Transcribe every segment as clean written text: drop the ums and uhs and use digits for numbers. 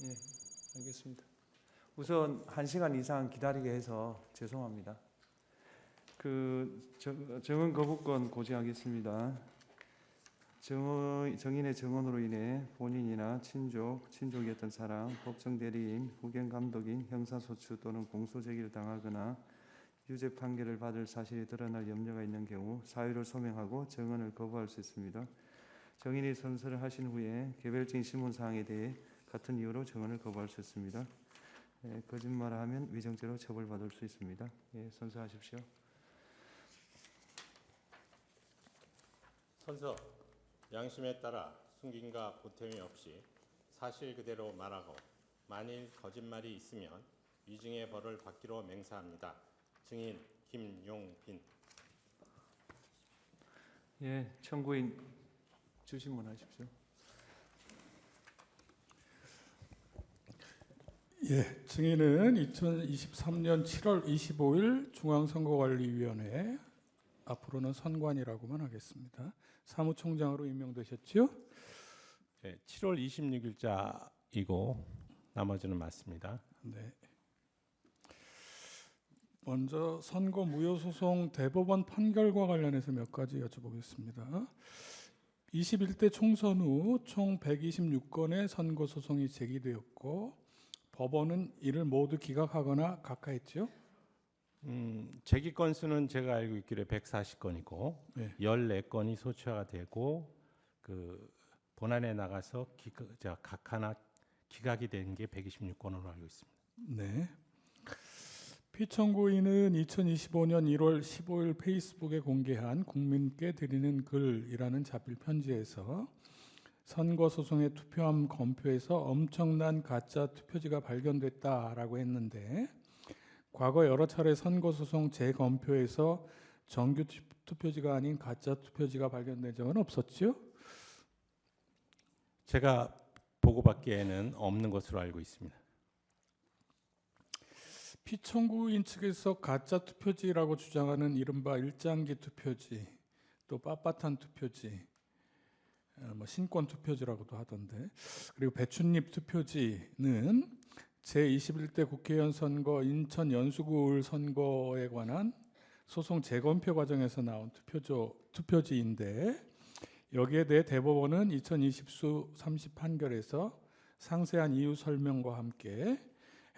예, 알겠습니다. 우선 1시간 이상 기다리게 해서 죄송합니다. 정언 거부권 고지하겠습니다. 정인의 정언으로 인해 본인이나 친족이었던 사람, 법정 대리인, 후견 감독인 형사소추 또는 공소제기를 당하거나 유죄 판결을 받을 사실이 드러날 염려가 있는 경우 사유를 소명하고 정언을 거부할 수 있습니다. 정인이 선서를 하신 후에 개별적인 신문사항에 대해 같은 이유로 정언을 거부할 수 있습니다. 거짓말을 하면 위정죄로 처벌받을 수 있습니다. 선서하십시오. 선서, 양심에 따라 숨김과 보탬이 없이 사실 그대로 말하고 만일 거짓말이 있으면 위증의 벌을 받기로 맹세합니다. 증인 김용빈. 청구인 주신문하십시오. 증인은 2023년 7월 25일 중앙선거관리위원회, 앞으로는 선관이라고만 하겠습니다, 사무총장으로 임명되셨죠? 네, 7월 26일자이고 나머지는 맞습니다. 네. 먼저 선거 무효소송 대법원 판결과 관련해서 몇 가지 여쭤보겠습니다. 21대 총선 후 총 126건의 선거소송이 제기되었고 법원은 이를 모두 기각하거나 각하했죠? 제기 건수는 제가 알고 있기로 140건이고 네. 14건이 소추화가 되고 그 본안에 나가서 각하나 기각이 된 게 126건으로 알고 있습니다. 네. 피청구인은 2025년 1월 15일 페이스북에 공개한 국민께 드리는 글이라는 자필 편지에서 선거소송의 투표함 검표에서 엄청난 가짜 투표지가 발견됐다라고 했는데 과거 여러 차례 선거소송 재검표에서 정규 투표지가 아닌 가짜 투표지가 발견된 적은 없었죠? 제가 보고받기에는 없는 것으로 알고 있습니다. 피청구인 측에서 가짜 투표지라고 주장하는 이른바 일장기 투표지, 또 빳빳한 투표지, 신권 투표지라고도 하던데, 그리고 배춧잎 투표지는 제21대 국회의원 선거 인천 연수구을 선거에 관한 소송 재검표 과정에서 나온 투표지인데 여기에 대해 대법원은 2020수 30 판결에서 상세한 이유 설명과 함께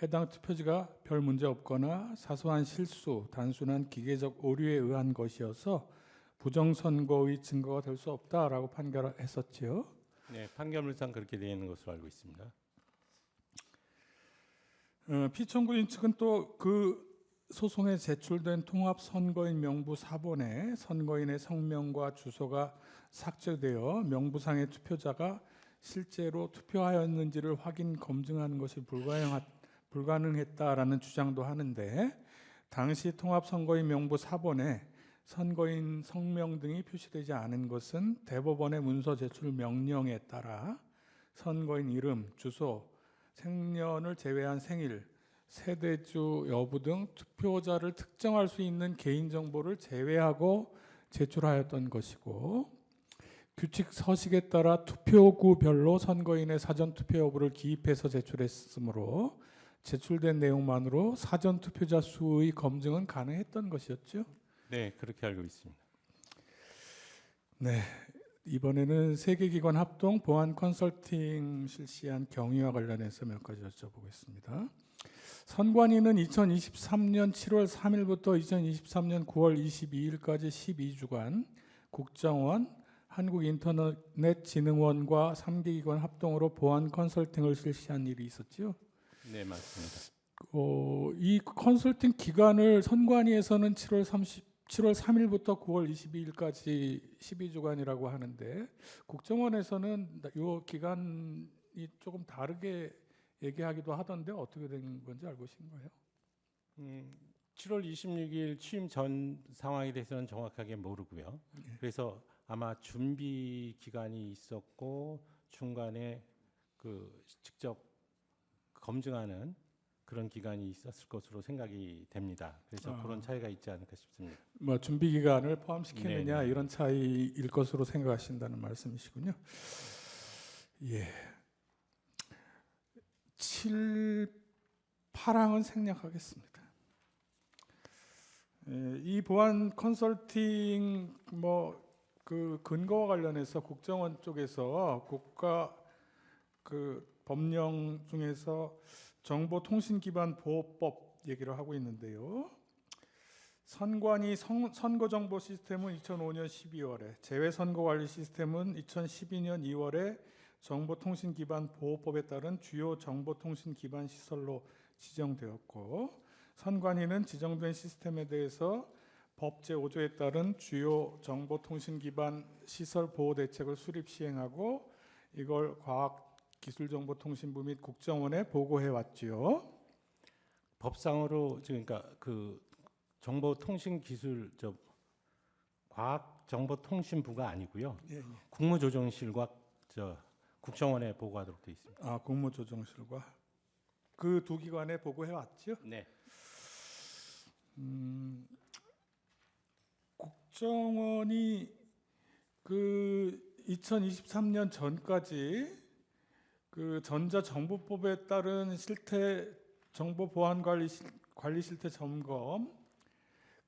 해당 투표지가 별 문제 없거나 사소한 실수, 단순한 기계적 오류에 의한 것이어서 부정선거의 증거가 될 수 없다라고 판결했었지요. 네, 판결물상 그렇게 되어 있는 것으로 알고 있습니다. 피청구인 측은 또 그 소송에 제출된 통합선거인 명부 4번에 선거인의 성명과 주소가 삭제되어 명부상의 투표자가 실제로 투표하였는지를 확인 검증하는 것이 불가능했다라는 주장도 하는데 당시 통합선거인 명부 4번에 선거인 성명 등이 표시되지 않은 것은 대법원의 문서 제출 명령에 따라 선거인 이름, 주소, 생년을 제외한 생일, 세대주 여부 등 투표자를 특정할 수 있는 개인정보를 제외하고 제출하였던 것이고 규칙 서식에 따라 투표구별로 선거인의 사전투표 여부를 기입해서 제출했으므로 제출된 내용만으로 사전투표자 수의 검증은 가능했던 것이었죠? 네, 그렇게 알고 있습니다. 네, 이번에는 세계기관 합동 보안 컨설팅 실시한 경위와 관련해서 몇 가지 여쭤보겠습니다. 선관위는 2023년 7월 3일부터 2023년 9월 22일까지 12주간 국정원, 한국인터넷진흥원과 3개 기관 합동으로 보안 컨설팅을 실시한 일이 있었죠? 네, 맞습니다. 이 컨설팅 기간을 선관위에서는 7월 3일부터 9월 22일까지 12주간이라고 하는데 국정원에서는 이 기간이 조금 다르게 얘기하기도 하던데 어떻게 된 건지 알고 계신가요? 7월 26일 취임 전 상황에 대해서는 정확하게 모르고요. 그래서 아마 준비 기간이 있었고 중간에 그 직접 검증하는 그런 기간이 있었을 것으로 생각이 됩니다. 그래서 그런 차이가 있지 않을까 싶습니다. 준비 기간을 포함시키느냐 네네. 이런 차이일 것으로 생각하신다는 말씀이시군요. 예. 7, 8항은 생략하겠습니다. 이 보안 컨설팅 그 근거와 관련해서 국정원 쪽에서 국가 그 법령 중에서 정보통신기반보호법 얘기를 하고 있는데요. 선관위 선거정보 시스템은 2005년 12월에, 재외선거관리 시스템은 2012년 2월에 정보통신기반보호법에 따른 주요 정보통신기반 시설로 지정되었고, 선관위는 지정된 시스템에 대해서 법 제5조에 따른 주요 정보통신기반 시설 보호 대책을 수립 시행하고 이걸 과학기술정보통신부 및 국정원에 보고해 왔지요. 법상으로 그러니까 그 정보통신기술 과학정보통신부가 아니고요. 예. 국무조정실과 국정원에 보고하도록 되어 있습니다. 국무조정실과 그 두 기관에 보고해 왔죠. 네. 국정원이 그 2023년 전까지 그 전자정보법에 따른 실태 정보 보안 관리 실태 점검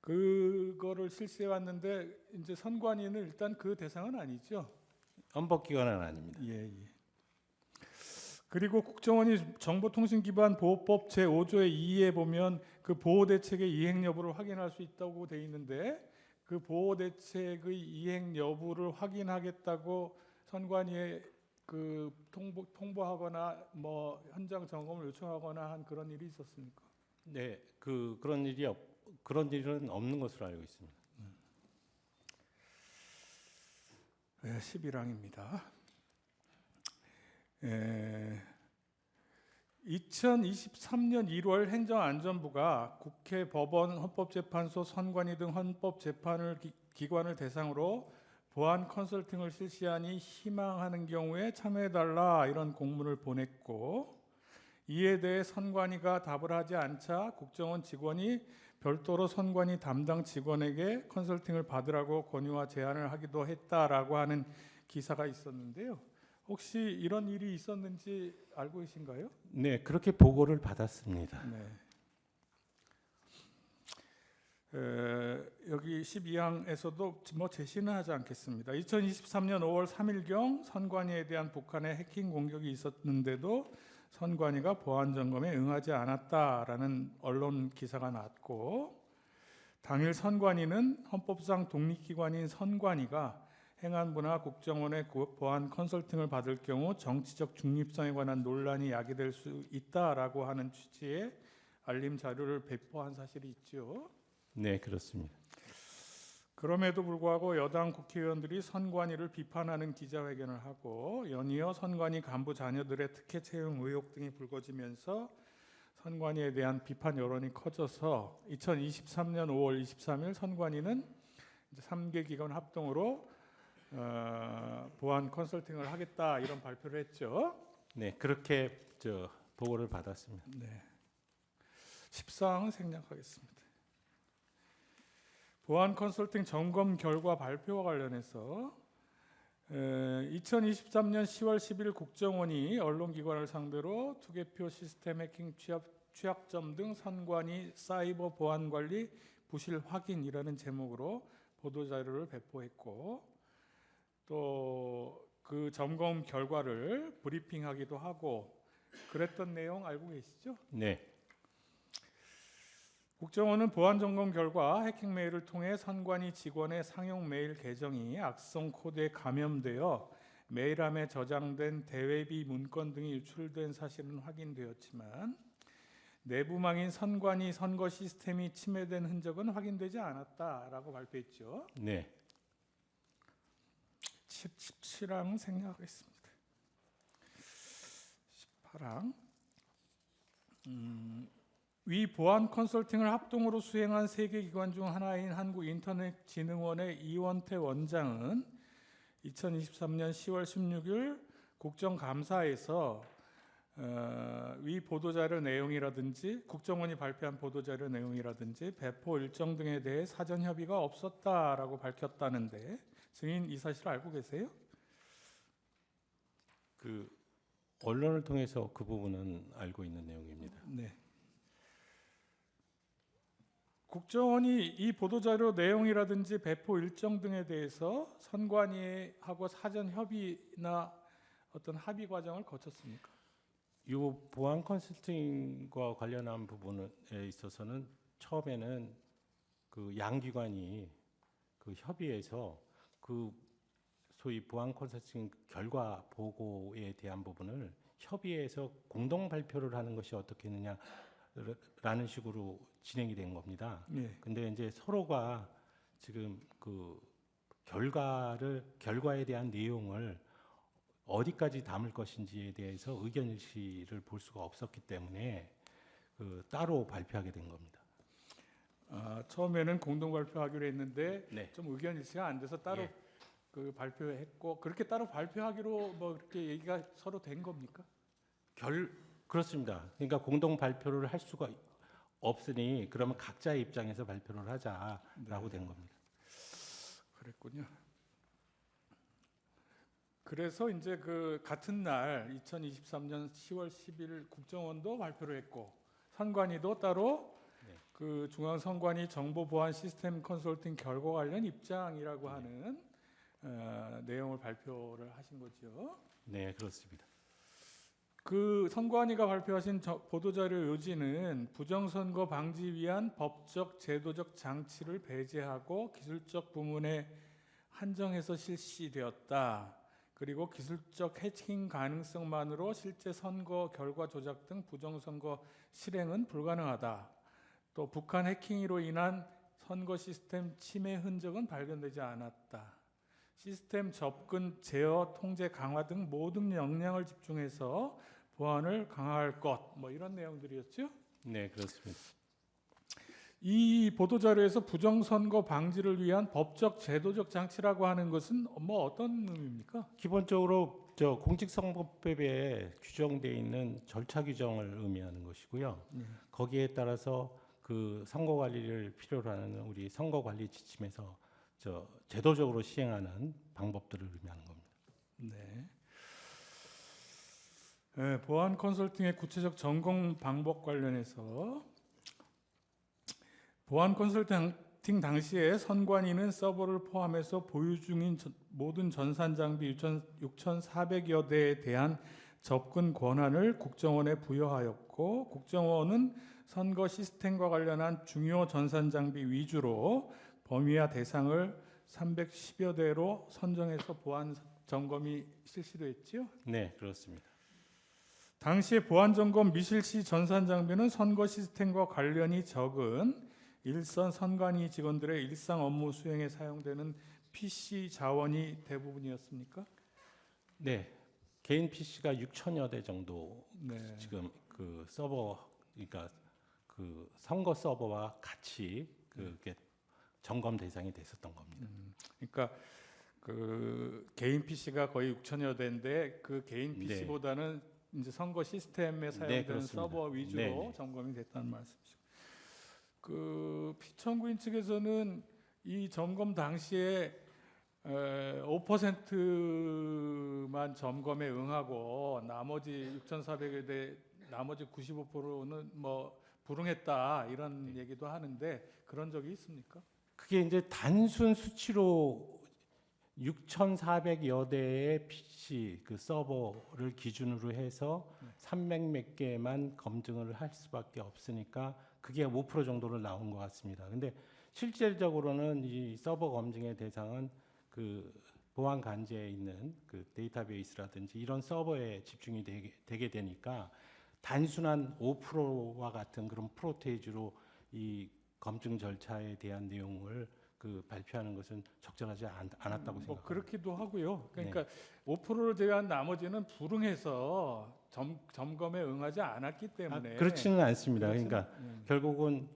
그거를 실시해 왔는데 이제 선관위는 일단 그 대상은 아니죠. 헌법기관은 아닙니다. 예. 그리고 국정원이 정보통신기반보호법 제5조의 2에 보면 그 보호대책의 이행 여부를 확인할 수 있다고 돼 있는데 그 보호대책의 이행 여부를 확인하겠다고 선관위에 그 통보하거나 현장 점검을 요청하거나 한 그런 일이 있었습니까? 네, 그런 일은 없는 것으로 알고 있습니다. 네, 11항입니다. 2023년 1월 행정안전부가 국회, 법원, 헌법재판소, 선관위 등 헌법재판기관을 대상으로 보안 컨설팅을 실시하니 희망하는 경우에 참여해달라 이런 공문을 보냈고, 이에 대해 선관위가 답을 하지 않자 국정원 직원이 별도로 선관위 담당 직원에게 컨설팅을 받으라고 권유와 제안을 하기도 했다라고 하는 기사가 있었는데요. 혹시 이런 일이 있었는지 알고 계신가요? 네, 그렇게 보고를 받았습니다. 네. 여기 12항에서도 제시는 하지 않겠습니다. 2023년 5월 3일경 선관위에 대한 북한의 해킹 공격이 있었는데도 선관위가 보안 점검에 응하지 않았다라는 언론 기사가 났고, 당일 선관위는 헌법상 독립기관인 선관위가 행안부나 국정원의 보안 컨설팅을 받을 경우 정치적 중립성에 관한 논란이 야기될 수 있다라고 하는 취지의 알림 자료를 배포한 사실이 있죠. 네, 그렇습니다. 그럼에도 불구하고 여당 국회의원들이 선관위를 비판하는 기자회견을 하고 연이어 선관위 간부 자녀들의 특혜 채용 의혹 등이 불거지면서 선관위에 대한 비판 여론이 커져서 2023년 5월 23일 선관위는 이제 3개 기관 합동으로 보안 컨설팅을 하겠다 이런 발표를 했죠. 네, 그렇게 보고를 받았습니다. 네. 14항은 생략하겠습니다. 보안 컨설팅 점검 결과 발표와 관련해서 2023년 10월 10일 국정원이 언론기관을 상대로 투개표 시스템 해킹 취약점 등 선관위 사이버 보안 관리 부실 확인이라는 제목으로 보도자료를 배포했고, 또 그 점검 결과를 브리핑하기도 하고 그랬던 내용 알고 계시죠? 네. 국정원은 보안 점검 결과 해킹 메일을 통해 선관위 직원의 상용 메일 계정이 악성 코드에 감염되어 메일함에 저장된 대외비 문건 등이 유출된 사실은 확인되었지만 내부망인 선관위 선거 시스템이 침해된 흔적은 확인되지 않았다라고 발표했죠. 네. 17항 생략하겠습니다. 18항 위 보안 컨설팅을 합동으로 수행한 3개 기관 중 하나인 한국인터넷진흥원의 이원태 원장은 2023년 10월 16일 국정감사에서 위 보도자료 내용이라든지 국정원이 발표한 보도자료 내용이라든지 배포 일정 등에 대해 사전 협의가 없었다라고 밝혔다는데 증인 이 사실 알고 계세요? 언론을 통해서 그 부분은 알고 있는 내용입니다. 네. 국정원이 이 보도자료 내용이라든지 배포 일정 등에 대해서 선관위하고 사전 협의나 어떤 합의 과정을 거쳤습니까? 이 보안 컨설팅과 관련한 부분에 있어서는 처음에는 그 양기관이 그 협의해서 그 소위 보안 컨설팅 결과 보고에 대한 부분을 협의해서 공동 발표를 하는 것이 어떻겠느냐라는 식으로 진행이 된 겁니다. 네. 근데 이제 서로가 지금 그 결과에 대한 내용을 어디까지 담을 것인지에 대해서 의견 일치를 볼 수가 없었기 때문에 그 따로 발표하게 된 겁니다. 처음에는 공동 발표하기로 했는데 네. 좀 의견 일치가 안 돼서 따로 예. 그 발표했고 그렇게 따로 발표하기로 뭐 그렇게 얘기가 서로 된 겁니까? 그렇습니다. 그러니까 공동 발표를 할 수가 없으니 그러면 각자의 입장에서 발표를 하자라고 된 겁니다. 그랬군요. 그래서 이제 그 같은 날 2023년 10월 10일 국정원도 발표를 했고 선관위도 따로 네. 그 중앙선관위 정보보안 시스템 컨설팅 결과 관련 입장이라고 하는 내용을 발표를 하신 거죠. 네, 그렇습니다. 그 선관위가 발표하신 보도자료 요지는 부정선거 방지 위한 법적 제도적 장치를 배제하고 기술적 부문에 한정해서 실시되었다. 그리고 기술적 해킹 가능성만으로 실제 선거 결과 조작 등 부정선거 실행은 불가능하다. 또 북한 해킹으로 인한 선거 시스템 침해 흔적은 발견되지 않았다. 시스템 접근, 제어, 통제 강화 등 모든 역량을 집중해서 보안을 강화할 것. 뭐 이런 내용들이었죠. 네, 그렇습니다. 이 보도자료에서 부정선거 방지를 위한 법적 제도적 장치라고 하는 것은 뭐 어떤 의미입니까? 기본적으로 저 공직선거법에 규정되어 있는 절차 규정을 의미하는 것이고요. 거기에 따라서 그 선거 관리를 필요로 하는 우리 선거 관리 지침에서 저 제도적으로 시행하는 방법들을 의미하는 겁니다. 네. 네, 보안 컨설팅의 구체적 전공 방법 관련해서 보안 컨설팅 당시에 선관위는 서버를 포함해서 보유 중인 모든 전산 장비 6,400여 대에 대한 접근 권한을 국정원에 부여하였고 국정원은 선거 시스템과 관련한 중요 전산 장비 위주로 범위와 대상을 310여 대로 선정해서 보안 점검이 실시됐지요. 네, 그렇습니다. 당시에 보안 점검 미실시 전산 장비는 선거 시스템과 관련이 적은 일선 선관위 직원들의 일상 업무 수행에 사용되는 PC 자원이 대부분이었습니까? 네, 개인 PC가 6천여 대 정도 네. 지금 그 서버, 그러니까 그 선거 서버와 같이 그게 점검 대상이 됐었던 겁니다. 그러니까 그 개인 PC가 거의 6천여 대인데 그 개인 네. PC보다는 이제 선거 시스템에 사용되는 그렇습니다. 서버 위주로 네. 점검이 됐다는 말씀이시고, 그 피청구인 측에서는 이 점검 당시에 5%만 점검에 응하고 나머지 6,400여 대 나머지 95%는 뭐 불응했다 이런 얘기도 하는데 그런 적이 있습니까? 그게 이제 단순 수치로 6,400여 대의 PC 그 서버를 기준으로 해서 300몇 개만 검증을 할 수밖에 없으니까 그게 5% 정도로 나온 것 같습니다. 근데 실질적으로는 이 서버 검증의 대상은 그 보안 간제에 있는 그 데이터베이스라든지 이런 서버에 집중이 되게 되니까 단순한 5%와 같은 그런 프로테이지로 이 검증 절차에 대한 내용을 그 발표하는 것은 적절하지 않았다고 뭐 생각합니다. 그렇기도 하고요. 그러니까 5%를 제외한 나머지는 불응해서 점검에 응하지 않았기 때문에 그렇지는 않습니다. 그렇지는- 그러니까 결국은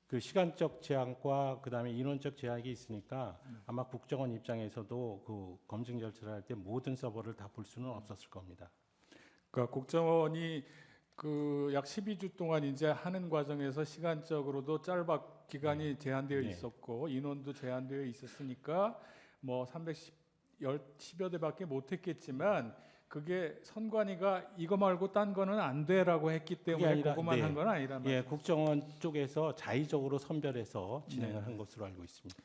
그 시간적 제한과 그다음에 인원적 제약이 있으니까 아마 국정원 입장에서도 그 검증 절차를 할 때 모든 서버를 다 볼 수는 없었을 겁니다. 그러니까 국정원이 그 약 12주 동안 이제 하는 과정에서 시간적으로도 기간이 제한되어 네. 있었고 인원도 제한되어 있었으니까 뭐 310여 대밖에 못 했겠지만 그게 선관위가 이거 말고 딴 거는 안 돼라고 했기 때문에 아니라, 그거만 네. 한 건 아니란 말이에요. 예, 국정원 쪽에서 자의적으로 선별해서 진행을 한 것으로 알고 있습니다.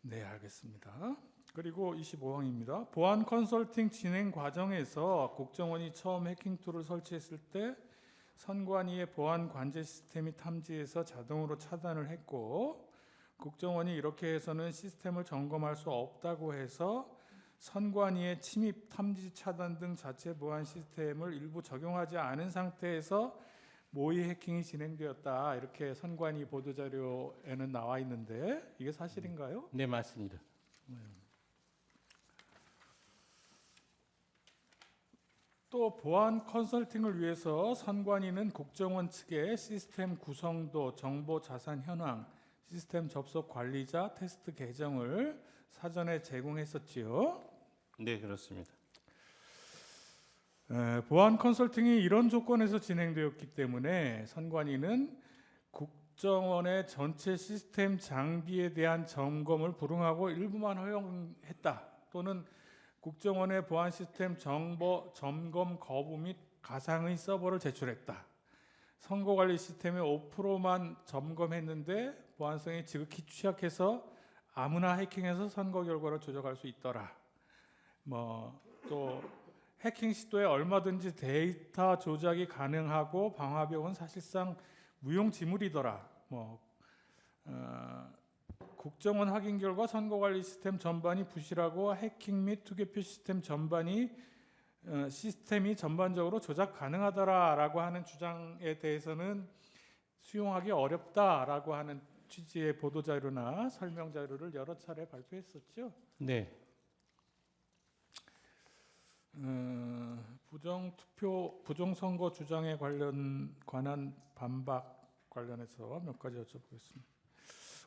네, 알겠습니다. 그리고 25항입니다. 보안 컨설팅 진행 과정에서 국정원이 처음 해킹 툴을 설치했을 때 선관위의 보안 관제 시스템이 탐지해서 자동으로 차단을 했고 국정원이 이렇게 해서는 시스템을 점검할 수 없다고 해서 선관위의 침입, 탐지, 차단 등 자체 보안 시스템을 일부 적용하지 않은 상태에서 모의 해킹이 진행되었다. 이렇게 선관위 보도자료에는 나와 있는데 이게 사실인가요? 네, 맞습니다. 또 보안 컨설팅을 위해서 선관위는 국정원 측에 시스템 구성도, 정보 자산 현황, 시스템 접속 관리자, 테스트 계정을 사전에 제공했었지요. 네, 그렇습니다. 보안 컨설팅이 이런 조건에서 진행되었기 때문에 선관위는 국정원의 전체 시스템 장비에 대한 점검을 불응하고 일부만 허용했다. 또는 국정원의 보안 시스템 정보 점검 거부 및 가상의 서버를 제출했다. 선거관리 시스템의 5%만 점검했는데 보안성이 지극히 취약해서 아무나 해킹해서 선거 결과를 조작할 수 있더라. 또 해킹 시도에 얼마든지 데이터 조작이 가능하고 방화벽은 사실상 무용지물이더라. 국정원 확인 결과 선거관리 시스템 전반이 부실하고 해킹 및 투개표 시스템 전반이 시스템이 전반적으로 조작 가능하더라라고 하는 주장에 대해서는 수용하기 어렵다라고 하는 취지의 보도 자료나 설명 자료를 여러 차례 발표했었죠. 네, 부정선거 주장에 관한 반박 관련해서 몇 가지 여쭤보겠습니다.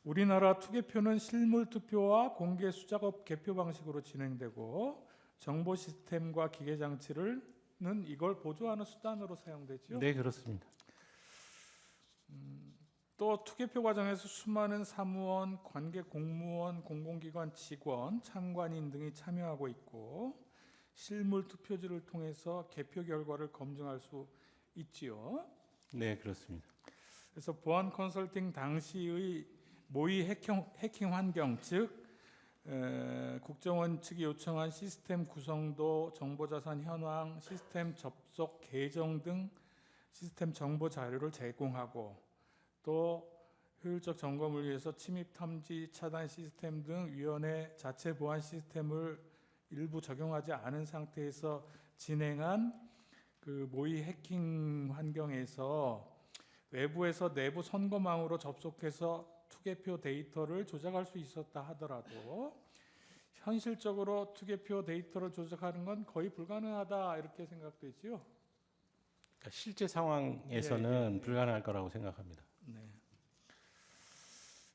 우리나라 투개표는 실물 투표와 공개 수작업 개표 방식으로 진행되고 정보 시스템과 기계 장치는 이걸 보조하는 수단으로 사용되죠. 네, 그렇습니다. 또 투개표 과정에서 수많은 사무원, 관계 공무원, 공공기관 직원, 참관인 등이 참여하고 있고 실물 투표지를 통해서 개표 결과를 검증할 수 있지요. 네, 그렇습니다. 그래서 보안 컨설팅 당시의 모의 해킹 환경, 즉 국정원 측이 요청한 시스템 구성도, 정보자산 현황, 시스템 접속 계정 등 시스템 정보 자료를 제공하고 또 효율적 점검을 위해서 침입 탐지 차단 시스템 등 위원회 자체 보안 시스템을 일부 적용하지 않은 상태에서 진행한 그 모의 해킹 환경에서 외부에서 내부 선거망으로 접속해서 투개표 데이터를 조작할 수 있었다 하더라도 현실적으로 투개표 데이터를 조작하는 건 거의 불가능하다 이렇게 생각되지요. 그러니까 실제 상황에서는 불가능할 거라고 생각합니다. 네.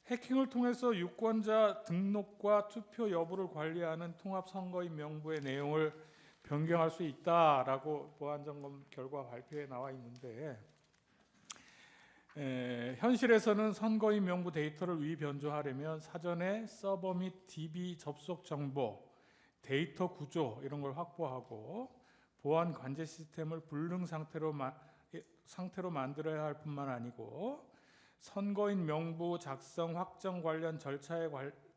해킹을 통해서 유권자 등록과 투표 여부를 관리하는 통합선거인 명부의 내용을 변경할 수 있다라고 보안점검 결과 발표에 나와 있는데 현실에서는 선거인 명부 데이터를 위변조하려면 사전에 서버 및 DB 접속 정보, 데이터 구조 이런 걸 확보하고 보안 관제 시스템을 불능 상태로 만들어야 할 뿐만 아니고 선거인 명부 작성 확정 관련 절차에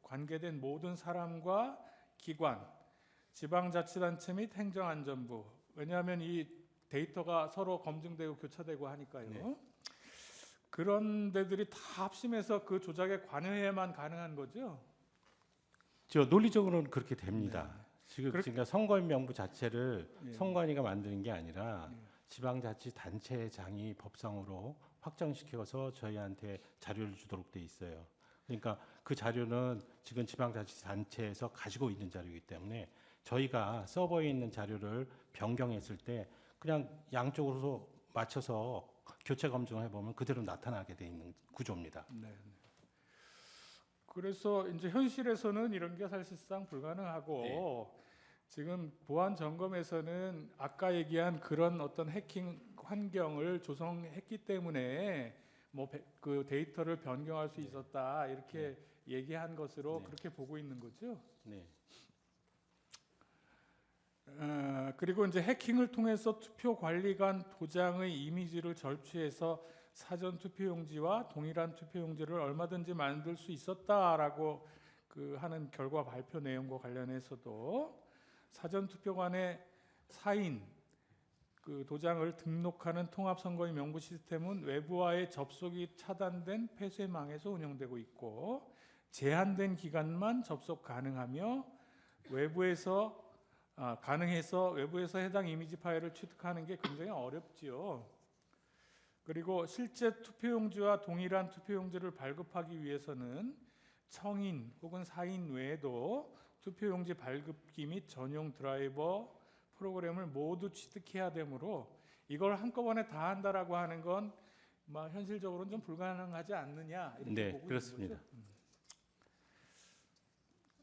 관계된 모든 사람과 기관, 지방자치단체 및 행정안전부, 왜냐하면 이 데이터가 서로 검증되고 교차되고 하니까요. 네. 그런 데들이 다 합심해서 그 조작에 관여해야만 가능한 거죠. 논리적으로는 그렇게 됩니다. 지금 그렇- 그러니까 선거인 명부 자체를 예. 선관위가 만드는 게 아니라 예. 지방자치단체장이 법상으로 확정시켜서 저희한테 자료를 주도록 돼 있어요. 그러니까 그 자료는 지금 지방자치단체에서 가지고 있는 자료이기 때문에 저희가 서버에 있는 자료를 변경했을 때 그냥 양쪽으로 맞춰서 교체 검증을 해보면 그대로 나타나게 돼 있는 구조입니다. 네. 그래서 이제 현실에서는 이런 게 사실상 불가능하고 네. 지금 보안 점검에서는 아까 얘기한 그런 어떤 해킹 환경을 조성했기 때문에 그 데이터를 변경할 수 있었다 이렇게 얘기한 것으로 네. 그렇게 보고 있는 거죠. 네. 그리고 이제 해킹을 통해서 투표 관리관 도장의 이미지를 절취해서 사전 투표용지와 동일한 투표용지를 얼마든지 만들 수 있었다라고 하는 결과 발표 내용과 관련해서도 사전 투표관의 사인 도장을 등록하는 통합선거인 명부 시스템은 외부와의 접속이 차단된 폐쇄망에서 운영되고 있고 제한된 기간만 접속 가능하며 가능해서 외부에서 해당 이미지 파일을 취득하는 게 굉장히 어렵지요. 그리고 실제 투표용지와 동일한 투표용지를 발급하기 위해서는 청인 혹은 사인 외에도 투표용지 발급기 및 전용 드라이버 프로그램을 모두 취득해야 되므로 이걸 한꺼번에 다 한다라고 하는 건 현실적으로는 좀 불가능하지 않느냐 이렇게 네, 보고 그렇습니다. 있는 거죠.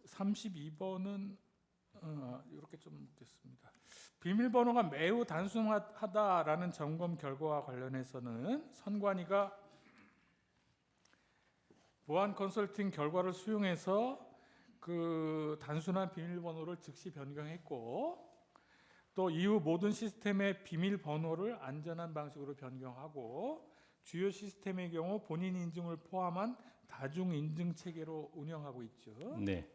32번은 이렇게 좀 됐습니다. 비밀번호가 매우 단순하다라는 점검 결과와 관련해서는 선관위가 보안 컨설팅 결과를 수용해서 단순한 비밀번호를 즉시 변경했고 또 이후 모든 시스템의 비밀번호를 안전한 방식으로 변경하고 주요 시스템의 경우 본인 인증을 포함한 다중 인증 체계로 운영하고 있죠. 네.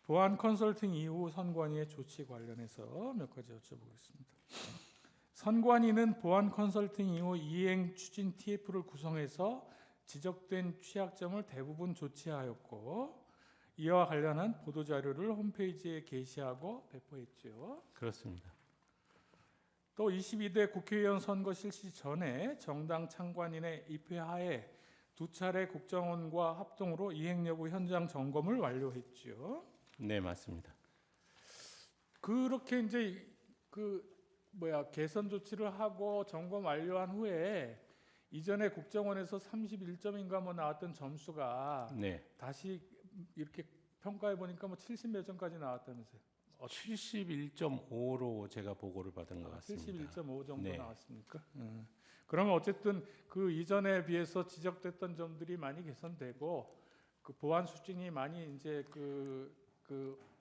보안 컨설팅 이후 선관위의 조치 관련해서 몇 가지 여쭤보겠습니다. 선관위는 보안 컨설팅 이후 이행 추진 TF를 구성해서 지적된 취약점을 대부분 조치하였고 이와 관련한 보도자료를 홈페이지에 게시하고 배포했죠. 그렇습니다. 또 22대 국회의원 선거 실시 전에 정당 창관인의 입회하에 2차례 국정원과 합동으로 이행 여부 현장 점검을 완료했죠. 네, 맞습니다. 그렇게 이제 개선 조치를 하고 점검 완료한 후에 이전에 국정원에서 31점인가 나왔던 점수가 네. 다시 이렇게 평가해 보니까 70몇 점까지 나왔다면서요. 71.5로 제가 보고를 받은 것 같습니다. 71.5 정도 네. 나왔습니까? 그러면 어쨌든 그 이전에 비해서 지적됐던 점들이 많이 개선되고 보안 수준이 많이 이제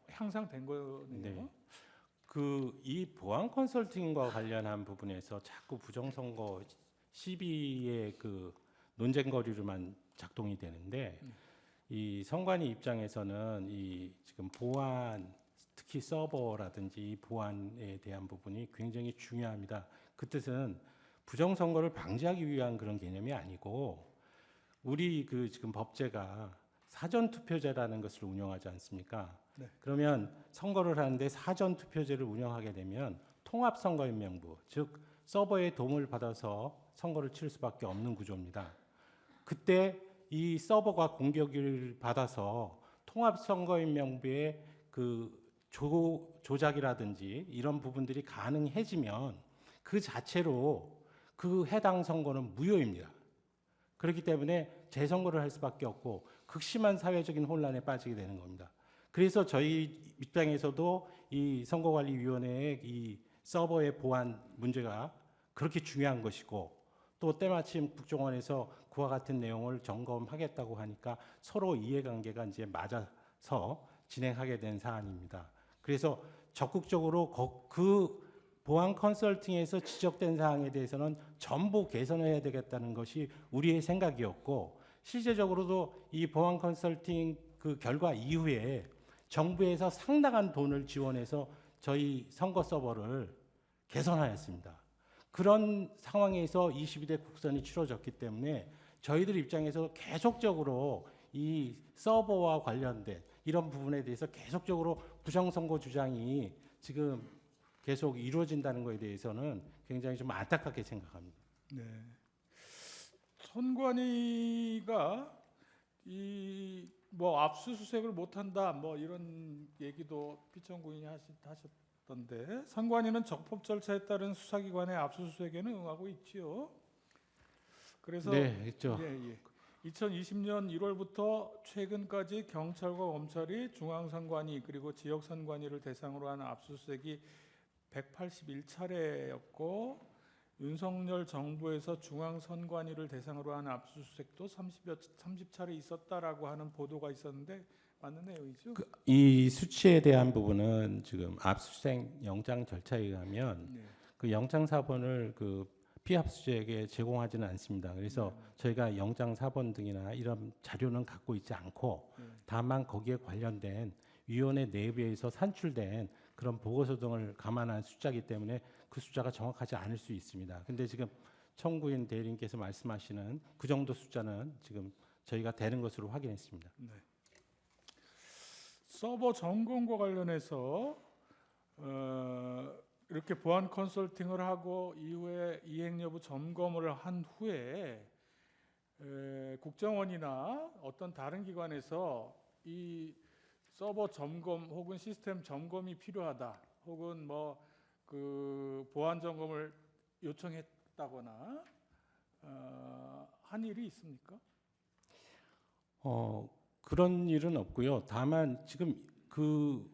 향상된 거네요. 네. 이 보안 컨설팅과 관련한 부분에서 자꾸 부정선거 시비의 논쟁거리로만 작동이 되는데 이 선관위 입장에서는 이 지금 보안 특히 서버라든지 보안에 대한 부분이 굉장히 중요합니다. 그 뜻은 부정선거를 방지하기 위한 그런 개념이 아니고 우리 지금 법제가 사전투표제라는 것을 운영하지 않습니까? 네. 그러면 선거를 하는데 사전투표제를 운영하게 되면 통합선거인 명부, 즉 서버의 도움을 받아서 선거를 치를 수밖에 없는 구조입니다. 그때 이 서버가 공격을 받아서 통합선거인 명부의 조작이라든지 이런 부분들이 가능해지면 그 자체로 해당 선거는 무효입니다. 그렇기 때문에 재선거를 할 수밖에 없고 극심한 사회적인 혼란에 빠지게 되는 겁니다. 그래서 저희 입장에서도 이 선거관리위원회의 이 서버의 보안 문제가 그렇게 중요한 것이고 또 때마침 국정원에서 그와 같은 내용을 점검하겠다고 하니까 서로 이해관계가 이제 맞아서 진행하게 된 사안입니다. 그래서 적극적으로 보안 컨설팅에서 지적된 사항에 대해서는 전부 개선해야 되겠다는 것이 우리의 생각이었고 실제적으로도 이 보안 컨설팅 결과 이후에 정부에서 상당한 돈을 지원해서 저희 선거 서버를 개선하였습니다. 그런 상황에서 22대 국선이 치러졌기 때문에 저희들 입장에서 계속적으로 이 서버와 관련된 이런 부분에 대해서 계속적으로 부정선거 주장이 지금 계속 이루어진다는 것에 대해서는 굉장히 좀 안타깝게 생각합니다. 네. 선관위가 압수수색을 못한다 이런 얘기도 피청구인이 하셨던데 선관위는 적법 절차에 따른 수사기관의 압수수색에는 응하고 있지요. 그래서 네, 있죠. 2020년 1월부터 최근까지 경찰과 검찰이 중앙선관위 그리고 지역선관위를 대상으로 한 압수수색이 181차례였고 윤석열 정부에서 중앙선관위를 대상으로 한 압수수색도 30차례 있었다라고 하는 보도가 있었는데 맞는 내용이죠? 이 수치에 대한 부분은 지금 압수수색 영장 절차에 의하면 네. 그 영장 사본을 그 피압수수에게 제공하지는 않습니다. 그래서 저희가 영장 사본 등이나 이런 자료는 갖고 있지 않고 다만 거기에 관련된 위원회 내부에서 산출된 그런 보고서 등을 감안한 숫자이기 때문에 그 숫자가 정확하지 않을 수 있습니다. 근데 지금 청구인 대리인께서 말씀하시는 그 정도 숫자는 지금 저희가 되는 것으로 확인했습니다. 네. 서버 점검과 관련해서 이렇게 보안 컨설팅을 하고 이후에 이행 여부 점검을 한 후에 국정원이나 어떤 다른 기관에서 이 서버 점검 혹은 시스템 점검이 필요하다 혹은 뭐 그 보안 점검을 요청했다거나 한 일이 있습니까? 그런 일은 없고요. 다만 지금 그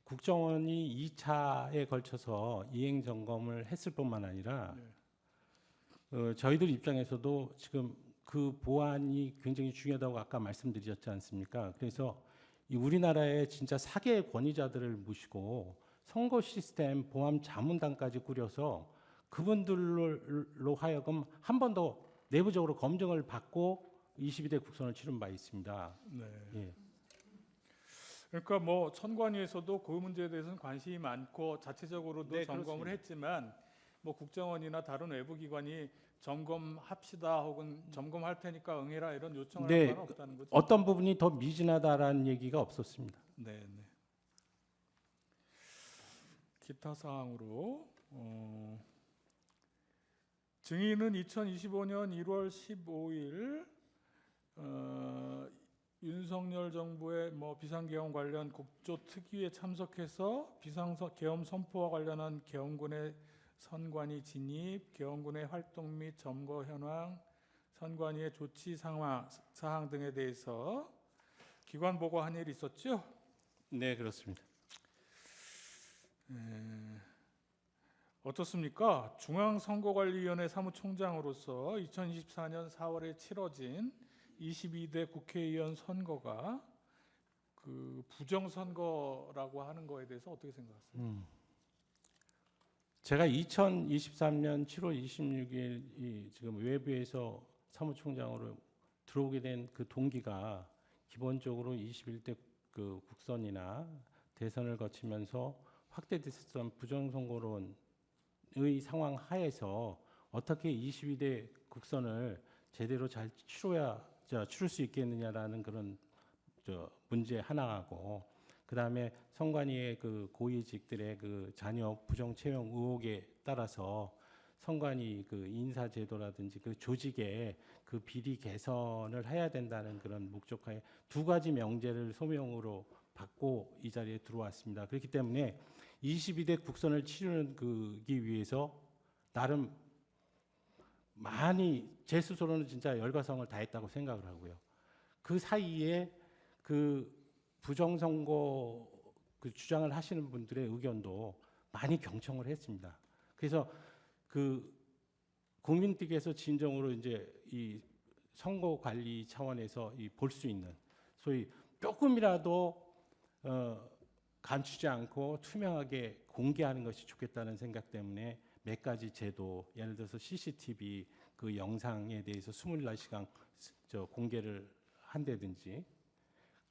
국정원이 2차에 걸쳐서 이행 점검을 했을 뿐만 아니라 저희들 입장에서도 지금 그 보안이 굉장히 중요하다고 아까 말씀드렸지 않습니까? 그래서 이 우리나라의 진짜 사개의 권위자들을 모시고 선거 시스템 보안 자문단까지 꾸려서 그분들로 하여금 한 번 더 내부적으로 검증을 받고 22대 국선을 치른 바 있습니다. 네. 예. 그러니까 뭐 선관위에서도 그 문제에 대해서는 관심이 많고 자체적으로도 네, 점검을 그렇습니다. 했지만 뭐 국정원이나 다른 외부 기관이 점검합시다 혹은 점검할 테니까 응해라 이런 요청을 네, 한 바는 없다는 거죠. 어떤 부분이 더 미진하다라는 얘기가 없었습니다. 네, 네. 기타 사항으로 증인은 2025년 1월 15일 윤석열 정부의 뭐 비상계엄 관련 국조특위에 참석해서 비상계엄 선포와 관련한 계엄군의 선관위 진입, 계엄군의 활동 및 점거 현황, 선관위의 조치 사항 등에 대해서 기관 보고한 일이 있었죠? 네, 그렇습니다. 어떻습니까? 중앙선거관리위원회 사무총장으로서 2024년 4월에 치러진 22대 국회의원 선거가 그 부정선거라고 하는 거에 대해서 어떻게 생각하세요? 제가 2023년 7월 26일 지금 외부에서 사무총장으로 들어오게 된 그 동기가 기본적으로 21대 그 국선이나 대선을 거치면서 확대됐었던 부정선거론의 상황 하에서 어떻게 22대 국선을 제대로 잘 치를 수 있겠느냐라는 그런 문제 하나하고, 그다음에 선관위의 그 고위직들의 그 자녀 부정 채용 의혹에 따라서 선관위 그 인사 제도라든지 그 조직의 그 비리 개선을 해야 된다는 그런 목적하에 두 가지 명제를 소명으로 받고 이 자리에 들어왔습니다. 그렇기 때문에 22대 국선을 치르기 위해서 나름 많이 제 스스로는 진짜 열과성을 다했다고 생각을 하고요. 그 사이에 그 부정선거 그 주장을 하시는 분들의 의견도 많이 경청을 했습니다. 그래서 그 국민들께서 진정으로 이제 이 선거 관리 차원에서 이 볼 수 있는 소위 조금이라도 감추지 않고 투명하게 공개하는 것이 좋겠다는 생각 때문에 몇 가지 제도, 예를 들어서 CCTV 그 영상에 대해서 24시간 공개를 한다든지,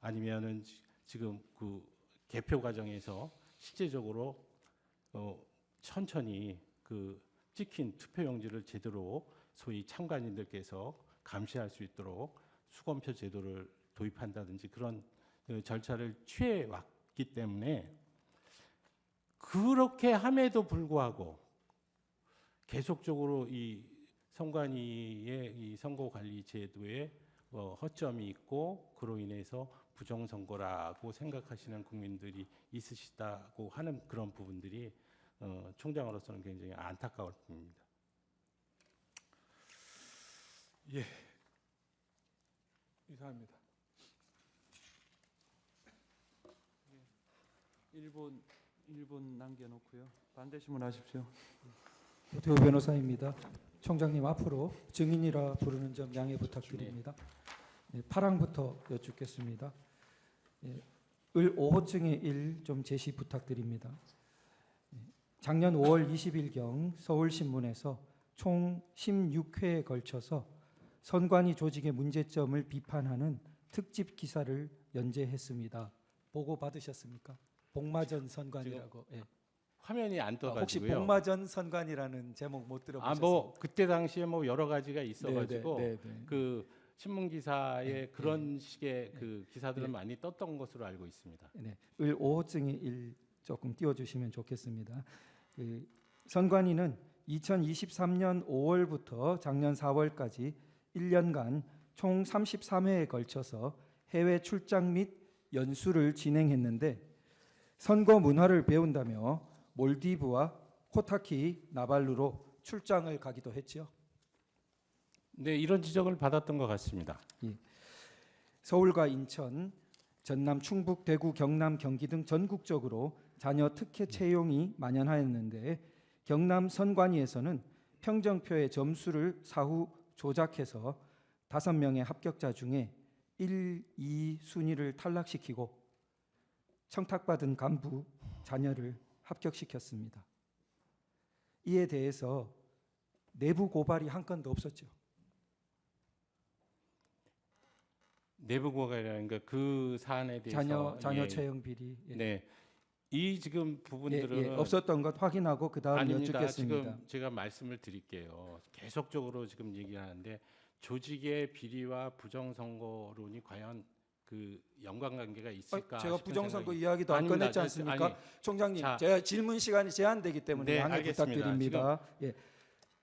아니면은 지금 그 개표 과정에서 실제적으로 천천히 그 찍힌 투표용지를 제대로 소위 참관인들께서 감시할 수 있도록 수검표 제도를 도입한다든지 그런 절차를 취해 왔기 때문에, 그렇게 함에도 불구하고 계속적으로 이 선관위의 이 선거관리 제도에 허점이 있고 그로 인해서 부정선거라고 생각하시는 국민들이 있으시다고 하는 그런 부분들이 총장으로서는 굉장히 안타까울 뿐입니다. 예, 이상입니다. 1분 남겨놓고요. 반대 신문하십시오. 오태호 변호사입니다. 총장님, 앞으로 증인이라 부르는 점 양해 부탁드립니다. 네, 파랑부터 여쭙겠습니다. 을 5호증의 1 좀 제시 부탁드립니다. 작년 5월 20일경 서울신문에서 총 16회에 걸쳐서 선관위 조직의 문제점을 비판하는 특집 기사를 연재했습니다. 보고 받으셨습니까? 복마전 선관이라고. 예. 화면이 안 혹시 떠가지고요. 복마전 선관이라는 제목 못 들어보셨어요? 뭐 그때 당시에 뭐 여러 가지가 있어가지고 네. 그 신문 기사에 네, 그런 식의 그 기사들은 많이 떴던 것으로 알고 있습니다. 네, 을 5호증의 1 조금 띄워주시면 좋겠습니다. 그 선관위는 2023년 5월부터 작년 4월까지 1년간 총 33회에 걸쳐서 해외 출장 및 연수를 진행했는데 선거 문화를 배운다며 몰디브와 코타키 나발루로 출장을 가기도 했죠. 네, 이런 지적을 받았던 것 같습니다. 서울과 인천, 전남, 충북, 대구, 경남, 경기 등 전국적으로 자녀 특혜 채용이 만연하였는데 경남 선관위에서는 평정표의 점수를 사후 조작해서 5명의 합격자 중에 1, 2 순위를 탈락시키고 청탁받은 간부 자녀를 합격시켰습니다. 이에 대해서 내부 고발이 한 건도 없었죠. 내부 고발이라는 그 사안에 대해서 자녀 채용 비리 네, 이 지금 부분들은 없었던 것 확인하고 그 다음 아닙니다. 여쭙겠습니다. 지금 제가 말씀을 드릴게요. 계속적으로 지금 얘기하는데 조직의 비리와 부정선거론이 과연 그 연관관계가 있을까? 제가 싶은 부정선거 생각이- 이야기도 안 아닙니다. 꺼냈지 않습니까? 아니, 총장님, 자, 제가 질문 시간이 제한되기 때문에 네, 양해 알겠습니다. 부탁드립니다.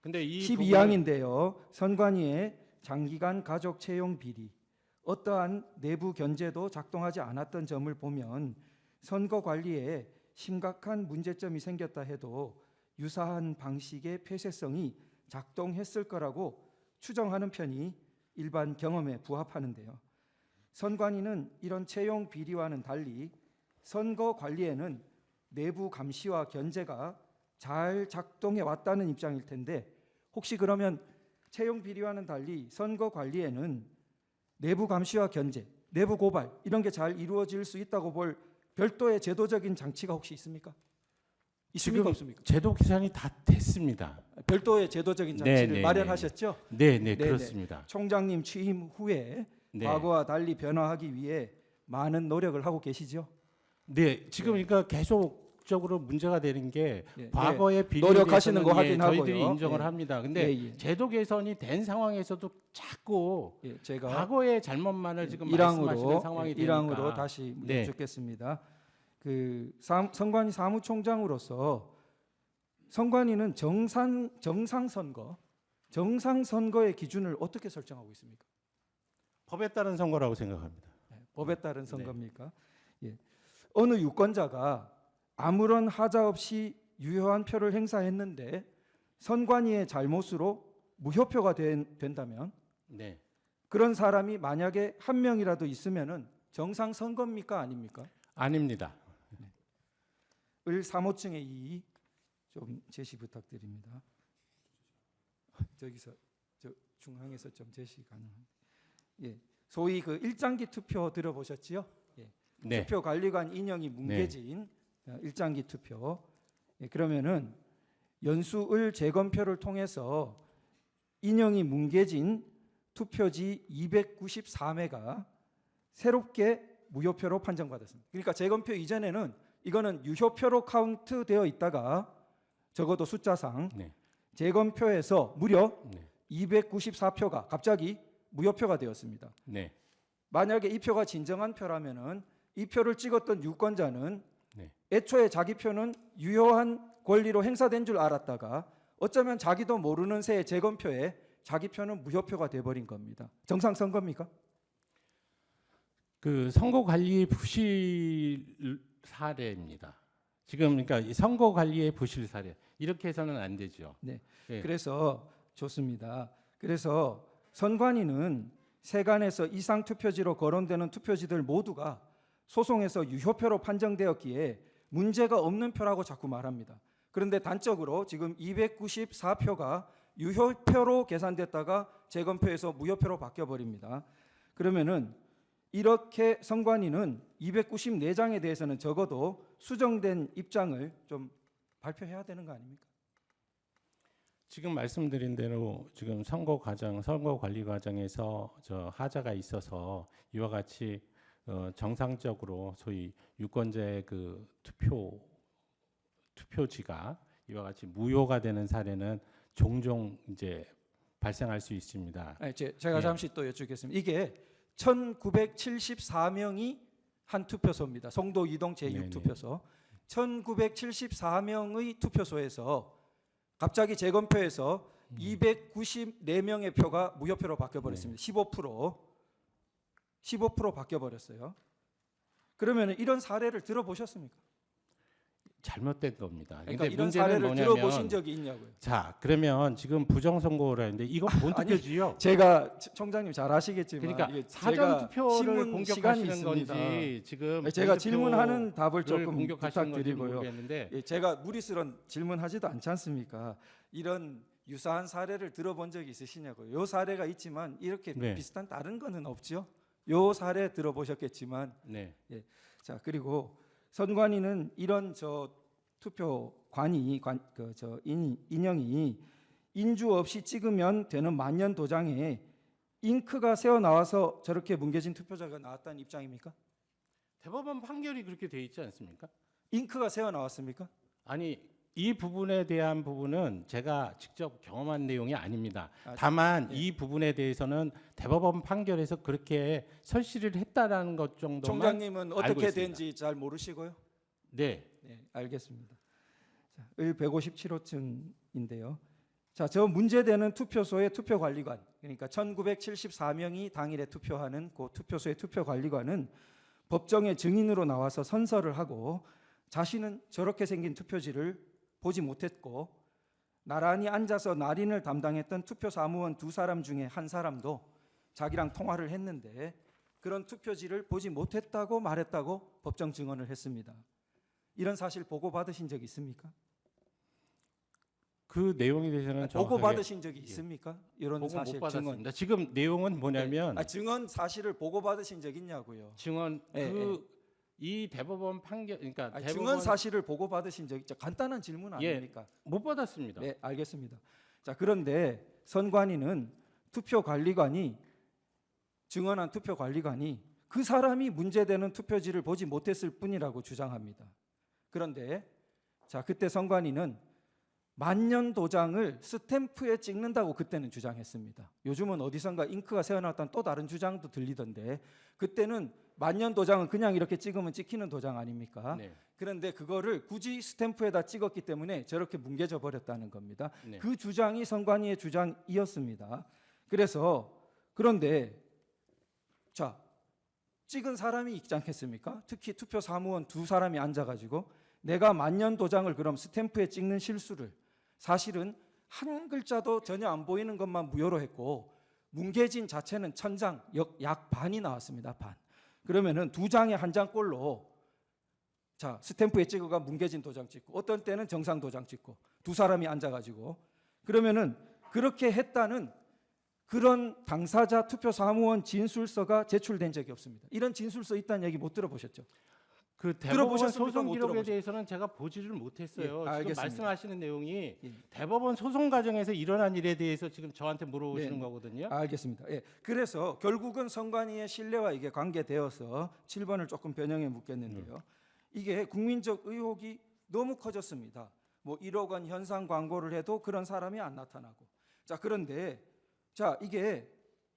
근데 이 12항인데요. 선관위의 장기간 가족 채용 비리, 어떠한 내부 견제도 작동하지 않았던 점을 보면 선거 관리에 심각한 문제점이 생겼다 해도 유사한 방식의 폐쇄성이 작동했을 거라고 추정하는 편이 일반 경험에 부합하는데요. 선관위는 이런 채용 비리와는 달리 선거 관리에는 내부 감시와 견제가 잘 작동해 왔다는 입장일 텐데 혹시 그러면 채용 비리와는 달리 선거 관리에는 내부 감시와 견제, 내부 고발 이런 게 잘 이루어질 수 있다고 볼 별도의 제도적인 장치가 혹시 있습니까? 있습니까 지금 없습니까? 제도 기산이 다 됐습니다. 별도의 제도적인 네, 장치를 네, 마련하셨죠? 네, 네, 그렇습니다. 총장님 취임 후에 네. 과거와 달리 변화하기 위해 많은 노력을 하고 계시죠? 네, 지금 그러니까 계속적으로 문제가 되는 게 예, 과거의 비리에 노력하시는 거 대해서는 확인하고요. 저희들이 인정을 예. 합니다. 근데 예. 제도 개선이 된 상황에서도 자꾸 제가 과거의 잘못만을 지금 말씀하시는 1항으로 상황이 되니까 1항으로 다시 네. 여쭙겠습니다. 그 선관위 사무총장으로서 선관위는 정상 선거의 기준을 어떻게 설정하고 있습니까? 법에 따른 선거라고 생각합니다. 법에 따른 선거입니까? 예. 어느 유권자가 아무런 하자 없이 유효한 표를 행사했는데 선관위의 잘못으로 무효표가 된다면 네. 그런 사람이 만약에 한 명이라도 있으면은 정상 선거입니까 아닙니까? 아닙니다. 을 3호증의 2 좀 제시 부탁드립니다. 저기서 저 중앙에서 좀 제시 가능한. 예, 소위 그 일장기 투표 들어보셨지요? 예, 네. 투표 관리관 인형이 뭉개진 일장기 투표. 예, 그러면은 연수을 재검표를 통해서 인형이 뭉개진 투표지 294매가 새롭게 무효표로 판정받았습니다. 그러니까 재검표 이전에는 이거는 유효표로 카운트되어 있다가 적어도 숫자상 네. 재검표에서 무려 네. 294표가 갑자기 무효표가 되었습니다. 네. 만약에 이 표가 진정한 표라면은 이 표를 찍었던 유권자는 네. 애초에 자기 표는 유효한 권리로 행사된 줄 알았다가 어쩌면 자기도 모르는 새에 재검표에 자기 표는 무효표가 돼버린 겁니다. 정상 선거입니까? 그 선거 관리 부실 사례입니다. 지금 그러니까 이 선거 관리의 부실 사례 이렇게 해서는 안 되죠. 네. 예. 그래서 좋습니다. 그래서 선관위는 세간에서 이상 투표지로 거론되는 투표지들 모두가 소송에서 유효표로 판정되었기에 문제가 없는 표라고 자꾸 말합니다. 그런데 단적으로 지금 294표가 유효표로 계산됐다가 재검표에서 무효표로 바뀌어 버립니다. 그러면은 이렇게 선관위는 294장에 대해서는 적어도 수정된 입장을 좀 발표해야 되는 거 아닙니까? 지금 말씀드린 대로 지금 선거 관리 과정에서 하자가 있어서 이와 같이 정상적으로 소위 유권자의 그 투표지가 이와 같이 무효가 되는 사례는 종종 이제 발생할 수 있습니다. 아니, 제가 예. 잠시 또 여쭙겠습니다. 이게 1974명이 한 투표소입니다. 송도 이동 네네. 제6투표소. 1974명의 투표소에서 갑자기 재검표에서 294명의 표가 무효표로 바뀌어버렸습니다. 15% 바뀌어버렸어요. 그러면 이런 사례를 들어보셨습니까? 잘못된 겁니다. 그러니까 근데 이런 문제는 사례를 들어보신 뭐냐면 적이 있냐고요. 자 그러면 지금 부정선거를 하는데 이거 본 아니, 투표지요. 제가 총장님 잘 아시겠지만 그러니까 이게 사전 제가 투표를 신문 시간이 공격하시는 있습니다. 건지 지금 제가 본 질문하는 답을 투표를 조금 공격하시는 건지 부탁드리고요. 모르겠는데 예, 제가 무리스런 질문하지도 않지 않습니까? 이런 유사한 사례를 들어본 적이 있으시냐고요. 요 사례가 있지만 이렇게 네. 비슷한 다른 거는 없죠. 요 사례 들어보셨겠지만 네. 자 그리고 선관위는 이런 투표관이 인형이 인주 없이 찍으면 되는 만년 도장에 잉크가 새어 나와서 저렇게 뭉개진 투표자가 나왔다는 입장입니까? 대법원 판결이 그렇게 돼 있지 않습니까? 잉크가 새어 나왔습니까? 아니 이 부분에 대한 부분은 제가 직접 경험한 내용이 아닙니다. 아, 다만 예. 이 부분에 대해서는 대법원 판결에서 그렇게 설치를 했다라는 것 정도만 총장님은 알고 어떻게 있습니다. 된지 잘 모르시고요? 네. 네, 알겠습니다. 자, 을 157호층인데요. 자, 저 문제되는 투표소의 투표관리관, 그러니까 1974명이 당일에 투표하는 그 투표소의 투표관리관은 법정의 증인으로 나와서 선서를 하고 자신은 저렇게 생긴 투표지를 보지 못했고 나란히 앉아서 날인을 담당했던 투표 사무원 2사람 중에 한 사람도 자기랑 통화를 했는데 그런 투표지를 보지 못했다고 말했다고 법정 증언을 했습니다. 이런 사실 보고 받으신 적 있습니까? 그 내용에 대해서는 보고 정확하게 받으신 적이 있습니까? 이런 보고 사실 못 증언. 받았습니다. 지금 내용은 뭐냐면 증언 사실을 보고 받으신 적 있냐고요. 증언 예, 이 대법원 판결 그러니까 아니, 대법원 증언 사실을 보고 받으신 적 있죠. 간단한 질문 예. 아닙니까? 못 받았습니다. 네, 알겠습니다. 자, 그런데 선관위는 투표관리관이 증언한 투표관리관이 그 사람이 문제되는 투표지를 보지 못했을 뿐이라고 주장합니다. 그런데 자, 그때 선관위는 만년 도장을 스탬프에 찍는다고 그때는 주장했습니다. 요즘은 어디선가 잉크가 새어나왔다는 또 다른 주장도 들리던데 그때는 만년 도장은 그냥 이렇게 찍으면 찍히는 도장 아닙니까? 네. 그런데 그거를 굳이 스탬프에다 찍었기 때문에 저렇게 뭉개져 버렸다는 겁니다. 네. 그 주장이 선관위의 주장이었습니다. 그런데 자, 찍은 사람이 있지 않겠습니까? 특히 투표 사무원 2사람이 앉아가지고 내가 만년 도장을 그럼 스탬프에 찍는 실수를 사실은 한 글자도 전혀 안 보이는 것만 무효로 했고 뭉개진 자체는 천장 약 반이 나왔습니다. 반. 그러면은 2장에 1장꼴로 자 스탬프에 찍어가 뭉개진 도장 찍고 어떤 때는 정상 도장 찍고 2사람이 앉아가지고 그러면은 그렇게 했다는 그런 당사자 투표 사무원 진술서가 제출된 적이 없습니다. 이런 진술서 있다는 얘기 못 들어보셨죠? 그 대법원 들어보셨습니까? 소송 못 기록에 들어보셨- 대해서는 제가 보지를 못했어요. 예, 지금 알겠습니다. 말씀하시는 내용이 예. 대법원 소송 과정에서 일어난 일에 대해서 지금 저한테 물어보시는 네. 거거든요. 알겠습니다. 예. 그래서 결국은 선관위의 신뢰와 이게 관계되어서 7번을 조금 변형해 묻겠는데요. 이게 국민적 의혹이 너무 커졌습니다. 뭐 1억 원 현상 광고를 해도 그런 사람이 안 나타나고. 자, 그런데 자, 이게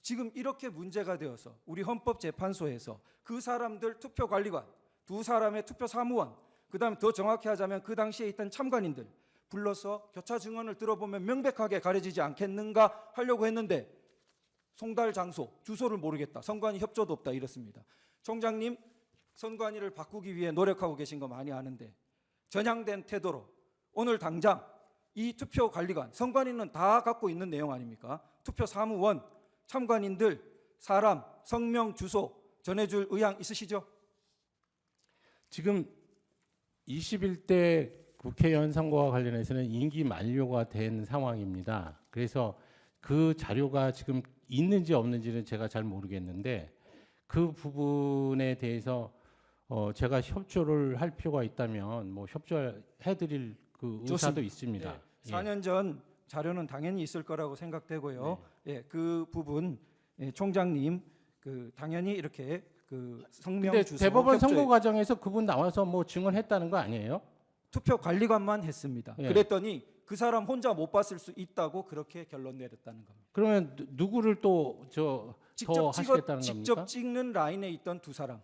지금 이렇게 문제가 되어서 우리 헌법재판소에서 그 사람들 투표관리관 2사람의 투표 사무원 그다음에 더 정확히 하자면 그 당시에 있던 참관인들 불러서 교차 증언을 들어보면 명백하게 가려지지 않겠는가 하려고 했는데 송달 장소, 주소를 모르겠다. 선관위 협조도 없다 이렇습니다. 총장님 선관위를 바꾸기 위해 노력하고 계신 거 많이 아는데 전향된 태도로 오늘 당장 이 투표관리관, 선관위는 다 갖고 있는 내용 아닙니까? 투표 사무원, 참관인들, 사람, 성명, 주소 전해줄 의향 있으시죠? 지금 21대 국회의원 선거와 관련해서는 임기 만료가 된 상황입니다. 그래서 그 자료가 지금 있는지 없는지는 제가 잘 모르겠는데 그 부분에 대해서 제가 협조를 할 필요가 있다면 뭐 협조해드릴 그 의사도 좋습니다. 있습니다. 예, 4년 전 자료는 당연히 있을 거라고 생각되고요. 예, 그 부분 총장님 당연히 이렇게 성명 근데 주소 대법원 협조해- 선고 과정에서 그분 나와서 뭐 증언했다는 거 아니에요? 투표 관리관만 했습니다. 예. 그랬더니 그 사람 혼자 못 봤을 수 있다고 그렇게 결론 내렸다는 겁니다. 그러면 누구를 또 더 하시겠다는 직접 겁니까? 찍는 라인에 있던 두 사람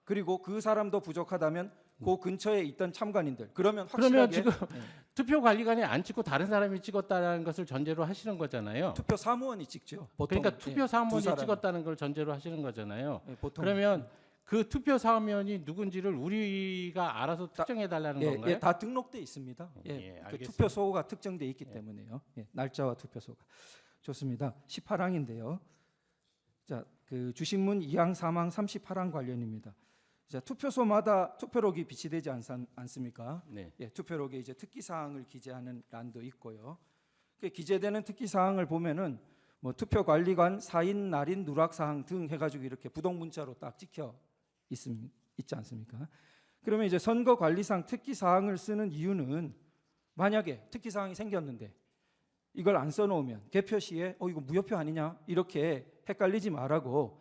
그리고 그 사람도 부족하다면 그 근처에 있던 참관인들 그러면 그러면 확실하게 지금 예, 투표 관리관이 안 찍고 다른 사람이 찍었다는 것을 전제로 하시는 거잖아요. 투표 사무원이 찍죠. 보통 그러니까 투표 사무원이 두 사람이. 찍었다는 걸 전제로 하시는 거잖아요. 보통 그러면 그 투표 사무원이 누군지를 우리가 알아서 특정해 달라는 건가요? 예, 다 등록돼 있습니다. 예, 그 알겠습니다. 투표소가 특정돼 있기 때문에요. 예, 날짜와 투표소가 좋습니다. 18항인데요. 자, 주신문 2항, 3항, 38항 관련입니다. 자, 투표소마다 투표록이 비치되지 않습니까? 네. 예, 투표록에 이제 특기 사항을 기재하는 란도 있고요. 그 기재되는 특기 사항을 보면은 뭐 투표 관리관, 사인, 날인, 누락 사항 등 해가지고 이렇게 부동 문자로 딱 찍혀 있지 않습니까? 그러면 이제 선거관리상 특기 사항을 쓰는 이유는 만약에 특기 사항이 생겼는데 이걸 안 써놓으면 개표 시에 이거 무효표 아니냐 이렇게 헷갈리지 말라고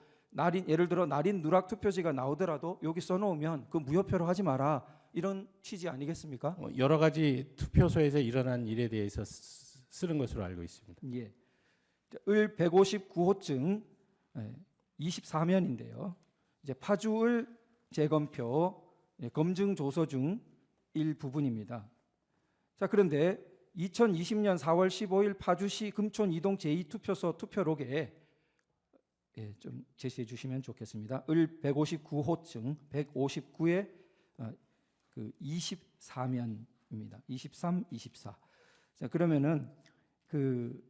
예를 들어 날인 누락 투표지가 나오더라도 여기 써놓으면 그 무효표로 하지 마라 이런 취지 아니겠습니까? 여러 가지 투표소에서 일어난 일에 대해서 쓰는 것으로 알고 있습니다. 예. 을 159호증 24면인데요. 이제 파주을 재검표 검증 조서 중 일부분입니다. 자, 그런데 2020년 4월 15일 파주시 금촌 이동 제2투표소 투표록에 좀 제시해 주시면 좋겠습니다. 을 159호증 159의 24면입니다. 23, 24. 자, 그러면은 그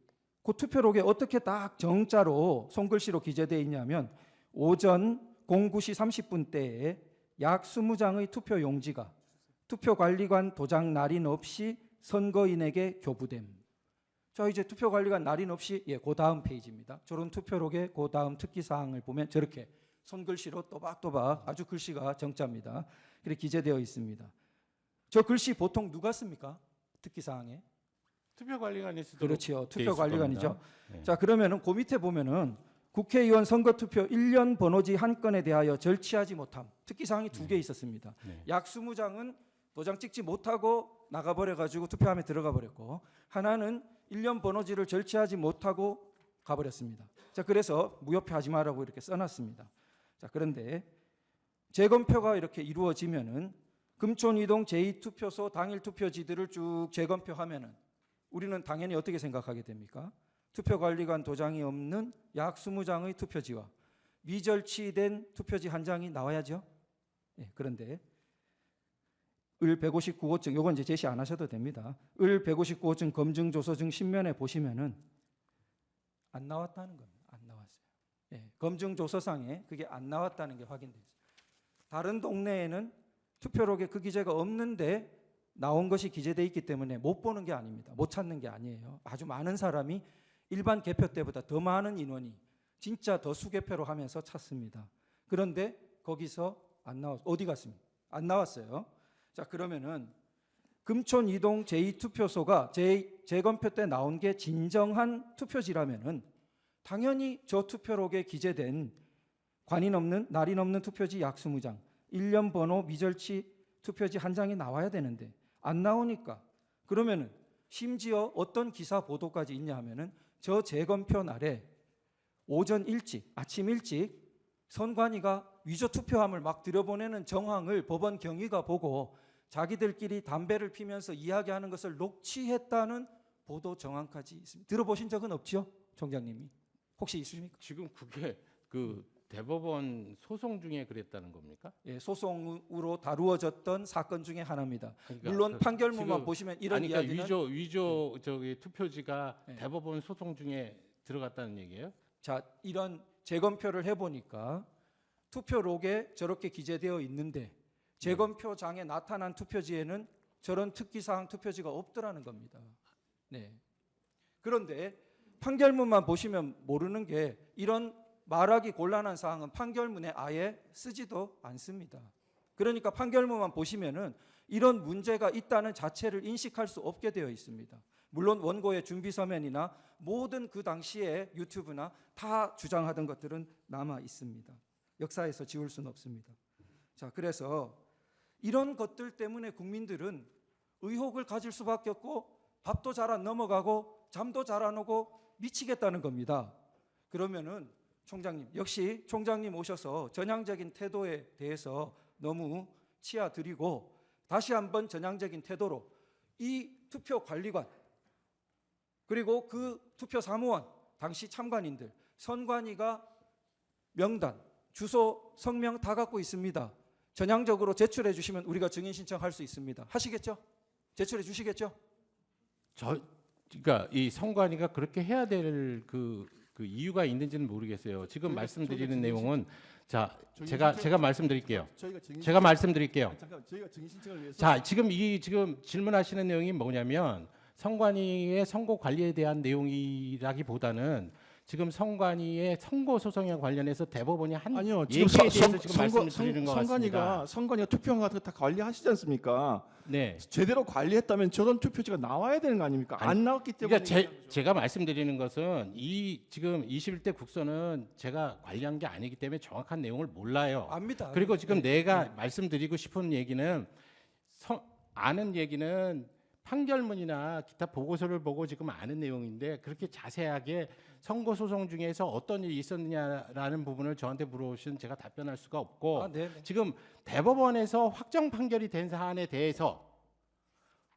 투표록에 어떻게 딱 정자로 손글씨로 기재되어 있냐면 오전 09시 30분 때에 약 20장의 투표 용지가 투표관리관 도장 날인 없이 선거인에게 교부됨. 자, 이제 투표관리관 날인 없이 그 다음 페이지입니다. 저런 투표록의 그 다음 특기사항을 보면 저렇게 손글씨로 또박또박 아주 글씨가 정자입니다. 그렇게 기재되어 있습니다. 저 글씨 보통 누가 씁니까? 특기사항에? 투표관리관이 쓰도록 그렇죠. 돼 있을 투표관리관이죠. 겁니다. 네. 자, 그러면은 그 밑에 보면은 국회의원 선거투표 1년 번호지 한 건에 대하여 절취하지 못함. 특기사항이 2개 있었습니다. 네. 약 20장은 도장 찍지 못하고 나가버려가지고 투표함에 들어가 버렸고 하나는 1년 번호지를 절취하지 못하고 가버렸습니다. 자, 그래서 무효표 하지 마라고 이렇게 써놨습니다. 자, 그런데 재검표가 이렇게 이루어지면은 금촌 이동 제2투표소 당일 투표지들을 쭉 재검표하면은 우리는 당연히 어떻게 생각하게 됩니까? 투표관리관 도장이 없는 약 20장의 투표지와 미절취된 투표지 한 장이 나와야죠. 그런데 을 159호증 요건 이제 제시 안 하셔도 됩니다. 을 159호증 검증 조서 중 신면에 보시면은 안 나왔다는 겁니다. 안 나왔어요. 검증 조서상에 그게 안 나왔다는 게 확인됐어요. 다른 동네에는 투표록에 그 기재가 없는데 나온 것이 기재되어 있기 때문에 못 보는 게 아닙니다. 못 찾는 게 아니에요. 아주 많은 사람이 일반 개표 때보다 더 많은 인원이 진짜 더 수개표로 하면서 찾습니다. 그런데 거기서 안 나왔어요. 어디 갔습니까? 안 나왔어요. 자, 그러면은 금촌 이동 제2투표소가 재검표 때 나온 게 진정한 투표지라면은 당연히 저 투표록에 기재된 관인 없는 날인 없는 투표지 약 20장, 1년 번호 미절치 투표지 한 장이 나와야 되는데 안 나오니까 그러면은 심지어 어떤 기사 보도까지 있냐 하면은 저 재검표 날에 오전 일찍 아침 일찍 선관위가 위조 투표함을 막 들여보내는 정황을 법원 경위가 보고 자기들끼리 담배를 피면서 이야기하는 것을 녹취했다는 보도 정황까지 있습니다. 들어보신 적은 없죠, 총장님이? 혹시 있습니까? 지금 그게 그 대법원 소송 중에 그랬다는 겁니까? 소송으로 다루어졌던 사건 중에 하나입니다. 그러니까 물론 판결문만 지금 보시면 이런 그러니까 이야기는 위조 저기 투표지가 네. 대법원 소송 중에 들어갔다는 얘기예요? 자, 이런 재검표를 해보니까 투표록에 저렇게 기재되어 있는데 재검표장에 나타난 투표지에는 저런 특기사항 투표지가 없더라는 겁니다. 네. 그런데 판결문만 보시면 모르는 게 이런 말하기 곤란한 사항은 판결문에 아예 쓰지도 않습니다. 그러니까 판결문만 보시면은 이런 문제가 있다는 자체를 인식할 수 없게 되어 있습니다. 물론 원고의 준비 서면이나 모든 그 당시에 유튜브나 다 주장하던 것들은 남아 있습니다. 역사에서 지울 수는 없습니다. 자, 그래서 이런 것들 때문에 국민들은 의혹을 가질 수밖에 없고 밥도 잘 안 넘어가고 잠도 잘 안 오고 미치겠다는 겁니다. 그러면은 총장님, 역시 총장님 오셔서 전향적인 태도에 대해서 너무 치아드리고 다시 한번 전향적인 태도로 이 투표 관리관 그리고 그 투표 사무원 당시 참관인들 선관위가 명단, 주소, 성명 다 갖고 있습니다. 전향적으로 제출해 주시면 우리가 증인 신청할 수 있습니다. 하시겠죠? 제출해 주시겠죠? 그러니까 이 선관위가 그렇게 해야 될 그 이유가 있는지는 모르겠어요. 지금 말씀드리는 내용은 자 제가 말씀드릴게요. 제가 말씀드릴게요. 잠깐 저희가 증인 신청을 위해서 자 지금 질문하시는 내용이 뭐냐면 선관위의 선거 관리에 대한 내용이라기보다는 지금 선관위의 선거 소송에 관련해서 대법원이 한 아니요 얘기에 지금 대해서 지금 말씀을 드리는 것 같습니다. 선관위가 투표한 같은 거 다 관리하시지 않습니까? 네. 제대로 관리했다면 저런 투표지가 나와야 되는 거 아닙니까? 안 나왔기 때문에 그러니까 제가 말씀드리는 것은 이 지금 21대 국선은 제가 관리한 게 아니기 때문에 정확한 내용을 몰라요. 압니다. 그리고 지금 네. 내가 말씀드리고 싶은 얘기는 아는 얘기는 판결문이나 기타 보고서를 보고 지금 아는 내용인데 그렇게 자세하게 선거 소송 중에서 어떤 일이 있었느냐라는 부분을 저한테 물어보시면 제가 답변할 수가 없고 아, 네. 지금 대법원에서 확정 판결이 된 사안에 대해서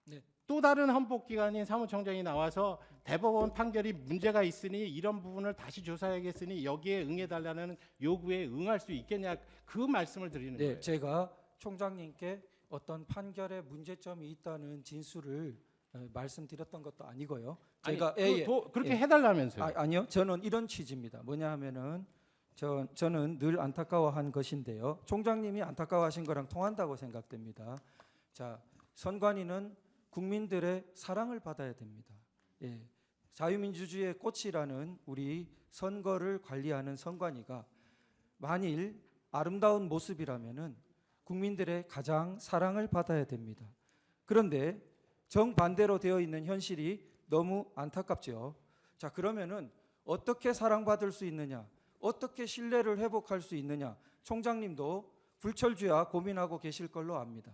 네. 또 다른 헌법기관인 사무총장이 나와서 대법원 판결이 문제가 있으니 이런 부분을 다시 조사해야겠으니 여기에 응해달라는 요구에 응할 수 있겠냐 그 말씀을 드리는 네, 거예요. 제가 총장님께 어떤 판결에 문제점이 있다는 진술을 말씀드렸던 것도 아니고요. 제가 그렇게 해달라면서요. 아니요, 저는 이런 취지입니다. 뭐냐 하면은 저는 늘 안타까워한 것인데요. 총장님이 안타까워하신 거랑 통한다고 생각됩니다. 자, 선관위는 국민들의 사랑을 받아야 됩니다. 예, 자유민주주의의 꽃이라는 우리 선거를 관리하는 선관위가 만일 아름다운 모습이라면은 국민들의 가장 사랑을 받아야 됩니다. 그런데 정반대로 되어 있는 현실이 너무 안타깝죠. 자, 그러면은 어떻게 사랑받을 수 있느냐? 어떻게 신뢰를 회복할 수 있느냐? 총장님도 불철주야 고민하고 계실 걸로 압니다.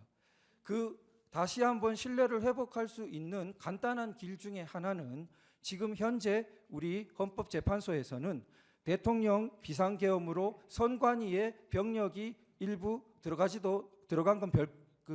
다시 한번 신뢰를 회복할 수 있는 간단한 길 중에 하나는 지금 현재 우리 헌법재판소에서는 대통령 비상계엄으로 선관위의 병력이 일부 들어간 건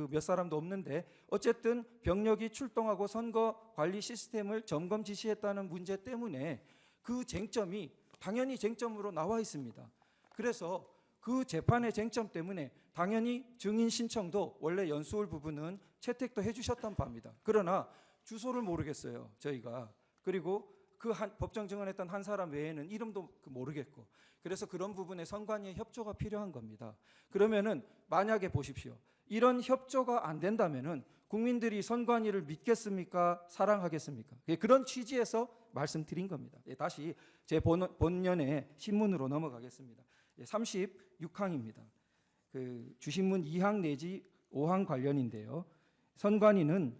몇 사람도 없는데 어쨌든 병력이 출동하고 선거 관리 시스템을 점검 지시했다는 문제 때문에 그 쟁점이 당연히 쟁점으로 나와 있습니다. 그래서 그 재판의 쟁점 때문에 당연히 증인 신청도 원래 연수울 부분은 채택도 해주셨던 바입니다. 그러나 주소를 모르겠어요, 저희가. 그리고 그 법정 증언했던 한 사람 외에는 이름도 모르겠고, 그래서 그런 부분에 선관위의 협조가 필요한 겁니다. 그러면은 만약에 보십시오, 이런 협조가 안 된다면은 국민들이 선관위를 믿겠습니까? 사랑하겠습니까? 그런 취지에서 말씀드린 겁니다. 다시 제 본연의 신문으로 넘어가겠습니다. 36항입니다. 주신문 2항 내지 5항 관련인데요. 선관위는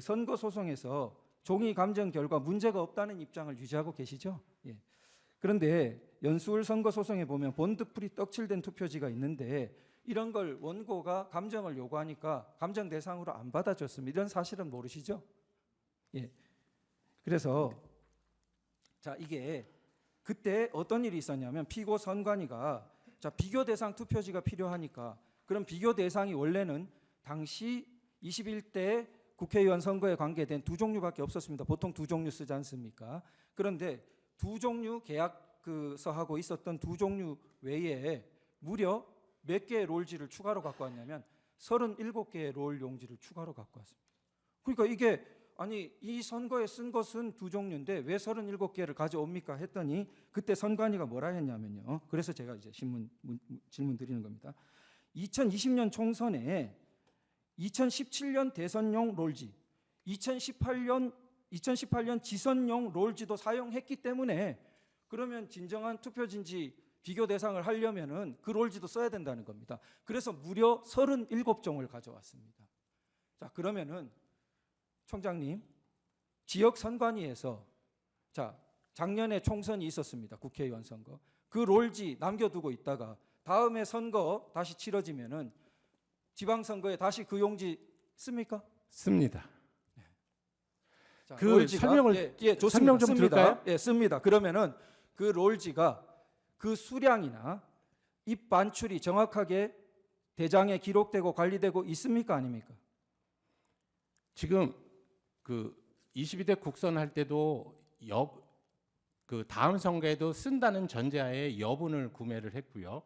선거 소송에서 종이 감정 결과 문제가 없다는 입장을 유지하고 계시죠. 예. 그런데 연수울 선거 소송에 보면 본드풀이 떡칠된 투표지가 있는데 이런 걸 원고가 감정을 요구하니까 감정 대상으로 안 받아줬습니다. 이런 사실은 모르시죠? 예. 그래서 자, 이게 그때 어떤 일이 있었냐면 피고 선관위가 자, 비교 대상 투표지가 필요하니까 그럼 비교 대상이 원래는 당시 21대 국회의원 선거에 관계된 두 종류밖에 없었습니다. 보통 두 종류 쓰지 않습니까? 그런데 두 종류 계약서하고 있었던 두 종류 외에 무려 몇 개의 롤지를 추가로 갖고 왔냐면 37개의 롤 용지를 추가로 갖고 왔습니다. 그러니까 이게 아니 이 선거에 쓴 것은 두 종류인데 왜 37개를 가져옵니까 했더니 그때 선관위가 뭐라 했냐면요. 그래서 제가 이제 질문 드리는 겁니다. 2020년 총선에 2017년 대선용 롤지, 2018년 지선용 롤지도 사용했기 때문에 그러면 진정한 투표지인지 비교 대상을 하려면은 그 롤지도 써야 된다는 겁니다. 그래서 무려 37종을 가져왔습니다. 자, 그러면은 총장님, 지역 선관위에서 자, 작년에 총선이 있었습니다. 국회의원 선거. 그 롤지 남겨두고 있다가 다음에 선거 다시 치러지면은 지방선거에 다시 그 용지 씁니까? 씁니다. 자, 그 롤지가, 설명을 좋습니다. 설명 좀 씁니다. 들을까요? 예, 씁니다. 그러면은 그 롤지가 그 수량이나 입 반출이 정확하게 대장에 기록되고 관리되고 있습니까, 아닙니까? 지금 그 22대 국선 할 때도 그 다음 선거에도 쓴다는 전제하에 여분을 구매를 했고요.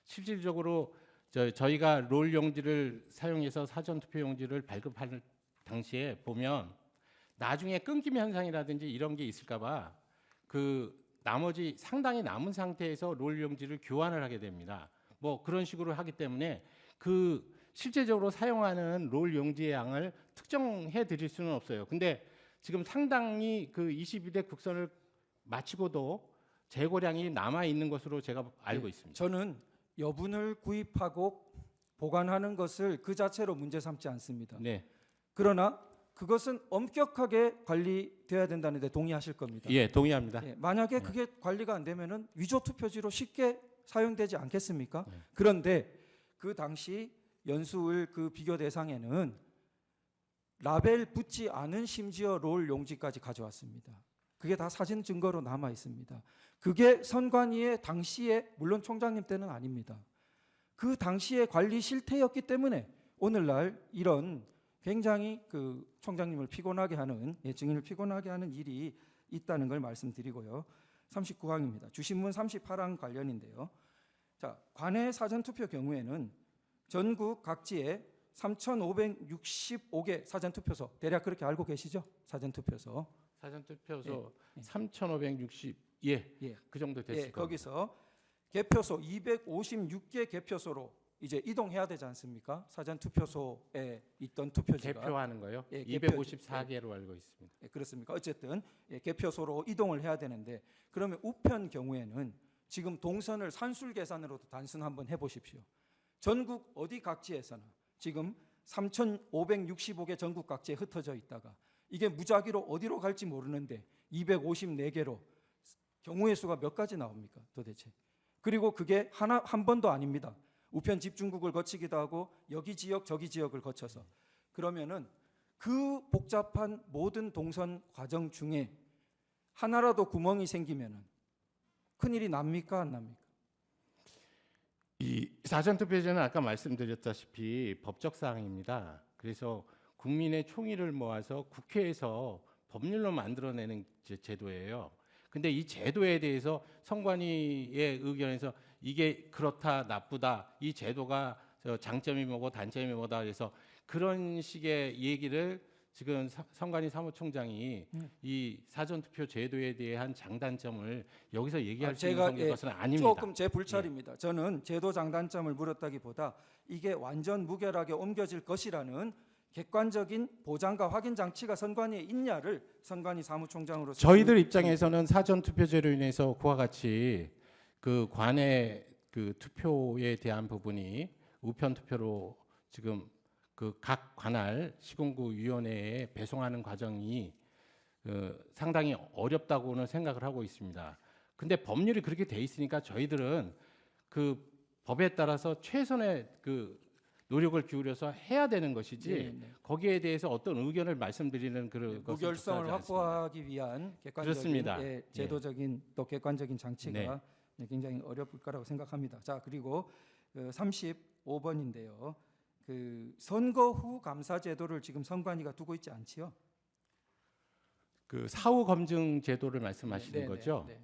실질적으로 저희가 롤 용지를 사용해서 사전 투표 용지를 발급할 당시에 보면 나중에 끊김 현상이라든지 이런 게 있을까봐 그 나머지 상당히 남은 상태에서 롤 용지를 교환을 하게 됩니다. 뭐 그런 식으로 하기 때문에 그 실제적으로 사용하는 롤 용지의 양을 특정해 드릴 수는 없어요. 근데 지금 상당히 그 22대 국선을 마치고도 재고량이 남아 있는 것으로 제가 알고 있습니다. 저는 여분을 구입하고 보관하는 것을 그 자체로 문제 삼지 않습니다. 네, 그러나 그것은 엄격하게 관리돼야 된다는 데 동의하실 겁니다. 예, 동의합니다. 예, 만약에 그게 관리가 안 되면은 위조 투표지로 쉽게 사용되지 않겠습니까? 네. 그런데 그 당시 연수을 그 비교 대상에는 라벨 붙지 않은 심지어 롤 용지까지 가져왔습니다. 그게 다 사진 증거로 남아 있습니다. 그게 선관위의 당시에 물론 총장님 때는 아닙니다. 그 당시의 관리 실태였기 때문에 오늘날 이런 굉장히 그 총장님을 피곤하게 하는 증인을 피곤하게 하는 일이 있다는 걸 말씀드리고요. 39항입니다. 주신문 38항 관련인데요. 자, 관내 사전 투표 경우에는 전국 각지에 3,565개 사전 투표소 대략 그렇게 알고 계시죠? 사전 투표소. 사전 투표소 예. 3,560 예, 예. 그 정도 됐을 예, 겁니다. 거기서 개표소 256개 개표소로 이제 이동해야 되지 않습니까? 사전 투표소에 있던 투표지가 개표하는 거요? 예, 254개로 알고 있습니다. 예, 그렇습니까? 어쨌든 개표소로 이동을 해야 되는데 그러면 우편 경우에는 지금 동선을 산술 계산으로도 단순 한번 해보십시오. 전국 어디 각지에서나 지금 3,565개 전국 각지에 흩어져 있다가 이게 무작위로 어디로 갈지 모르는데 254개로 경우의 수가 몇 가지 나옵니까 도대체? 그리고 그게 한 번도 아닙니다. 우편 집중국을 거치기도 하고 여기 지역 저기 지역을 거쳐서 그러면은 그 복잡한 모든 동선 과정 중에 하나라도 구멍이 생기면은 큰일이 납니까 안 납니까? 이 사전투표제는 아까 말씀드렸다시피 법적 사항입니다. 그래서 국민의 총의를 모아서 국회에서 법률로 만들어내는 제도예요. 근데 이 제도에 대해서 선관위의 의견에서 이게 그렇다 나쁘다 이 제도가 장점이 뭐고 단점이 뭐다 그래서 그런 식의 얘기를 지금 선관위 사무총장이 이 사전투표 제도에 대한 장단점을 여기서 얘기할 수 있는 정도의 것은 아닙니다. 조금 제 불찰입니다. 저는 제도 장단점을 물었다기보다 이게 완전 무결하게 옮겨질 것이라는 객관적인 보장과 확인 장치가 선관위에 있냐를 선관위 사무총장으로서 저희들 입장에서는 사전투표제로 인해서 그와 같이 그 관내 그 투표에 대한 부분이 우편 투표로 지금 그 각 관할 시군구 위원회에 배송하는 과정이 상당히 어렵다고는 생각을 하고 있습니다. 근데 법률이 그렇게 돼 있으니까 저희들은 그 법에 따라서 최선의 그 노력을 기울여서 해야 되는 것이지 네. 거기에 대해서 어떤 의견을 말씀드리는 그런 것은 무결성을 적절하지 않습니다. 확보하기 위한 객관적인 그렇습니다. 제도적인 또 객관적인 장치가 네. 굉장히 어려울 거라고 생각합니다. 자, 그리고 35번인데요. 그 선거 후 감사 제도를 지금 선관위가 두고 있지 않지요? 그 사후 검증 제도를 말씀하시는 네, 네, 거죠? 네.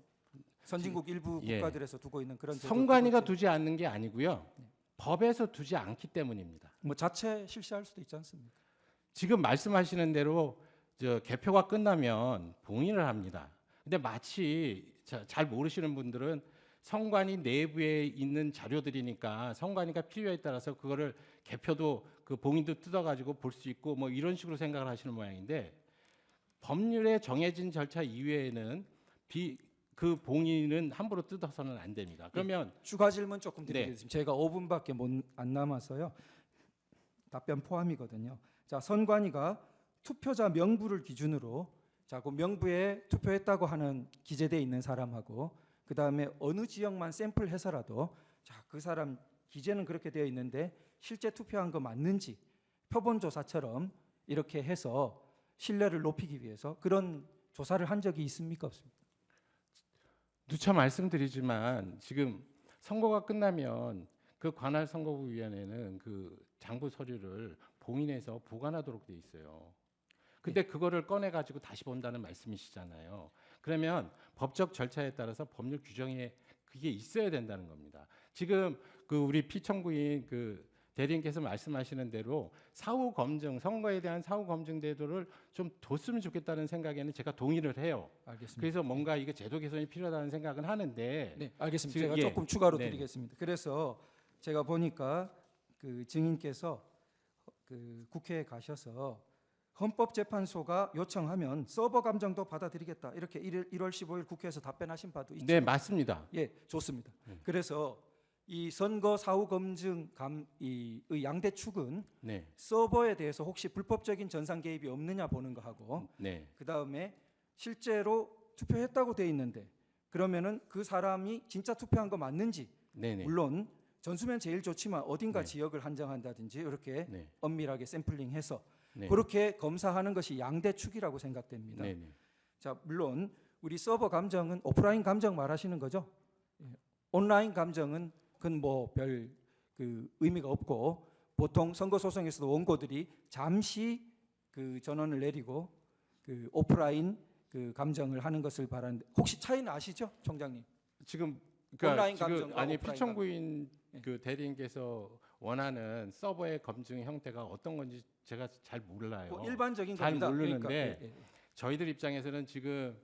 선진국 일부 예. 국가들에서 두고 있는 그런 제도 선관위가 두지 않는 게 아니고요. 법에서 두지 않기 때문입니다. 뭐 자체 실시할 수도 있지 않습니까? 지금 말씀하시는 대로 개표가 끝나면 봉인을 합니다. 근데 마치 잘 모르시는 분들은 선관위 내부에 있는 자료들이니까 선관위가 필요에 따라서 그거를 개표도 그 봉인도 뜯어가지고 볼 수 있고 뭐 이런 식으로 생각을 하시는 모양인데 법률에 정해진 절차 이외에는 그 봉인은 함부로 뜯어서는 안 됩니다. 그러면 추가 질문 조금 네. 드리겠습니다. 제가 5분밖에 안 남아서요. 답변 포함이거든요. 자, 선관위가 투표자 명부를 기준으로 자, 그 명부에 투표했다고 하는 기재되어 있는 사람하고 그 다음에 어느 지역만 샘플해서라도 자, 그 사람 기재는 그렇게 되어 있는데 실제 투표한 거 맞는지 표본 조사처럼 이렇게 해서 신뢰를 높이기 위해서 그런 조사를 한 적이 있습니까 없습니까? 누차 말씀드리지만 지금 선거가 끝나면 그 관할 선거구위원회는 그 장부 서류를 봉인해서 보관하도록 돼 있어요. 근데 그거를 꺼내 가지고 다시 본다는 말씀이시잖아요. 그러면 법적 절차에 따라서 법률 규정에 그게 있어야 된다는 겁니다. 지금 그 우리 피청구인 그 대리인께서 말씀하시는 대로 사후 검증, 선거에 대한 사후 검증 제도를 좀 뒀으면 좋겠다는 생각에는 제가 동의를 해요. 알겠습니다. 그래서 뭔가 이게 제도 개선이 필요하다는 생각은 하는데 네, 알겠습니다. 지금, 제가 예. 조금 추가로 네. 드리겠습니다. 그래서 제가 보니까 그 증인께서 그 국회에 가셔서 헌법재판소가 요청하면 서버 감정도 받아들이겠다 이렇게 1월 15일 국회에서 답변하신 바도 있죠. 네, 맞습니다. 예, 좋습니다. 그래서 이 선거 사후 검증 의 양대 축은 네. 서버에 대해서 혹시 불법적인 전산 개입이 없느냐 보는 거 하고 네. 그 다음에 실제로 투표했다고 돼 있는데 그러면은 그 사람이 진짜 투표한 거 맞는지 네. 물론 전수면 제일 좋지만 어딘가 네. 지역을 한정한다든지 이렇게 네. 엄밀하게 샘플링해서 네. 그렇게 검사하는 것이 양대 축이라고 생각됩니다. 네. 자, 물론 우리 서버 감정은 오프라인 감정 말하시는 거죠? 예. 온라인 감정은 그건 뭐 별 그 의미가 없고 보통 선거 소송에서도 원고들이 잠시 그 전원을 내리고 그 오프라인 그 감정을 하는 것을 바라는데 혹시 차이는 아시죠, 총장님? 지금 온라인 지금 감정과 아니 오프라인 피청구인 감정. 그 대리인께서 원하는 서버의 검증 형태가 어떤 건지 제가 잘 몰라요. 뭐 일반적인 잘 겁니다. 모르는데 그러니까, 저희들 입장에서는 지금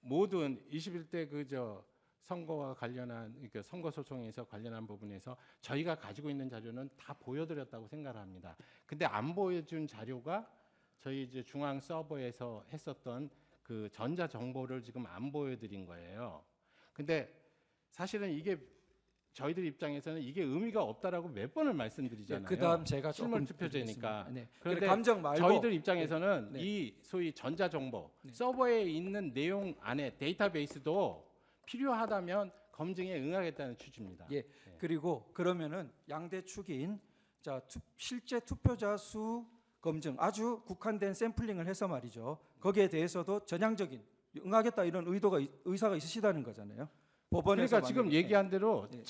모든 21대 그저 선거와 관련한 그러니까 선거 소송에서 관련한 부분에서 저희가 가지고 있는 자료는 다 보여드렸다고 생각합니다. 근데 안 보여준 자료가 저희 이제 중앙 서버에서 했었던 그 전자 정보를 지금 안 보여드린 거예요. 근데 사실은 이게 저희들 입장에서는 이게 의미가 없다라고 몇 번을 말씀드리잖아요. 그다음 제가 실물 조금 투표제니까. 드리겠습니다. 네. 그런데 감정 말고 저희들 입장에서는 네. 이 소위 전자 정보 네. 서버에 있는 내용 안에 데이터베이스도 필요하다면 검증에 응하겠다는 취지입니다. 예. 그리고 그러면은 양대 축인 자 실제 투표자 수 검증 아주 국한된 샘플링을 해서 말이죠. 거기에 대해서도 전향적인 응하겠다 이런 의사가 있으시다는 거잖아요. 법원에서 그러니까 지금 만약에. 얘기한 대로 예.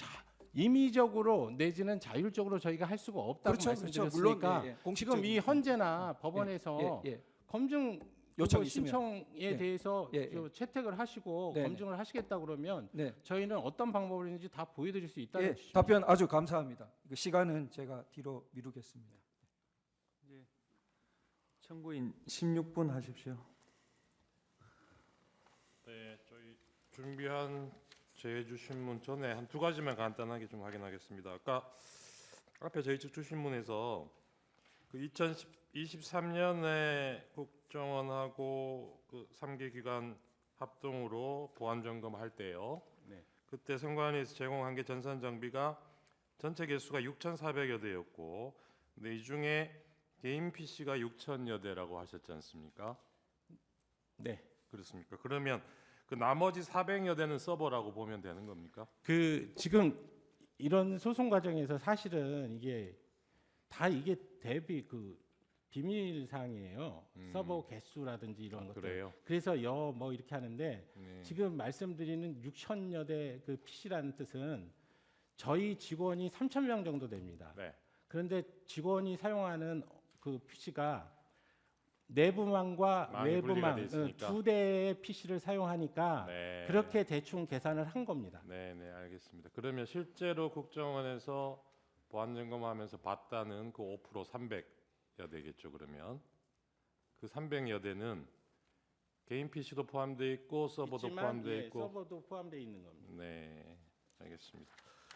임의적으로 내지는 자율적으로 저희가 할 수가 없다고 그렇죠, 말씀드렸으니까 물론 예, 예. 공식적인 지금 이 헌재나 법원에서 예, 예. 검증 요청 그거 있으면. 신청에 예. 대해서 예, 예. 저 채택을 하시고 네네. 검증을 하시겠다 그러면 네. 저희는 어떤 방법을 있는지 다 보여드릴 수 있다는 예, 취지입니다. 답변 아주 감사합니다. 그 시간은 제가 뒤로 미루겠습니다. 청구인 16분 하십시오. 네, 저희 준비한 제주신문 전에 한 두 가지만 간단하게 좀 확인하겠습니다. 아까 앞에 저희 측 주신문에서 그 2023년에 국정원하고 그 3개 기관 합동으로 보안 점검할 때요. 네. 그때 선관위에서 제공한 게 전산 장비가 전체 개수가 6,400여 대였고, 근데 이 중에 개인 PC가 6,000여 대라고 하셨지 않습니까? 네. 그렇습니까? 그러면 그 나머지 400여 대는 서버라고 보면 되는 겁니까? 그 지금 이런 소송 과정에서 사실은 이게 다 이게 대비 그 비밀 사항이에요. 서버 개수라든지 이런 것들. 그래요? 그래서 뭐 이렇게 하는데 네. 지금 말씀드리는 6천여 대 그 PC라는 뜻은 저희 직원이 3,000명 정도 됩니다. 네. 그런데 직원이 사용하는 그 PC가 내부망과 망이 분리가 외부망 돼 있으니까. 두 대의 PC를 사용하니까 네. 그렇게 대충 계산을 한 겁니다. 네, 네, 알겠습니다. 그러면 실제로 국정원에서 보안 점검하면서 봤다는 그 5% 300여 대겠죠. 그러면 그 300여 대는 개인 PC도 포함되어 있고 서버도 있지만, 포함되어 예, 있고. 서버도 포함되어 있는 겁니다. 네, 알겠습니다.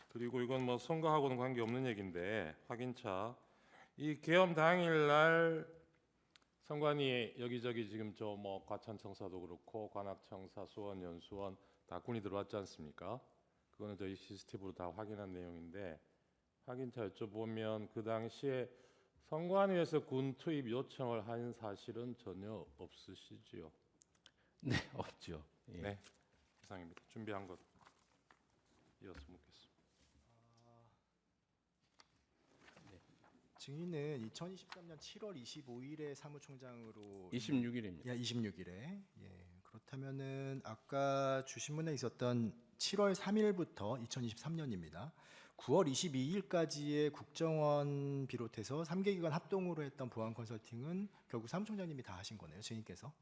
그리고 이건 뭐 선거하고는 관계 없는 얘기인데 확인차 이 계엄 당일날 선관위 여기저기 지금 저 뭐 과천청사도 그렇고 관악청사, 수원, 연수원 다 군이 들어왔지 않습니까? 그거는 저희 시스템으로 다 확인한 내용인데 확인차 여쭤보면 그 당시에 선관위에서 군 투입 요청을 한 사실은 전혀 없으시지요? 네, 없죠. 예. 네, 이상입니다. 준비한 것 이어서 묻겠습니다. 증인은 2023년 7월 25일에 사무총장으로 26일입니다. 26일에 그렇다면은 아까 주신문에 있었던 7월 3일부터 2023년입니다. 9월 22일까지의 국정원 비롯해서 3개 기관 합동으로 했던 보안 컨설팅은 결국 사무총장님이 다 하신 거네요, 증인께서.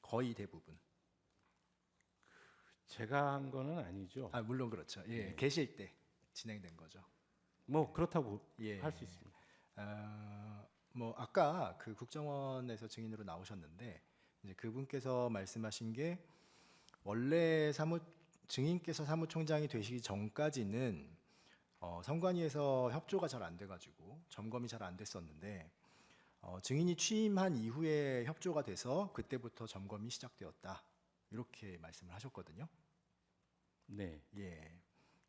거의 대부분. 제가 한 거는 아니죠. 아, 물론 그렇죠. 예, 네. 계실 때 진행된 거죠. 뭐 그렇다고 예. 할 수 있습니다. 뭐 아까 그 국정원에서 증인으로 나오셨는데 이제 그분께서 말씀하신 게 원래 증인께서 사무총장이 되시기 전까지는 선관위에서 협조가 잘 안 돼가지고 점검이 잘 안 됐었는데 증인이 취임한 이후에 협조가 돼서 그때부터 점검이 시작되었다 이렇게 말씀을 하셨거든요. 네. 예.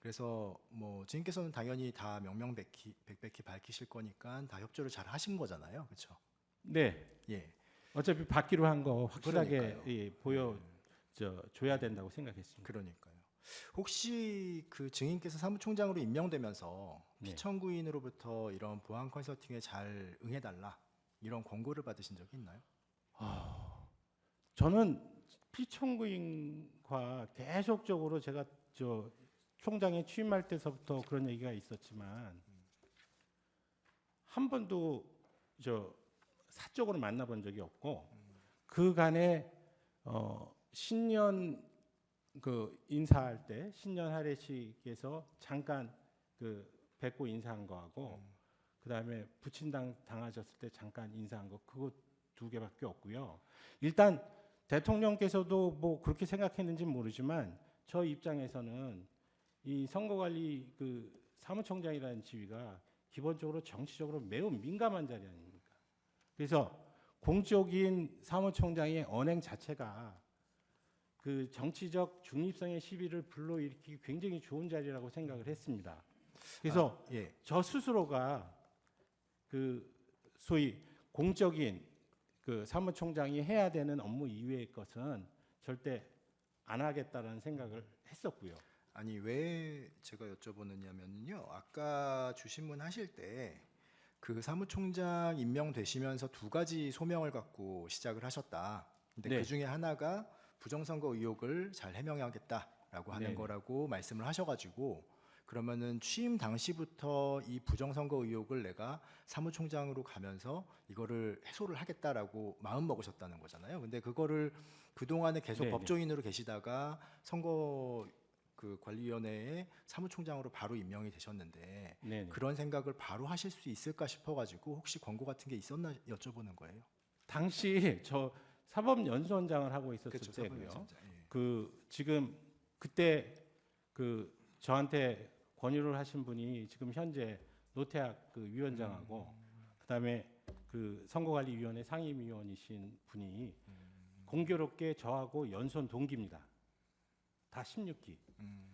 그래서 뭐 증인께서는 당연히 다 명명백백히 밝히실 거니까 다 협조를 잘 하신 거잖아요, 그렇죠? 네. 예. 어차피 받기로 한 거 확실하게 그러니까요. 예, 줘야 된다고 생각했습니다. 그러니까요. 혹시 그 증인께서 사무총장으로 임명되면서 네. 피청구인으로부터 이런 보안 컨설팅에 잘 응해달라 이런 권고를 받으신 적이 있나요? 저는 피청구인과 계속적으로 제가 총장에 취임할 때서부터 그런 얘기가 있었지만 한 번도 사적으로 만나본 적이 없고 그간에 신년 그 인사할 때 신년 할애식에서 잠깐 그 뵙고 인사한 거하고 그다음에 부친당 당하셨을 때 잠깐 인사한 거 그거 2개밖에 없고요. 일단 대통령께서도 뭐 그렇게 생각했는지 모르지만 저 입장에서는 이 선거관리 그 사무총장이라는 지위가 기본적으로 정치적으로 매우 민감한 자리 아닙니까? 그래서 공적인 사무총장의 언행 자체가 그 정치적 중립성의 시비를 불러일으키기 굉장히 좋은 자리라고 생각을 했습니다. 그래서 예. 저 스스로가 그 소위 공적인 그 사무총장이 해야 되는 업무 이외의 것은 절대 안 하겠다라는 생각을 했었고요. 아니 왜 제가 여쭤보느냐면요. 아까 주신문 하실 때 그 사무총장 임명되시면서 2가지 소명을 갖고 시작을 하셨다. 근데 네. 그 중에 하나가 부정선거 의혹을 잘 해명하겠다라고 하는 네네. 거라고 말씀을 하셔가지고 그러면은 취임 당시부터 이 부정선거 의혹을 내가 사무총장으로 가면서 이거를 해소를 하겠다라고 마음 먹으셨다는 거잖아요. 근데 그거를 그 동안에 계속 네네. 법조인으로 계시다가 선거 그 관리위원회에 사무총장으로 바로 임명이 되셨는데 네네. 그런 생각을 바로 하실 수 있을까 싶어가지고 혹시 권고 같은 게 있었나 여쭤보는 거예요. 당시 저 사법연수원장을 하고 있었을 그렇죠, 때고요. 사법연수원장. 예. 그 지금 그때 그 저한테 권유를 하신 분이 지금 현재 노태학 그 위원장하고 그다음에 그 선거관리위원회 상임위원이신 분이 공교롭게 저하고 연수원 동기입니다. 다 16기.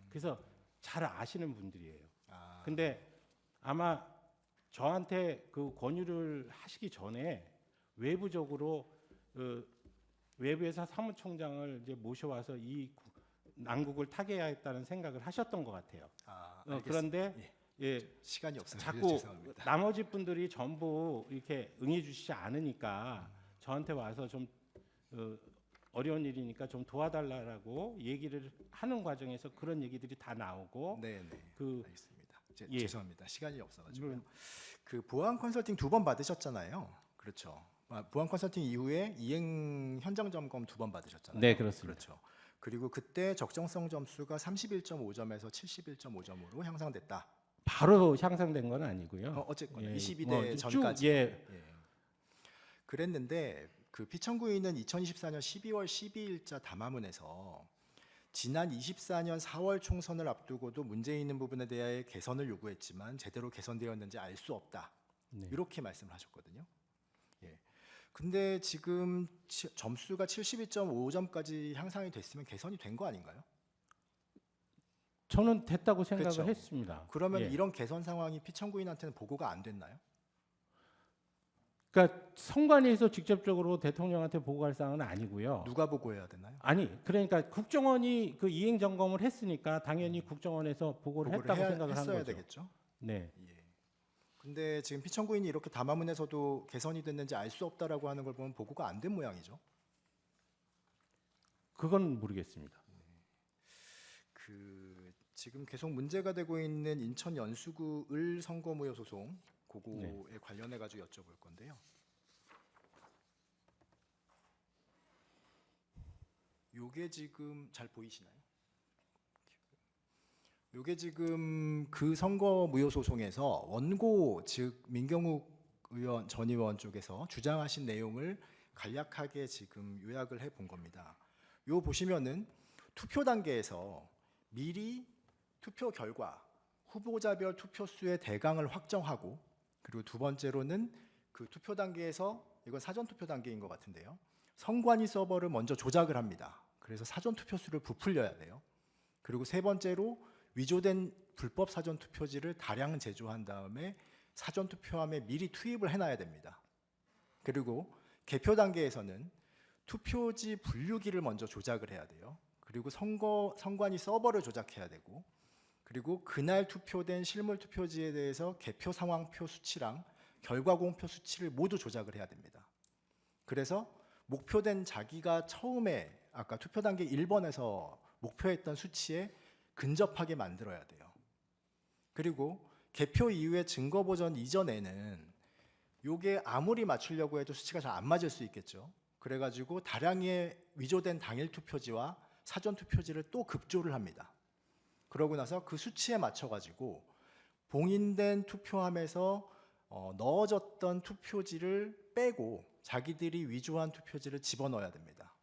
그래서 잘 아시는 분들이에요. 아, 근데 아마 저한테 그 권유를 하시기 전에 외부적으로 외부에서 사무총장을 이제 모셔와서 이 난국을 타개해야겠다는 생각을 하셨던 것 같아요. 알겠습니다. 그런데 예, 시간이 없어요. 자꾸 죄송합니다. 나머지 분들이 전부 이렇게 응해주시지 않으니까 저한테 와서 좀 어려운 일이니까 좀 도와달라고 얘기를 하는 과정에서 그런 얘기들이 다 나오고 네. 그 알겠습니다. 예. 죄송합니다. 시간이 없어가지고요. 물론 그 보안 컨설팅 2번 받으셨잖아요. 그렇죠. 보안 컨설팅 이후에 이행 현장 점검 2번 받으셨잖아요. 네, 그렇습니다. 그렇죠. 그리고 그때 적정성 점수가 31.5점에서 71.5점으로 향상됐다. 바로 향상된 건 아니고요. 어쨌거나 예, 22대 쭉, 전까지. 예, 그랬는데 그 피청구인은 2024년 12월 12일자 담화문에서 지난 24년 4월 총선을 앞두고도 문제 있는 부분에 대해 개선을 요구했지만 제대로 개선되었는지 알 수 없다. 네. 이렇게 말씀을 하셨거든요. 예. 근데 지금 점수가 72.5점까지 향상이 됐으면 개선이 된 거 아닌가요? 저는 됐다고 생각을 그렇죠. 했습니다. 그러면 예. 이런 개선 상황이 피청구인한테는 보고가 안 됐나요? 그러니까 선관위에서 직접적으로 대통령한테 보고할 사항은 아니고요. 누가 보고해야 되나요? 아니 그러니까 국정원이 그 이행 점검을 했으니까 당연히 국정원에서 보고를 했다고 생각을 한 했어야 거죠. 되겠죠. 네. 예. 근데 지금 피청구인이 이렇게 담화문에서도 개선이 됐는지 알 수 없다라고 하는 걸 보면 보고가 안 된 모양이죠. 그건 모르겠습니다. 그 지금 계속 문제가 되고 있는 인천 연수구 을 선거무효 소송 그거에 관련해 가지고 여쭤볼 건데요. 요게 지금 잘 보이시나요? 요게 지금 그 선거무효 소송에서 원고 즉 민경욱 의원 전 의원 쪽에서 주장하신 내용을 간략하게 지금 요약을 해 본 겁니다. 요 보시면은 투표 단계에서 미리 투표 결과 후보자별 투표수의 대강을 확정하고 그리고 두 번째로는 그 투표 단계에서 이건 사전 투표 단계인 것 같은데요. 선관위 서버를 먼저 조작을 합니다. 그래서 사전 투표수를 부풀려야 돼요. 그리고 세 번째로 위조된 불법 사전 투표지를 다량 제조한 다음에 사전 투표함에 미리 투입을 해놔야 됩니다. 그리고 개표 단계에서는 투표지 분류기를 먼저 조작을 해야 돼요. 그리고 선관위 서버를 조작해야 되고 그리고 그날 투표된 실물 투표지에 대해서 개표 상황표 수치랑 결과 공표 수치를 모두 조작을 해야 됩니다. 그래서 목표된 자기가 처음에 아까 투표 단계 1번에서 목표했던 수치에 근접하게 만들어야 돼요. 그리고 개표 이후에 증거 보전 이전에는 요게 아무리 맞추려고 해도 수치가 잘 안 맞을 수 있겠죠. 그래가지고 다량의 위조된 당일 투표지와 사전 투표지를 또 급조를 합니다. 그러고 나서 그 수치에 맞춰가지고 봉인된 투표함에서 넣어졌던 투표지를 빼고 자기들이 위조한 투표지를 집어넣어야 됩니다.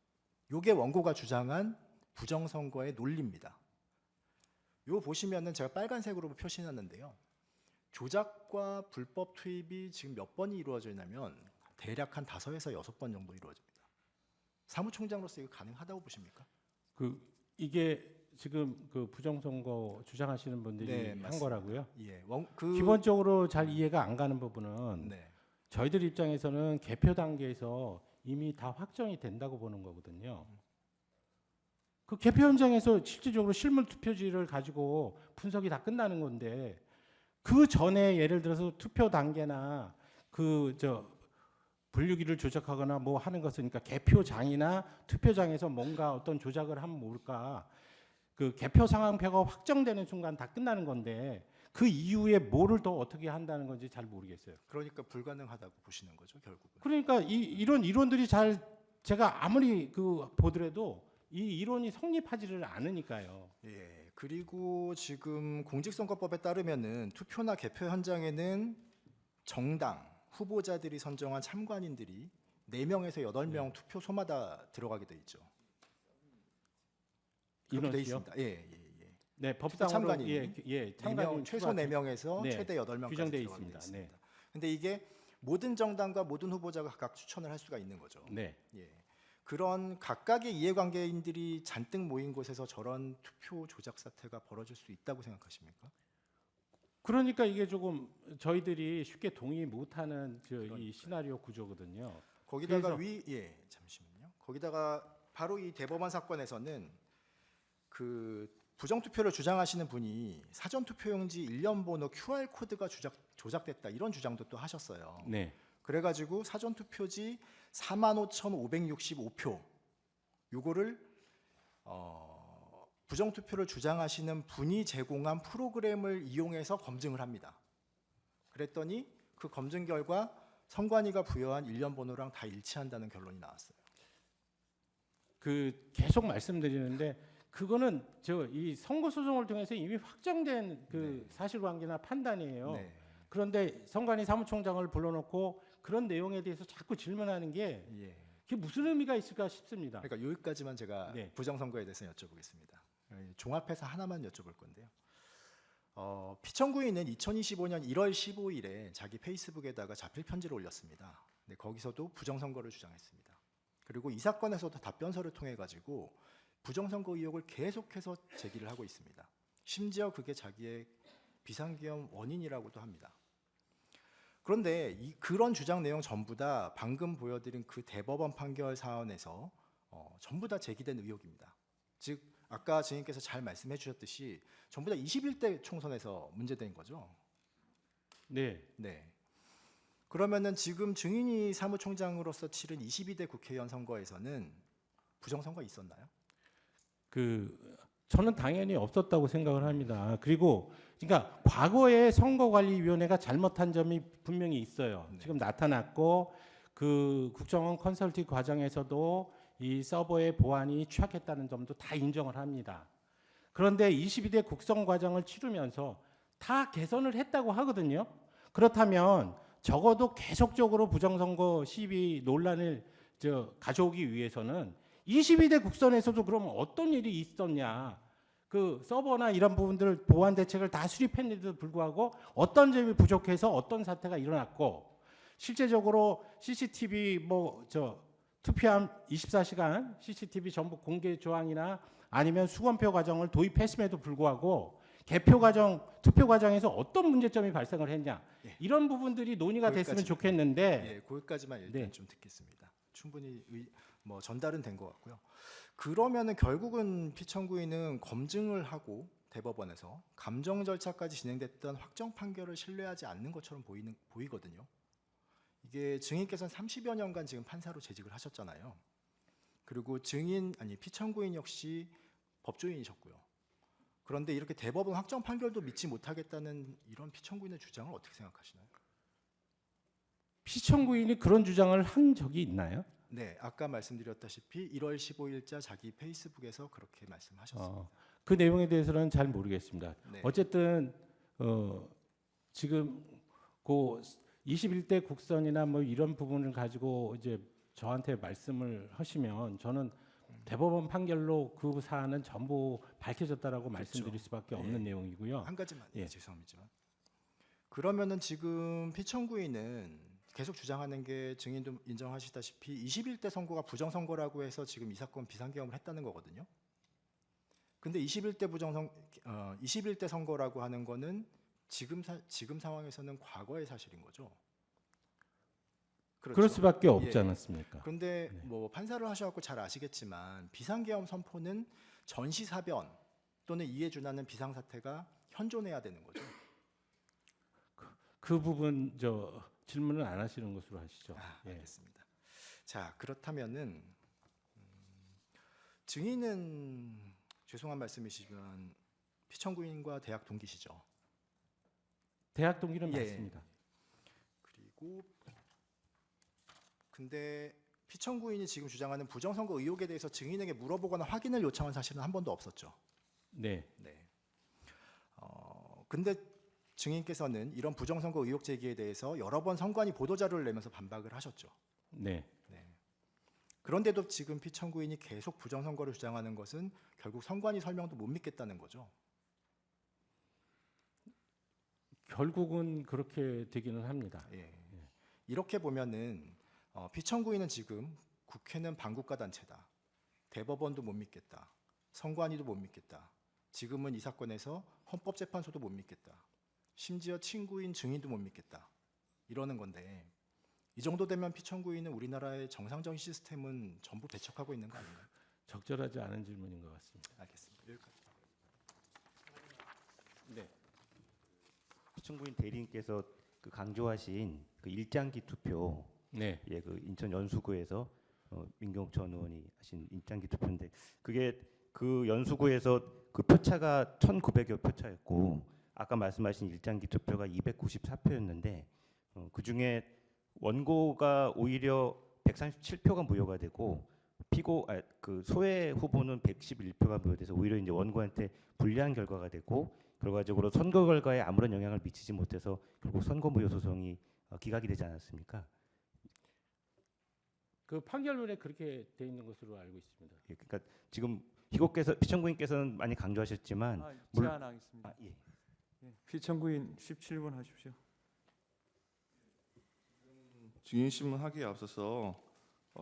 요게 원고가 주장한 부정선거의 논리입니다. 요 보시면은 제가 빨간색으로 표시해놨는데요. 조작과 불법 투입이 지금 몇 번이 이루어져 있냐면 대략 한 5에서 6번 정도 이루어집니다. 사무총장으로서 이거 가능하다고 보십니까? 이게 지금 그 부정선거 주장하시는 분들이 네, 한 맞습니다. 거라고요? 예, 기본적으로 잘 이해가 안 가는 부분은 네, 저희들 입장에서는 개표 단계에서 이미 다 확정이 된다고 보는 거거든요. 그 개표 현장에서 실질적으로 실물 투표지를 가지고 분석이 다 끝나는 건데 그 전에 예를 들어서 투표 단계나 분류기를 조작하거나 뭐 하는 것은 그러니까 개표장이나 투표장에서 뭔가 어떤 조작을 하면 모를까 그 개표 상황표가 확정되는 순간 다 끝나는 건데 그 이후에 뭐를 더 어떻게 한다는 건지 잘 모르겠어요. 그러니까 불가능하다고 보시는 거죠, 결국은. 그러니까 이런 이론들이 잘 제가 아무리 보더라도 이 이론이 성립하지를 않으니까요. 예, 그리고 지금 공직선거법에 따르면은 투표나 개표 현장에는 정당 후보자들이 선정한 참관인들이 4명에서 8명 투표소마다 들어가게 돼 있죠. 그렇게 돼 인원수요? 있습니다. 예. 네, 투표 법상으로 참관인이 참관인 최소 4명에서 네, 최대 8명까지 규정돼 들어가게 돼 있습니다. 있습니다. 네. 근데 이게 모든 정당과 모든 후보자가 각각 추천을 할 수가 있는 거죠. 네. 예. 그런 각각의 이해관계인들이 잔뜩 모인 곳에서 저런 투표 조작 사태가 벌어질 수 있다고 생각하십니까? 그러니까 이게 조금 저희들이 쉽게 동의 못하는 이 시나리오 구조거든요. 거기다가 그래서- 잠시만요. 거기다가 바로 이 대법원 사건에서는 그 부정투표를 주장하시는 분이 사전투표용지 1년 번호 QR 코드가 조작됐다 이런 주장도 또 하셨어요. 네. 그래가지고 사전투표지 45,565표 요거를 부정투표를 주장하시는 분이 제공한 프로그램을 이용해서 검증을 합니다. 그랬더니 그 검증 결과 선관위가 부여한 1년 번호랑 다 일치한다는 결론이 나왔어요. 계속 말씀드리는데 그거는 이 선거 소송을 통해서 이미 확정된 사실관계나 판단이에요. 네. 그런데 선관위 사무총장을 불러놓고 그런 내용에 대해서 자꾸 질문하는 게 예. 그게 무슨 의미가 있을까 싶습니다. 그러니까 여기까지만 제가 네. 부정선거에 대해서 여쭤보겠습니다. 종합해서 하나만 여쭤볼 건데요. 피청구인은 2025년 1월 15일에 자기 페이스북에다가 자필 편지를 올렸습니다. 네, 거기서도 부정선거를 주장했습니다. 그리고 이 사건에서도 답변서를 통해 가지고 부정선거 의혹을 계속해서 제기를 하고 있습니다. 심지어 그게 자기의 비상계엄 원인이라고도 합니다. 그런데 그런 주장 내용 전부 다 방금 보여드린 그 대법원 판결 사안에서 전부 다 제기된 의혹입니다. 즉 아까 증인께서 잘 말씀해 주셨듯이 전부 다 21대 총선에서 문제된 거죠. 네. 네. 그러면은 지금 증인이 사무총장으로서 치른 22대 국회의원 선거에서는 부정선거 있었나요? 저는 당연히 없었다고 생각을 합니다. 그리고 그러니까 과거에 선거관리위원회가 잘못한 점이 분명히 있어요. 네. 지금 나타났고 그 국정원 컨설팅 과정에서도 이 서버의 보안이 취약했다는 점도 다 인정을 합니다. 그런데 22대 국선 과정을 치르면서 다 개선을 했다고 하거든요. 그렇다면 적어도 계속적으로 부정선거 시비 논란을 가져오기 위해서는 22대 국선에서도 그러면 어떤 일이 있었냐. 그 서버나 이런 부분들 보안 대책을 다 수립했는데도 불구하고 어떤 점이 부족해서 어떤 사태가 일어났고 실제적으로 CCTV 투표함 24시간 CCTV 전부 공개 조항이나 아니면 수검표 과정을 도입했음에도 불구하고 개표 과정, 투표 과정에서 어떤 문제점이 발생을 했냐. 예. 이런 부분들이 논의가 됐으면 거기까지만. 좋겠는데 예, 거기까지만 일단 네. 좀 듣겠습니다. 충분히 전달은 된 것 같고요. 그러면은 결국은 피청구인은 검증을 하고 대법원에서 감정 절차까지 진행됐던 확정 판결을 신뢰하지 않는 것처럼 보이거든요. 이게 증인께서는 30여 년간 지금 판사로 재직을 하셨잖아요. 그리고 피청구인 역시 법조인이셨고요. 그런데 이렇게 대법원 확정 판결도 믿지 못하겠다는 이런 피청구인의 주장을 어떻게 생각하시나요? 피청구인이 그런 주장을 한 적이 있나요? 네, 아까 말씀드렸다시피 1월 15일자 자기 페이스북에서 그렇게 말씀하셨습니다. 그 내용에 대해서는 잘 모르겠습니다. 네. 어쨌든 지금 그 21대 국선이나 뭐 이런 부분을 가지고 이제 저한테 말씀을 하시면 저는 대법원 판결로 그 사안은 전부 밝혀졌다라고 말씀드릴 수밖에 없는 예. 내용이고요. 한 가지만 예. 죄송합니다만 그러면은 지금 피청구인은 계속 주장하는 게 증인도 인정하시다시피 21대 선거가 부정선거라고 해서 지금 이 사건 비상계엄을 했다는 거거든요. 근데 21대 선거라고 하는 거는 지금 상황에서는 과거의 사실인 거죠. 그렇죠? 그럴 수밖에 없지 예. 않았습니까? 그런데 네. 뭐 판사를 하셔갖고 잘 아시겠지만 비상계엄 선포는 전시사변 또는 이에 준하는 비상사태가 현존해야 되는 거죠. 그 부분 질문을 안 하시는 것으로 하시죠. 예. 알겠습니다. 자, 그렇다면은 증인은 죄송한 말씀이시지만 피청구인과 대학 동기시죠. 대학 동기는 예. 맞습니다. 그리고 근데 피청구인이 지금 주장하는 부정선거 의혹에 대해서 증인에게 물어보거나 확인을 요청한 사실은 한 번도 없었죠. 네. 네. 근데 증인께서는 이런 부정선거 의혹 제기에 대해서 여러 번 선관위 보도자료를 내면서 반박을 하셨죠. 네. 그런데도 지금 피청구인이 계속 부정선거를 주장하는 것은 결국 선관위 설명도 못 믿겠다는 거죠. 결국은 그렇게 되기는 합니다. 예. 이렇게 보면은 피청구인은 지금 국회는 반국가 단체다. 대법원도 못 믿겠다. 선관위도 못 믿겠다. 지금은 이 사건에서 헌법재판소도 못 믿겠다. 심지어 친구인 증인도 못 믿겠다. 이러는 건데 이 정도 되면 피청구인은 우리나라의 정상적인 시스템은 전부 배척하고 있는 거 아닌가요? 적절하지 않은 질문인 것 같습니다. 알겠습니다. 여기까지. 네. 피청구인 대리인께서 강조하신 그 일장기 투표, 네. 예, 그 인천 연수구에서 민경욱 전 의원이 하신 일장기 투표인데 그게 그 연수구에서 그 표차가 1,900여 표차였고 아까 말씀하신 일장기 투표가 294표였는데 그 중에 원고가 오히려 137표가 무효가 되고 그 소외 후보는 111표가 무효돼서 오히려 이제 원고한테 불리한 결과가 되고 결과적으로 선거 결과에 아무런 영향을 미치지 못해서 결국 선거 무효 소송이 기각이 되지 않았습니까? 그 판결문에 그렇게 돼 있는 것으로 알고 있습니다. 예, 그러니까 지금 피청구인께서는 많이 강조하셨지만 제안하겠습니다. 예. 피청구인 17번 하십시오. 증인 신문하기에 앞서서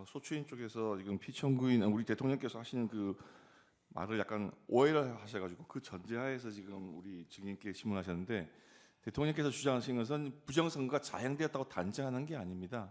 소추인 쪽에서 지금 피청구인 우리 대통령께서 하시는 그 말을 약간 오해를 하셔가지고 그 전제하에서 지금 우리 증인께 신문하셨는데 대통령께서 주장하신 것은 부정선거가 자행되었다고 단정하는 게 아닙니다.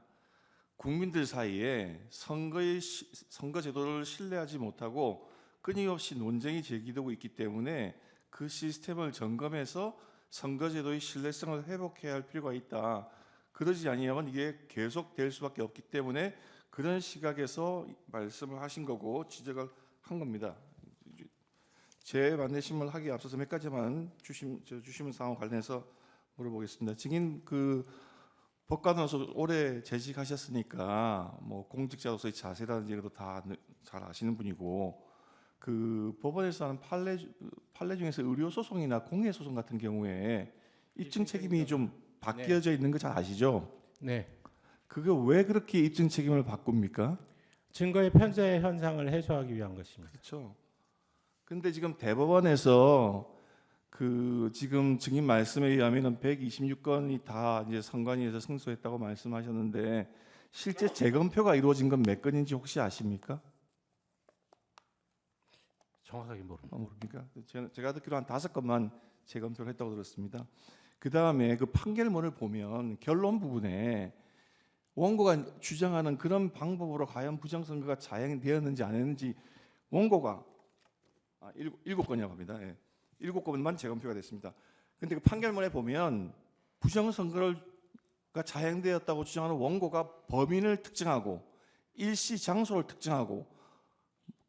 국민들 사이에 선거 제도를 신뢰하지 못하고 끊임없이 논쟁이 제기되고 있기 때문에 그 시스템을 점검해서 선거 제도의 신뢰성을 회복해야 할 필요가 있다. 그러지 아니하면 이게 계속될 수밖에 없기 때문에 그런 시각에서 말씀을 하신 거고 지적을 한 겁니다. 제 반대 신문을 하기에 앞서서 몇 가지만 주시문 사항과 관련해서 물어보겠습니다. 증인 그 법관으로서 오래 재직하셨으니까 뭐 공직자로서의 자세라든지 이것도 다 잘 아시는 분이고 그 법원에서 하는 판례 중에서 의료 소송이나 공해 소송 같은 경우에 입증 책임이 좀 바뀌어져 있는 거 잘 아시죠? 네. 그게 왜 그렇게 입증 책임을 바꿉니까? 증거의 편제 현상을 해소하기 위한 것입니다. 그렇죠. 근데 지금 대법원에서 그 지금 증인 말씀에 의하면은 126건이 다 이제 선관위에서 승소했다고 말씀하셨는데 실제 재검표가 이루어진 건 몇 건인지 혹시 아십니까? 정확하게 모릅니다. 모릅니까? 제가 듣기로 한 5건만 재검표를 했다고 들었습니다. 그 다음에 그 판결문을 보면 결론 부분에 원고가 주장하는 그런 방법으로 과연 부정선거가 자행되었는지 안 했는지 원고가 7건이라고 합니다. 예. 7건만 재검표가 됐습니다. 근데 그 판결문에 보면 부정선거가 자행되었다고 주장하는 원고가 범인을 특정하고 일시 장소를 특정하고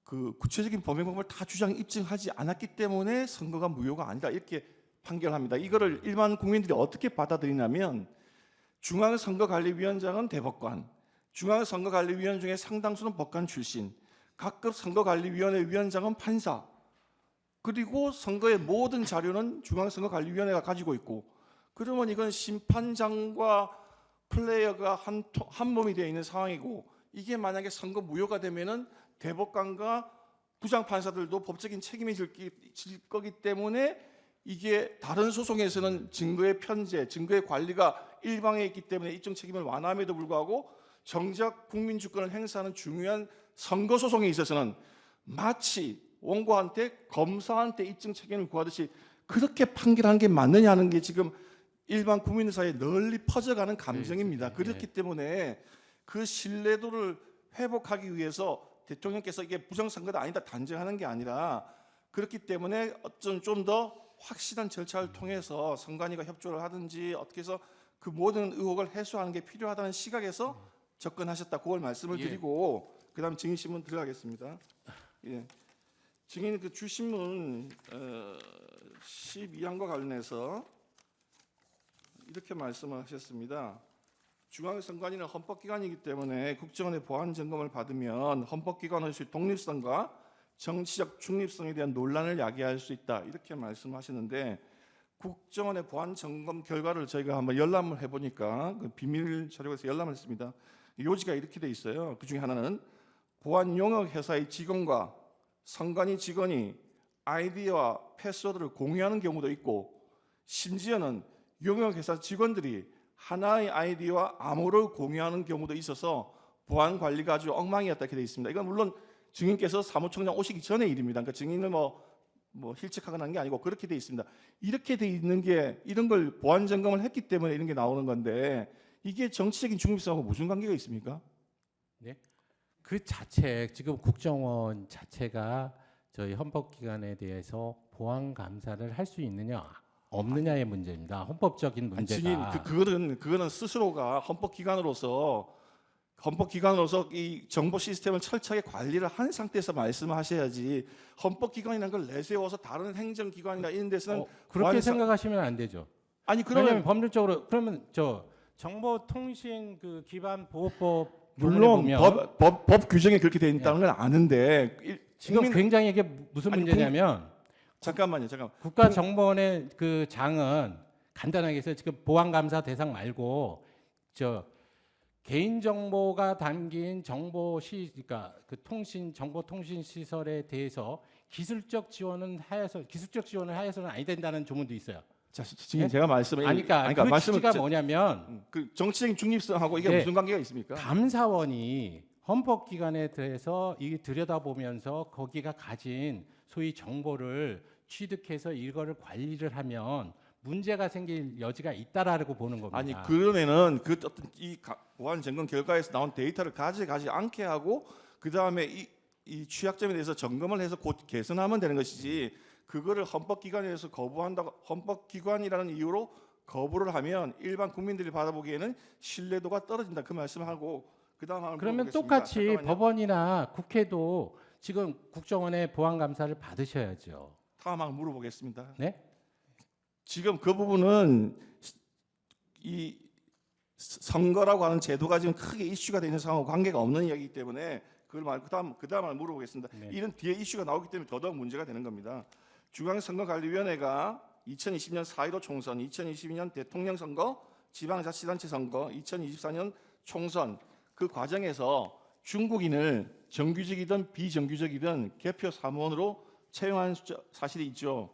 그 구체적인 범행 방법을 다 입증하지 않았기 때문에 선거가 무효가 아니다 이렇게 판결합니다. 이거를 일반 국민들이 어떻게 받아들이냐면 중앙선거관리위원장은 대법관, 중앙선거관리위원 중에 상당수는 법관 출신, 각급 선거관리위원회 위원장은 판사, 그리고 선거의 모든 자료는 중앙선거관리위원회가 가지고 있고 그러면 이건 심판장과 플레이어가 한 몸이 되어 있는 상황이고 이게 만약에 선거 무효가 되면은 대법관과 부장판사들도 법적인 책임이 질 거기 때문에 이게 다른 소송에서는 증거의 편제, 증거의 관리가 일방에 있기 때문에 입증 책임을 완화함에도 불구하고 정작 국민 주권을 행사하는 중요한 선거 소송에 있어서는 마치 원고한테 검사한테 입증 책임을 구하듯이 그렇게 판결하는 게 맞느냐는 게 지금 일반 국민들 사이에 널리 퍼져가는 감정입니다. 그렇기 때문에 그 신뢰도를 회복하기 위해서 대통령께서 이게 부정선거가 아니다 단정하는 게 아니라 그렇기 때문에 어떤 좀 더 확실한 절차를 통해서 선관위가 협조를 하든지 어떻게 해서 그 모든 의혹을 해소하는 게 필요하다는 시각에서 접근하셨다. 그걸 말씀을 드리고 그다음 증인 신문 들어가겠습니다. 예. 증인 그 주신문 12항과 관련해서 이렇게 말씀을 하셨습니다. 중앙선관위는 헌법기관이기 때문에 국정원의 보안 점검을 받으면 헌법기관의 독립성과 정치적 중립성에 대한 논란을 야기할 수 있다. 이렇게 말씀하시는데 국정원의 보안 점검 결과를 저희가 한번 열람을 해보니까 그 비밀 자료에서 열람을 했습니다. 요지가 이렇게 돼 있어요. 그 중에 하나는 보안 용역 회사의 직원과 선관위 직원이 아이디와 패스워드를 공유하는 경우도 있고 심지어는 용역 회사 직원들이 하나의 아이디와 암호를 공유하는 경우도 있어서 보안 관리가 아주 엉망이었다 이렇게 돼 있습니다. 이건 물론 증인께서 사무총장 오시기 전의 일입니다. 그러니까 증인을 뭐 힐책하거나 한 게 아니고 그렇게 돼 있습니다. 이렇게 돼 있는 게 이런 걸 보안 점검을 했기 때문에 이런 게 나오는 건데 이게 정치적인 중립성하고 무슨 관계가 있습니까? 네. 그 자체 지금 국정원 자체가 저희 헌법기관에 대해서 보안 감사를 할 수 있느냐 없느냐의 문제입니다. 헌법적인 문제가. 증인 그거는 스스로가 헌법기관으로서 이 정보 시스템을 철저하게 관리를 한 상태에서 말씀하셔야지 헌법기관이라는 걸 내세워서 다른 행정기관이나 이런 데서는 그렇게 생각하시면 안 되죠. 아니 왜냐하면 그러면 법률적으로 그러면 저 정보통신 그 기반 보호법 물론 보면 법 규정에 그렇게 돼 있다는 건 아는데 지금 굉장히 이게 무슨 문제냐면 잠깐만 국가정보원의 그 장은 간단하게 해서 지금 보안감사 대상 말고 저 개인정보가 담긴 그러니까 그 정보통신 시설에 대해서 기술적 지원을 하여서는 아니 된다는 조문도 있어요. 자, 지금 네? 제가 말씀을 아니, 그러니까 그 말씀을 취지가 뭐냐면 그 정치적인 중립성하고 이게 네. 무슨 관계가 있습니까? 감사원이 헌법기관에 대해서 이게 들여다보면서 거기가 가진 소위 정보를 취득해서 이거를 관리를 하면 문제가 생길 여지가 있다라고 보는 겁니다. 아니 그러면은 그 어떤 이 보안 점검 결과에서 나온 데이터를 가져가지 않게 하고 그 다음에 이 취약점에 대해서 점검을 해서 곧 개선하면 되는 것이지 그거를 헌법기관에서 거부한다고 헌법기관이라는 이유로 거부를 하면 일반 국민들이 받아보기에는 신뢰도가 떨어진다 그 말씀을 하고 그다음 그러면 똑같이 법원이나 국회도 지금 국정원의 보안 감사를 받으셔야죠. 다음 한 물어보겠습니다. 네? 지금 그 부분은 이 선거라고 하는 제도가 지금 크게 이슈가 되는 상황과 관계가 없는 이야기이기 때문에 그다음을 물어보겠습니다. 네. 이런 뒤에 이슈가 나오기 때문에 더더욱 문제가 되는 겁니다. 중앙선거관리위원회가 2020년 4.15 총선, 2022년 대통령 선거, 지방자치단체 선거, 2024년 총선 그 과정에서 중국인을 정규직이든 비정규직이든 개표 사무원으로 채용한 사실이 있죠.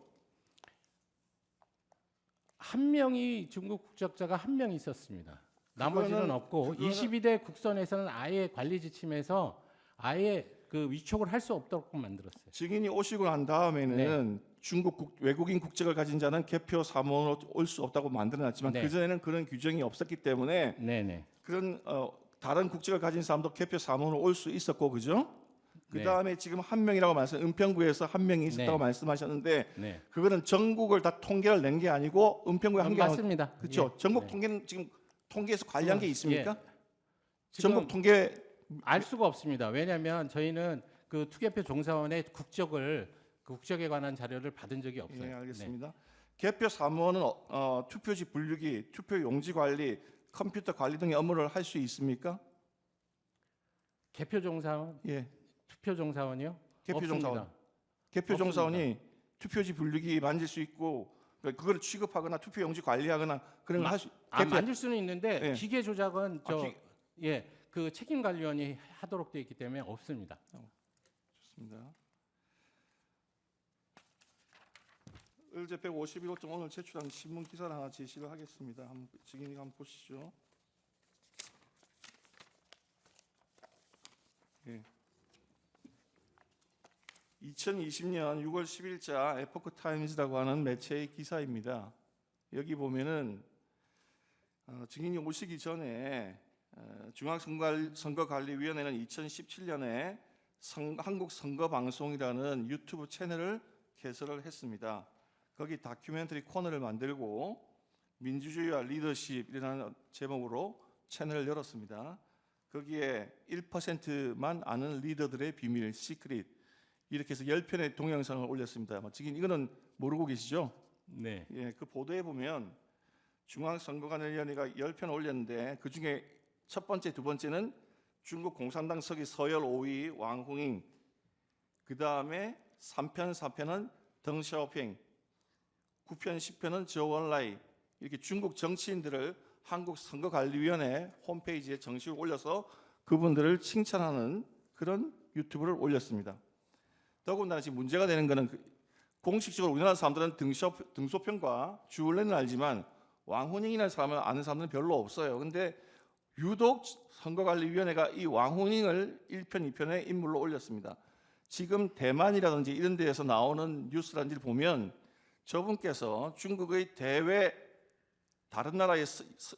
한 명이 중국 국적자가 한 명 있었습니다. 나머지는 그거는- 없고 22대 국선에서는 아예 관리 지침에서 아예 그 위촉을 할 수 없도록 만들었어요. 증인이 오시고 난 다음에는 중국 외국인 국적을 가진 자는 개표 사무원으로 올 수 없다고 만들어놨지만 네. 그 전에는 그런 규정이 없었기 때문에 네네. 그런 다른 국적을 가진 사람도 개표 사무원으로 올 수 있었고 그죠? 그 네. 다음에 지금 한 명이라고 은평구에서 한 명이 있었다고 네. 말씀하셨는데 네. 그거는 전국을 다 통계를 낸 게 아니고 은평구에 한 게 아니고 맞습니다. 그렇죠? 예. 전국 네. 통계는 지금 통계에서 관리한 게 있습니까? 지금 전국 통계 알 수가 없습니다. 왜냐하면 저희는 그 투개표 종사원의 국적에 관한 자료를 받은 적이 없어요. 예, 알겠습니다. 개표 사무원은 투표지 분류기, 투표 용지 관리, 컴퓨터 관리 등의 업무를 할 수 있습니까? 개표 종사원, 예, 투표 종사원이요? 개표 없습니다. 종사원. 개표 종사원이 투표지 분류기 만질 수 있고 그걸 취급하거나 투표 용지 관리하거나 그런 걸 할 수. 만질 수는 있는데 예. 기계 조작은 그 책임관리원이 하도록 되어 있기 때문에 없습니다. 좋습니다. 을제 151호점 오늘 제출한 신문 기사를 하나 제시를 하겠습니다. 증인이 한번 보시죠. 예. 2020년 6월 10일자 에포크 타임즈라고 하는 매체의 기사입니다. 여기 보면은 증인이 오시기 전에 중앙선거관리위원회는 2017년에 한국선거방송이라는 유튜브 채널을 개설을 했습니다. 거기 다큐멘터리 코너를 만들고 민주주의와 리더십이라는 제목으로 채널을 열었습니다. 거기에 1%만 아는 리더들의 비밀, 시크릿 이렇게 해서 10편의 동영상을 올렸습니다. 지금 이거는 모르고 계시죠? 네. 예, 그 보도에 보면 중앙선거관리위원회가 10편 올렸는데 그 중에 첫 번째, 두 번째는 중국 공산당 서기 서열 5위 왕홍잉, 그 다음에 3편, 4편은 덩샤오핑, 9편, 10편은 저원라이 이렇게 중국 정치인들을 한국선거관리위원회 홈페이지에 정식으로 올려서 그분들을 칭찬하는 그런 유튜브를 올렸습니다. 더군다나 지금 문제가 되는 것은 공식적으로 우리나라 사람들은 등소평과 주울레는 알지만 왕훈잉이라는 사람을 아는 사람들은 별로 없어요. 근데 유독 선거관리위원회가 이 왕훈잉을 1편, 2편의 인물로 올렸습니다. 지금 대만이라든지 이런 데에서 나오는 뉴스라든지를 보면 저분께서 중국의 대외 다른 나라의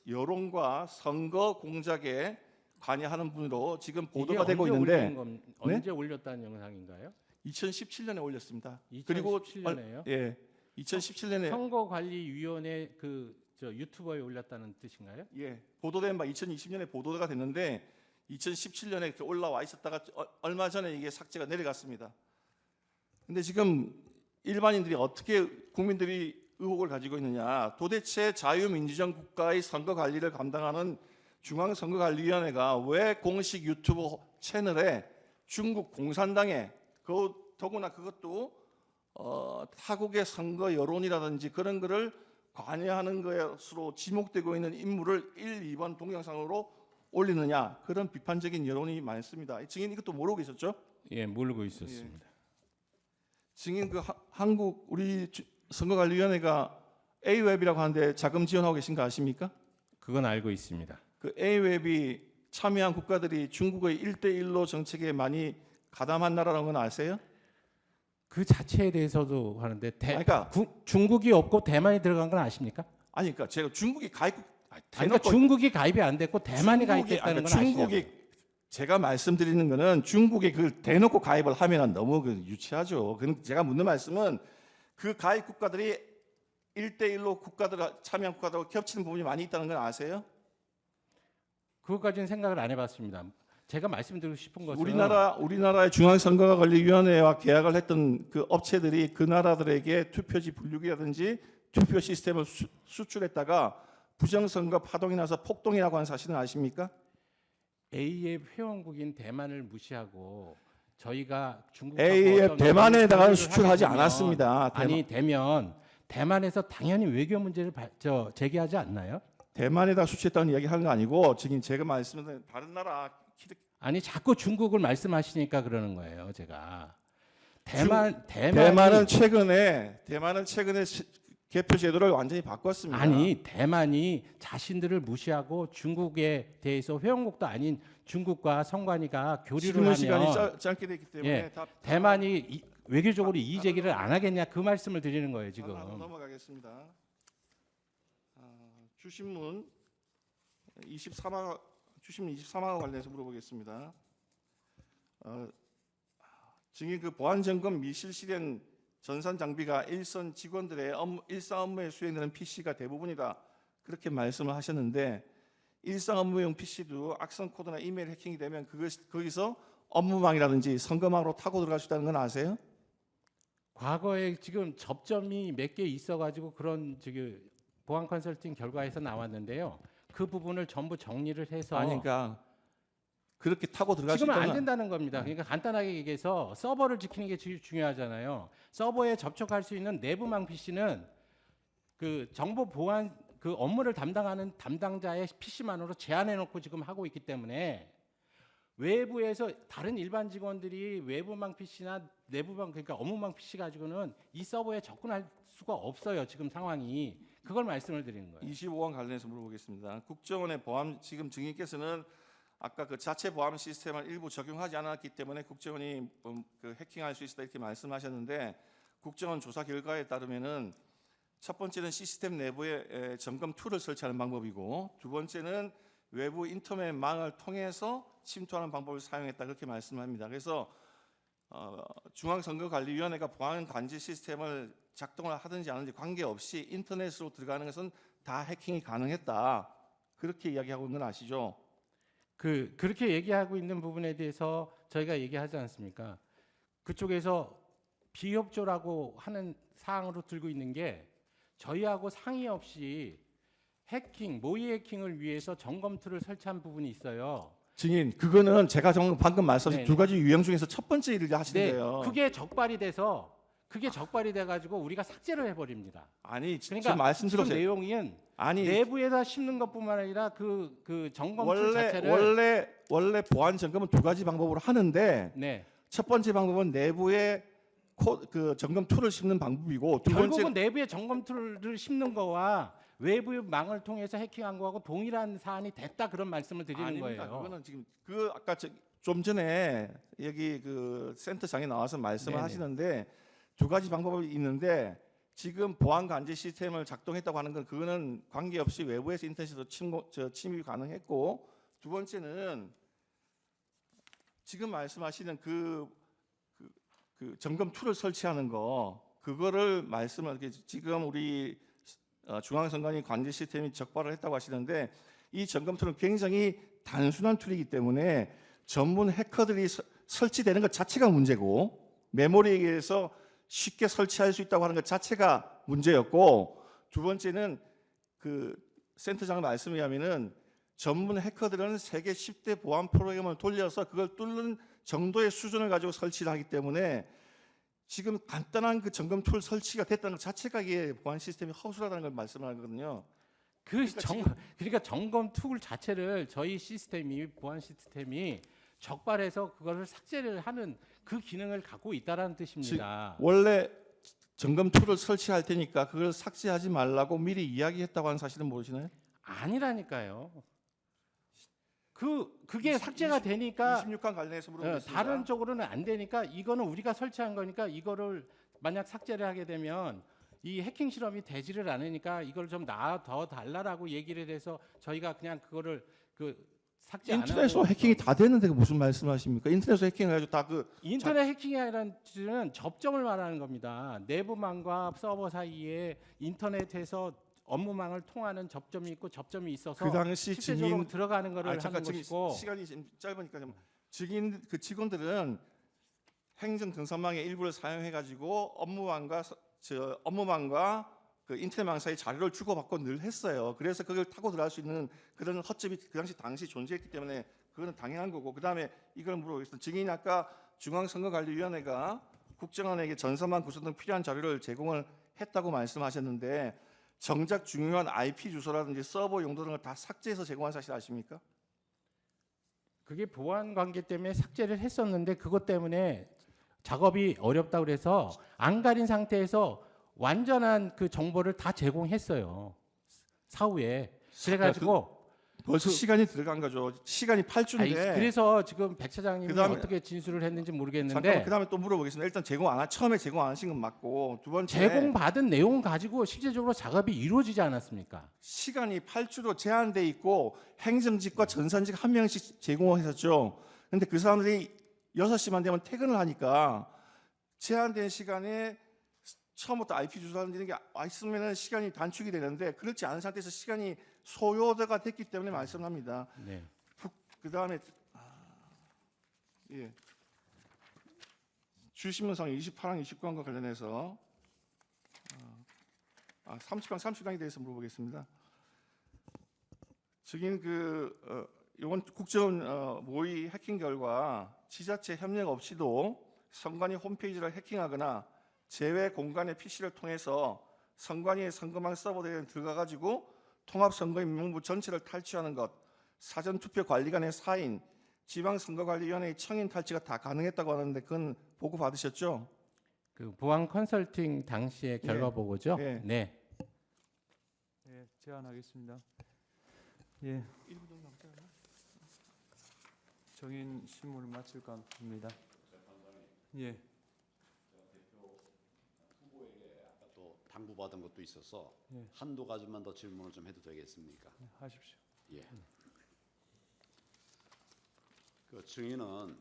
여론과 선거 공작에 관여하는 분으로 지금 보도가 되고 있는데 언제 올렸다는 영상인가요? 2017년에 올렸습니다. 2017년에요? 예, 2017년에 선거관리위원회 유튜버에 올렸다는 뜻인가요? 예, 보도된 바 2020년에 보도가 됐는데 2017년에 올라와 있었다가 얼마 전에 이게 삭제가 내려갔습니다. 근데 지금 일반인들이 어떻게 국민들이 의혹을 가지고 있느냐? 도대체 자유민주주의 국가의 선거 관리를 감당하는 중앙선거관리위원회가 왜 공식 유튜브 채널에 중국 공산당의 더구나 그것도 타국의 선거 여론이라든지 그런 거를 관여하는 것으로 지목되고 있는 인물을 1, 2번 동영상으로 올리느냐 그런 비판적인 여론이 많습니다. 증인 이것도 모르고 계셨죠? 예, 모르고 있었습니다. 증인 한국 우리 선거관리위원회가 A웹이라고 하는데 자금 지원하고 계신 거 아십니까? 그건 알고 있습니다. 그 A웹이 참여한 국가들이 중국의 1대1로 정책에 많이 가담한 나라라는 건 아세요? 그 자체에 대해서도 하는데 그러니까 중국이 없고 대만이 들어간 건 아십니까? 아니 그러니까 제가 중국이 가입국 그러니까 중국이 가입이 안 됐고 대만이 가입됐다는 건 중국이 아시냐고요. 제가 말씀드리는 거는 중국이 그걸 대놓고 가입을 하면 너무 유치하죠. 제가 묻는 말씀은 그 가입 국가들이 1대1로 국가들 참여한 국가들하고 겹치는 부분이 많이 있다는 건 아세요? 그것까지는 생각을 안 해봤습니다. 제가 말씀드리고 싶은 것은 우리나라의 중앙선거관리위원회와 계약을 했던 그 업체들이 그 나라들에게 투표지 분류기라든지 투표 시스템을 수출했다가 부정선거 파동이 나서 폭동이라고 하는 사실은 아십니까? A의 회원국인 대만을 무시하고 저희가 중국 A의 대만에다가 수출하지 않았습니다. 되면 대만에서 당연히 외교 문제를 제기하지 않나요? 대만에다가 수출했다는 이야기 하는 거 아니고 지금 제가 말씀드린 다른 나라 아니 자꾸 중국을 말씀하시니까 그러는 거예요. 제가 대만은 최근에 개표 제도를 완전히 바꿨습니다. 아니 대만이 자신들을 무시하고 중국에 대해서 회원국도 아닌 중국과 성관이가 교류를 질문 하면 시간이 짧게 됐기 때문에 예, 대만이 외교적으로 이의 제기를 안 하겠냐 그 말씀을 드리는 거예요 지금. 넘어가겠습니다. 주신문 23화와 관련해서 물어보겠습니다. 증인 그 보안 점검 미실시된 전산 장비가 일선 직원들의 일상 업무에 수행되는 PC가 대부분이다. 그렇게 말씀을 하셨는데 일상 업무용 PC도 악성 코드나 이메일 해킹이 되면 거기서 업무망이라든지 선거망으로 타고 들어갈 수 있다는 건 아세요? 과거에 지금 접점이 몇 개 있어가지고 그런 지금 보안 컨설팅 결과에서 나왔는데요. 그 부분을 전부 정리를 해서 그러니까 그렇게 타고 들어갈 수 지금은 있다는 안 된다는 겁니다. 그러니까 간단하게 얘기해서 서버를 지키는 게 제일 중요하잖아요. 서버에 접촉할 수 있는 내부망 PC는 그 정보 보안 그 업무를 담당하는 담당자의 PC만으로 제한해놓고 지금 하고 있기 때문에 외부에서 다른 일반 직원들이 외부망 PC나 내부망 그러니까 업무망 PC 가지고는 이 서버에 접근할 수가 없어요. 지금 상황이 그걸 말씀을 드리는 거예요. 25원 관련해서 물어보겠습니다. 국정원의 보안 지금 증인께서는 아까 그 자체 보안 시스템을 일부 적용하지 않았기 때문에 국정원이 그 해킹할 수 있다 이렇게 말씀하셨는데 국정원 조사 결과에 따르면은 첫 번째는 시스템 내부에 점검 툴을 설치하는 방법이고 두 번째는 외부 인터넷 망을 통해서 침투하는 방법을 사용했다 그렇게 말씀합니다. 그래서 중앙선거관리위원회가 보안 관제 시스템을 작동을 하든지 안 하든지 관계없이 인터넷으로 들어가는 것은 다 해킹이 가능했다 그렇게 이야기하고 있는 건 아시죠? 그렇게 얘기하고 있는 부분에 대해서 저희가 얘기하지 않습니까? 그쪽에서 비협조라고 하는 사항으로 들고 있는 게 저희하고 상의 없이 해킹, 모의 해킹을 위해서 점검 툴을 설치한 부분이 있어요. 증인, 그거는 제가 방금 말씀하신 네. 두 가지 유형 중에서 첫 번째 일을 하시는데요. 그게 적발이 돼가지고 우리가 삭제를 해버립니다. 아니, 그러니까 지금 말씀 지금 들으세요. 내용은 아니, 내부에다 심는 것뿐만 아니라 그 점검 툴 자체를 원래 보안 점검은 두 가지 방법으로 하는데 네. 첫 번째 방법은 내부에 그 점검 툴을 심는 방법이고 두 번째 결국은 내부에 점검 툴을 심는 거와 외부 망을 통해서 해킹한 거하고 동일한 사안이 됐다 그런 말씀을 드리는 아닙니다. 거예요. 그거는 지금 아까 좀 전에 여기 그 센터장에 나와서 말씀을 네네. 하시는데 두 가지 방법이 있는데 지금 보안 관제 시스템을 작동했다고 하는 건 그거는 관계없이 외부에서 인터넷으로 침입이 가능했고 두 번째는 지금 말씀하시는 그 점검 툴을 설치하는 거 그거를 말씀을 지금 우리 중앙선관위 관제 시스템이 적발을 했다고 하시는데 이 점검 툴은 굉장히 단순한 툴이기 때문에 전문 해커들이 설치되는 것 자체가 문제고 메모리에 의해서 쉽게 설치할 수 있다고 하는 것 자체가 문제였고 두 번째는 그 센터장 말씀에 의하면은 전문 해커들은 세계 10대 보안 프로그램을 돌려서 그걸 뚫는 정도의 수준을 가지고 설치를 하기 때문에 지금 간단한 그 점검 툴 설치가 됐다는 것 자체가 이게 보안 시스템이 허술하다는 걸 말씀하거든요. 그러니까 점검 툴 자체를 저희 시스템이 보안 시스템이 적발해서 그거를 삭제를 하는 그 기능을 갖고 있다라는 뜻입니다. 원래 점검 툴을 설치할 테니까 그걸 삭제하지 말라고 미리 이야기했다고 하는 사실은 모르시나요? 아니라니까요. 그게 삭제가 되니까 26강 관련해서 물어보겠습니다. 다른 쪽으로는 안 되니까 이거는 우리가 설치한 거니까 이거를 만약 삭제를 하게 되면 이 해킹 실험이 되지를 않으니까 이걸 좀 더 달라라고 얘기를 해서 저희가 그냥 그거를 삭제 안 하고 인터넷으로 해킹이 다 되는데 무슨 말씀하십니까? 인터넷으로 해킹을 해가지고 다 인터넷 해킹이라는 는 접점을 말하는 겁니다. 내부망과 서버 사이에 인터넷에서 업무망을 통하는 접점이 있고 접점이 있어서 그 당시 실제적으로 증인 들어가는 거를 잠깐 하는 것이고 시간이 지금 짧으니까 좀 증인 그 직원들은 행정 등산망의 일부를 사용해가지고 업무망과 그 인터넷망 사이 자료를 주고받고 늘 했어요. 그래서 그걸 타고 들어갈 수 있는 그런 허점이 그 당시 존재했기 때문에 그거는 당연한 거고. 그다음에 이걸 물어보겠습니다. 증인이 아까 중앙선거관리위원회가 국정원에게 전산망 구성 등 필요한 자료를 제공을 했다고 말씀하셨는데 정작 중요한 IP 주소라든지 서버 용도 등을 다 삭제해서 제공한 사실 아십니까? 그게 보안 관계 때문에 삭제를 했었는데 그것 때문에 작업이 어렵다고 그래서 안 가린 상태에서 완전한 그 정보를 다 제공했어요. 사후에. 그래가지고 벌써 시간이 들어간 거죠. 시간이 8주인데. 그래서 지금 백 차장님이 그다음에- 어떻게 진술을 했는지 모르겠는데 잠깐만 그다음에 또 물어보겠습니다. 일단 처음에 제공 안 하신 건 맞고 두 번째 제공받은 내용 가지고 실제적으로 작업이 이루어지지 않았습니까? 시간이 8주로 제한돼 있고 행정직과 전산직 한 명씩 제공을 했었죠. 근데 그 사람들이 6시만 되면 퇴근을 하니까 제한된 시간에 처음부터 IP 주소라는 게 있으면 시간이 단축이 되는데 그렇지 않은 상태에서 시간이 소요가 됐기 때문에 말씀합니다. 네. 그다음에 예. 주신문상 28항 29항과 관련해서 30강에 대해서 물어보겠습니다. 증인 이번 국정원 모의 해킹 결과 지자체 협력 없이도 선관위 홈페이지를 해킹하거나 제외 공간의 PC를 통해서 선관위의 선거망 서버에 들어가가지고 통합선거인 명부 전체를 탈취하는 것, 사전투표관리관의 사인, 지방선거관리위원회의 청인 탈취가 다 가능했다고 하는데 그건 보고 받으셨죠? 그 보안 컨설팅 당시의 결과 보고죠. 예. 네. 예, 제안하겠습니다. 예. 정인 신문을 마칠까 합니다. 예. 또 당부받은 것도 있어서 예. 한두 가지만 더 질문을 좀 해도 되겠습니까? 하십시오. 예. 그 증인은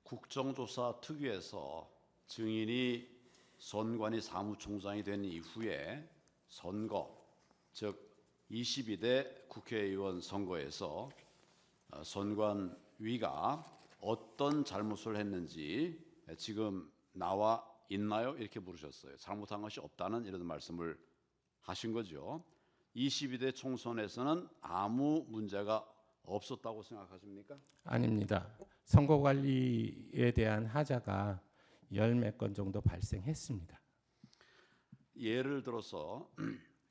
국정조사 특위에서 증인이 선관위 사무총장이 된 이후에 선거, 즉 22대 국회의원 선거에서 선관위가 어떤 잘못을 했는지 지금 나와 있나요? 이렇게 물으셨어요. 잘못한 것이 없다는 이런 말씀을 하신 거죠. 22대 총선에서는 아무 문제가 없었다고 생각하십니까? 아닙니다. 선거 관리에 대한 하자가 10몇 건 정도 발생했습니다. 예를 들어서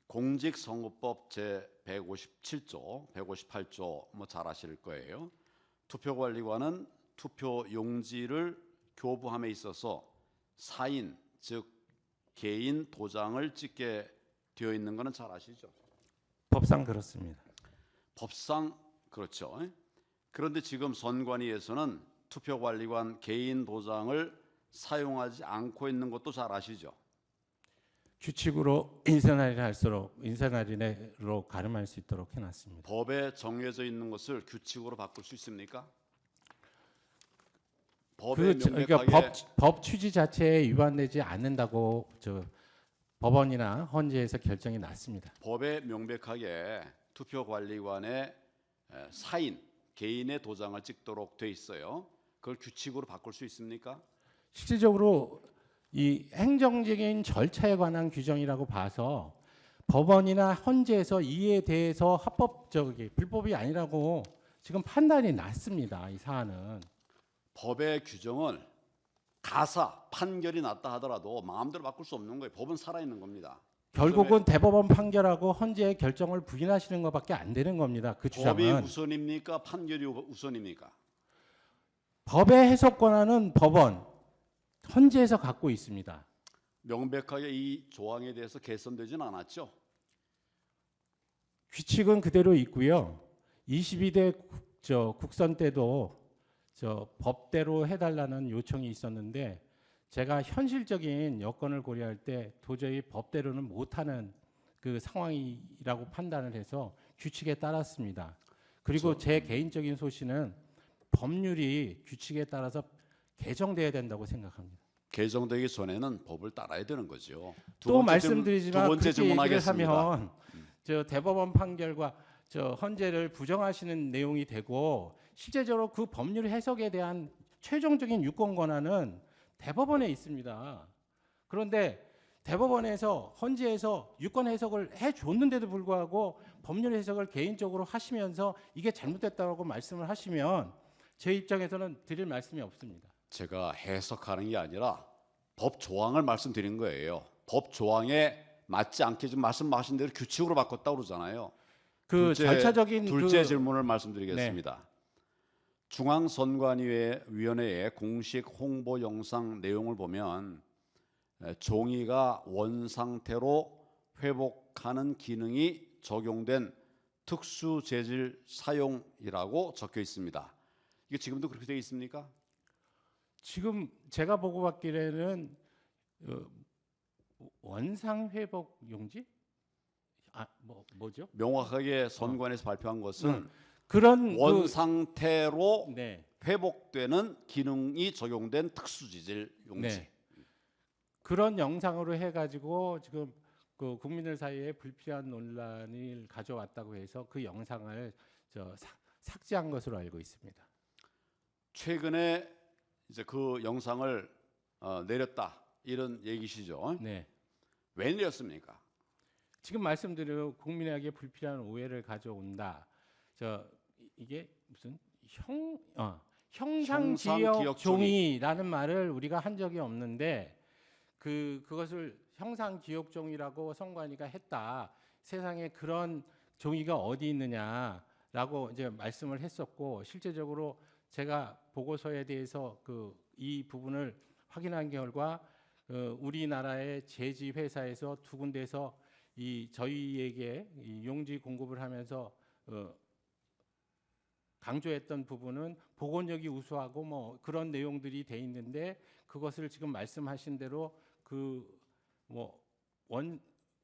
공직선거법 제 157조, 158조 뭐 잘 아실 거예요. 투표관리관은 투표 용지를 교부함에 있어서 사인, 즉 개인 도장을 찍게 되어 있는 것은 잘 아시죠? 법상 그렇습니다. 법상 그렇죠. 그런데 지금 선관위에서는 투표관리관 개인 도장을 사용하지 않고 있는 것도 잘 아시죠? 규칙으로 인사날인으로 가름할 수 있도록 해놨습니다. 법에 정해져 있는 것을 규칙으로 바꿀 수 있습니까? 법에 그러니까 명백하게 법 취지 자체에 위반되지 않는다고 법원이나 헌재에서 결정이 났습니다. 법에 명백하게 투표관리관의 사인, 개인의 도장을 찍도록 돼 있어요. 그걸 규칙으로 바꿀 수 있습니까? 실질적으로 이 행정적인 절차에 관한 규정이라고 봐서 법원이나 헌재에서 이에 대해서 불법이 아니라고 지금 판단이 났습니다. 이 사안은. 법의 규정을 가사 판결이 났다 하더라도 마음대로 바꿀 수 없는 거예요. 법은 살아있는 겁니다. 결국은 대법원 판결하고 헌재의 결정을 부인하시는 것밖에 안 되는 겁니다. 그 법이 주장은. 우선입니까? 판결이 우선입니까? 법의 해석 권한은 법원, 헌재에서 갖고 있습니다. 명백하게 이 조항에 대해서 개선되지는 않았죠. 규칙은 그대로 있고요. 22대 국선 때도 법대로 해달라는 요청이 있었는데 제가 현실적인 여건을 고려할 때 도저히 법대로는 못하는 그 상황이라고 판단을 해서 규칙에 따랐습니다. 그리고 제 개인적인 소신은 법률이 규칙에 따라서 개정돼야 된다고 생각합니다. 개정되기 전에는 법을 따라야 되는 거죠. 또 말씀드리지만 두 번째 그렇게 얘기를 질문하겠습니다. 하면 대법원 판결과 헌재를 부정하시는 내용이 되고 실제적으로 그 법률 해석에 대한 최종적인 유권 권한은 대법원에 있습니다. 그런데 대법원에서 헌재에서 유권 해석을 해줬는데도 불구하고 법률 해석을 개인적으로 하시면서 이게 잘못됐다고 말씀을 하시면 제 입장에서는 드릴 말씀이 없습니다. 제가 해석하는 게 아니라 법 조항을 말씀드린 거예요. 법 조항에 맞지 않게 지금 말씀하신 대로 규칙으로 바꿨다고 그러잖아요. 절차적인 둘째 질문을 말씀드리겠습니다. 중앙선관위원회의 공식 홍보 영상 내용을 보면 종이가 원 상태로 회복하는 기능이 적용된 특수 재질 사용이라고 적혀 있습니다. 이게 지금도 그렇게 되어 있습니까? 지금 제가 보고 받기에는 원상 회복 용지? 뭐죠? 명확하게 선관에서 발표한 것은 그런 원 상태로 네. 회복되는 기능이 적용된 특수 재질 용지. 네. 그런 영상으로 해가지고 지금 그 국민들 사이에 불필요한 논란을 가져왔다고 해서 그 영상을 삭제한 것으로 알고 있습니다. 최근에 이제 그 영상을 내렸다 이런 얘기시죠? 네. 왜 내렸습니까? 지금 말씀드린 국민에게 불필요한 오해를 가져온다. 이게 무슨 형상기억 종이라는 말을 우리가 한 적이 없는데 그것을 형상기억종이라고 선관위가 했다. 세상에 그런 종이가 어디 있느냐라고 이제 말씀을 했었고 실제적으로 제가 보고서에 대해서 이 부분을 확인한 결과 우리나라의 제지 회사에서 두 군데에서 저희에게 이 용지 공급을 하면서 강조했던 부분은 복원력이 우수하고 뭐 그런 내용들이 돼 있는데 그것을 지금 말씀하신 대로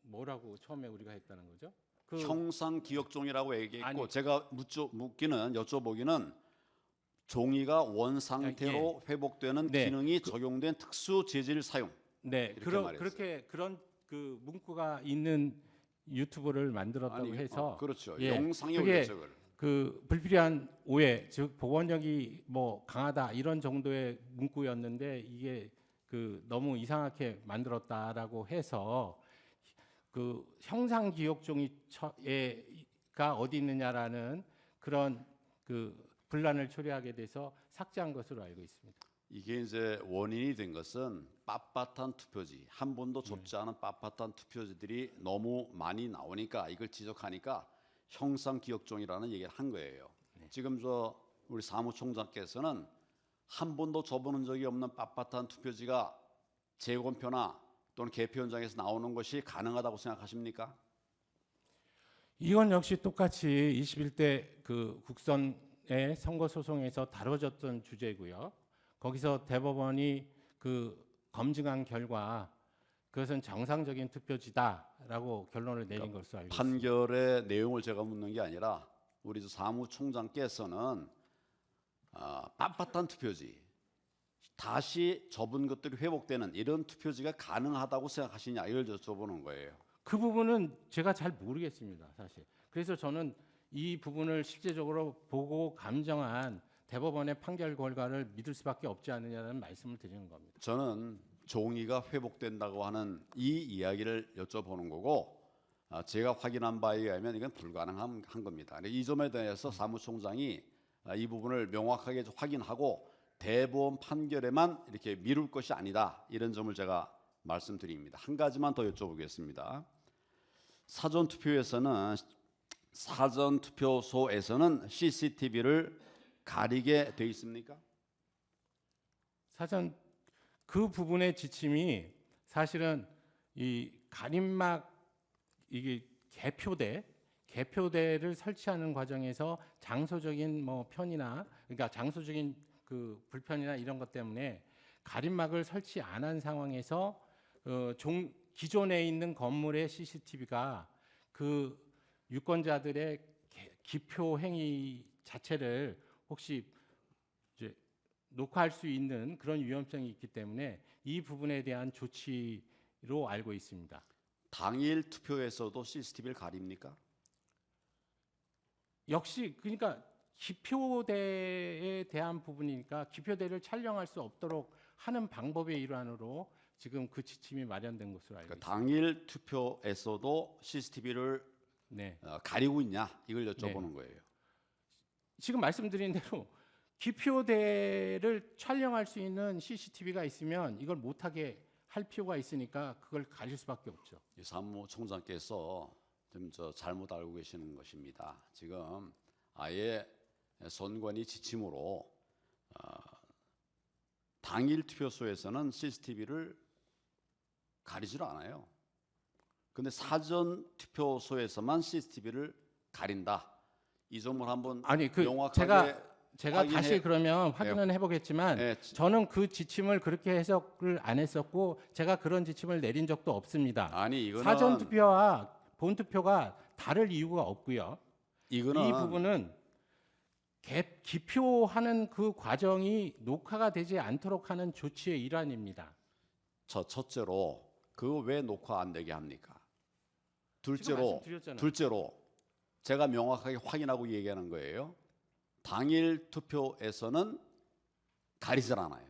뭐라고 처음에 우리가 했다는 거죠? 형상기억종이라고 얘기했고 제가 여쭤보기는 종이가 원 상태로 회복되는 네. 기능이 적용된 특수 재질 사용. 네, 그렇게 그런 그 문구가 있는 유튜브를 만들었다고 해서 그렇죠. 예, 영상에 그게 올렸죠. 그걸. 불필요한 오해, 즉 복원력이 강하다 이런 정도의 문구였는데 이게 너무 이상하게 만들었다라고 해서 형상기억종이가 어디 있느냐라는 그런 분란을 초래하게 돼서 삭제한 것으로 알고 있습니다. 이게 이제 원인이 된 것은 빳빳한 투표지, 한 번도 좁지 않은 빳빳한 투표지들이 너무 많이 나오니까 이걸 지적하니까 형상기억종이라는 얘기를 한 거예요. 지금 우리 사무총장께서는 한 번도 접어본 적이 없는 빳빳한 투표지가 재검표나 또는 개표 현장에서 나오는 것이 가능하다고 생각하십니까? 이건 역시 똑같이 21대 국선의 선거 소송에서 다뤄졌던 주제고요. 거기서 대법원이 검증한 결과 그것은 정상적인 투표지다라고 결론을 내린 것으로 알고 있습니다. 판결의 내용을 제가 묻는 게 아니라 우리 사무총장께서는 빳빳한 투표지, 다시 접은 것들이 회복되는 이런 투표지가 가능하다고 생각하시냐 이걸 여쭤보는 거예요. 그 부분은 제가 잘 모르겠습니다, 사실. 그래서 저는 이 부분을 실제적으로 보고 감정한 대법원의 판결 결과를 믿을 수밖에 없지 않느냐는 말씀을 드리는 겁니다. 저는 종이가 회복된다고 하는 이 이야기를 여쭤보는 거고 제가 확인한 바에 의하면 이건 불가능한 겁니다. 이 점에 대해서 사무총장이 이 부분을 명확하게 확인하고 대법원 판결에만 이렇게 미룰 것이 아니다 이런 점을 제가 말씀드립니다. 한 가지만 더 여쭤보겠습니다. 사전투표소에서는 CCTV를 가리게 돼 있습니까? 사전 그 부분의 지침이 사실은 이 가림막 이게 개표대를 설치하는 과정에서 장소적인 뭐 편이나 그러니까 장소적인 그 불편이나 이런 것 때문에 가림막을 설치 안 한 상황에서 기존에 있는 건물의 CCTV가 그 유권자들의 기표 행위 자체를 혹시 이제 녹화할 수 있는 그런 위험성이 있기 때문에 이 부분에 대한 조치로 알고 있습니다. 당일 투표에서도 CCTV를 가립니까? 역시 그러니까 기표대에 대한 부분이니까 기표대를 촬영할 수 없도록 하는 방법의 일환으로 지금 그 지침이 마련된 것으로 알고 그러니까 있습니다. 당일 투표에서도 CCTV를 네. 가리고 있냐 이걸 여쭤보는 거예요. 지금 말씀드린 대로 기표대를 촬영할 수 있는 CCTV가 있으면 이걸 못하게 할 필요가 있으니까 그걸 가릴 수밖에 없죠. 이 사무총장께서 좀 잘못 알고 계시는 것입니다. 지금 아예 선관위 지침으로 당일 투표소에서는 CCTV를 가리질 않아요. 근데 사전 투표소에서만 CCTV를 가린다. 이 점을 한번 아니 그 명확하게 제가 확인해- 다시 그러면 확인은 해보겠지만 예, 저는 그 지침을 그렇게 해석을 안 했었고 제가 그런 지침을 내린 적도 없습니다. 아니 이거는 사전 투표와 본 투표가 다를 이유가 없고요. 이거는 이 부분은 기표하는 그 과정이 녹화가 되지 않도록 하는 조치의 일환입니다. 첫째로 그거 왜 녹화 안 되게 합니까? 지금 말씀드렸잖아요. 둘째로 제가 명확하게 확인하고 얘기하는 거예요. 당일 투표에서는 가리질 않아요.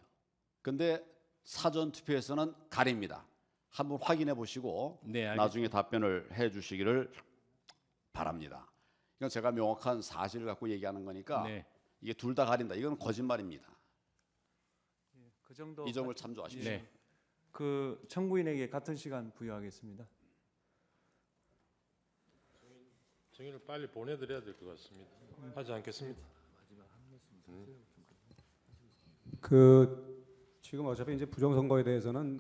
근데 사전 투표에서는 가립니다. 한번 확인해 보시고 네, 알겠습니다. 나중에 답변을 해 주시기를 바랍니다. 이건 제가 명확한 사실을 갖고 얘기하는 거니까 네. 이게 둘 다 가린다. 이건 거짓말입니다. 그 정도 이 점을 참조하십시오. 네. 그 청구인에게 같은 시간 부여하겠습니다. 증인을 빨리 보내드려야 될 것 같습니다. 하지 않겠습니다. 지금 어차피 이제 부정선거에 대해서는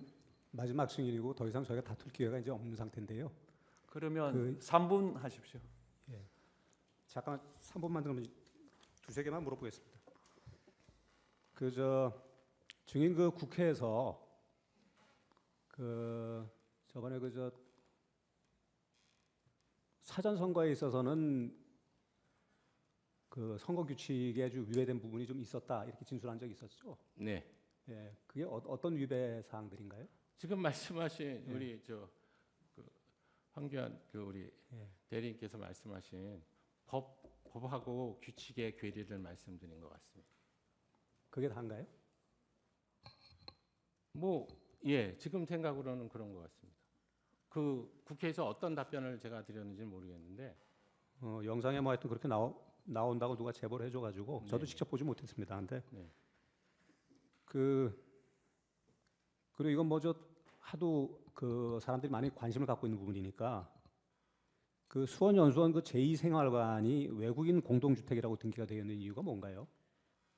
마지막 승인이고 더 이상 저희가 다툴 기회가 이제 없는 상태인데요. 그러면 3분 하십시오. 잠깐 3분만 그러면 두세 개만 물어보겠습니다. 증인 국회에서 저번에 사전 선거에 있어서는 그 선거 규칙에 아주 위배된 부분이 좀 있었다 이렇게 진술한 적이 있었죠. 네. 예, 그게 어떤 위배 사항들인가요? 지금 말씀하신 우리 황교안 우리 대리인께서 말씀하신 법하고 규칙의 괴리를 말씀드린 것 같습니다. 그게 다인가요? 지금 생각으로는 그런 것 같습니다. 그 국회에서 어떤 답변을 제가 드렸는지는 모르겠는데 영상에 뭐 하여튼 그렇게 나온다고 누가 제보를 해줘가지고 저도 네. 직접 보지 못했습니다. 근데 네. 그리고 이건 하도 사람들이 많이 관심을 갖고 있는 부분이니까 그 수원 연수원 그 제2생활관이 외국인 공동주택이라고 등기가 되어 있는 이유가 뭔가요?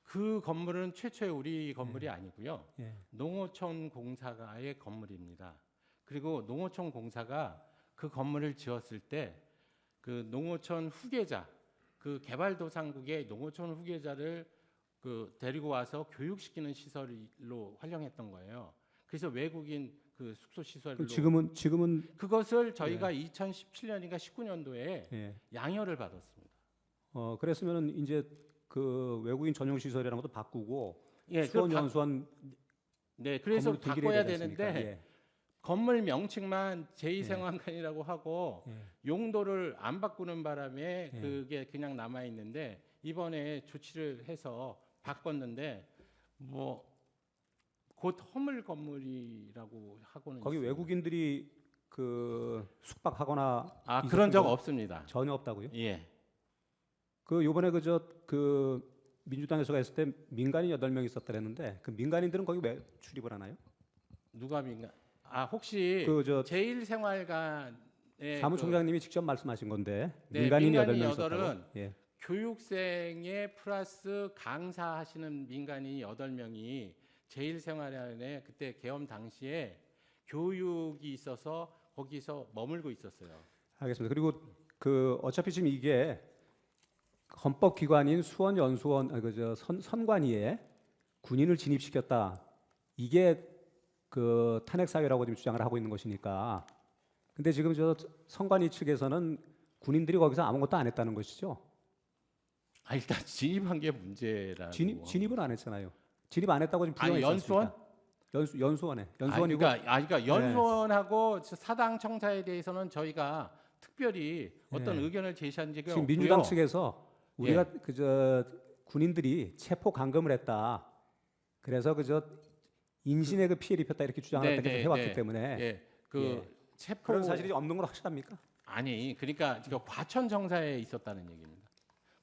그 건물은 최초의 우리 건물이 아니고요. 예. 농어촌 공사가의 건물입니다. 그리고 농어촌 공사가 그 건물을 지었을 때 그 농어촌 후계자, 그 개발도상국의 농어촌 후계자를 데리고 와서 교육시키는 시설로 활용했던 거예요. 그래서 외국인 그 숙소 시설로 지금은 그것을 저희가 2017년인가 19년도에 예. 양해를 받았습니다. 그랬으면은 이제 그 외국인 전용 시설이라는 것도 바꾸고 예, 수원 연수원 네, 그래서 건물을 등기를 바꿔야 해야 되지 않습니까? 되는데 건물 명칭만 제2생활관이라고 하고 용도를 안 바꾸는 바람에 그게 그냥 남아 있는데 이번에 조치를 해서 바꿨는데 곧 허물 건물이라고 하고는 거기 있습니다. 외국인들이 숙박하거나 그런 적 있었던 거 없습니다. 전혀 없다고요? 예. 요번에 민주당에서 갔을 때 민간인 8명 있었다 그랬는데 그 민간인들은 거기 왜 출입을 하나요? 누가 민간? 혹시 제1생활관에 사무총장님이 직접 말씀하신 건데 네, 민간인이 민간인 8명 여덟은 있었다고. 예. 교육생에 플러스 강사하시는 민간인 8명이 제1생활관에 그때 계엄 당시에 교육이 있어서 거기서 머물고 있었어요. 알겠습니다. 그리고 그 어차피 지금 이게 헌법기관인 수원연수원 선관위에 군인을 진입시켰다. 이게 그 탄핵 사유라고 지금 주장을 하고 있는 것이니까. 근데 지금 저 선관위 측에서는 군인들이 거기서 아무것도 안 했다는 것이죠. 일단 진입한 게 문제라고. 진입은 안 했잖아요. 진입 안 했다고 지금 부정했지 연수원? 않습니까? 연수원이고. 그러니까 연수원하고 사당 청사에 대해서는 저희가 특별히 어떤 의견을 제시한 적이 지금 없고요. 민주당 측에서 우리가 그저 군인들이 체포 감금을 했다. 그래서 그저 인신에 그 피해를 입혔다 이렇게 주장을 해왔기 때문에 체포 그런 사실이 없는 건 확실합니까? 아니 그러니까 과천 청사에 있었다는 얘기입니다.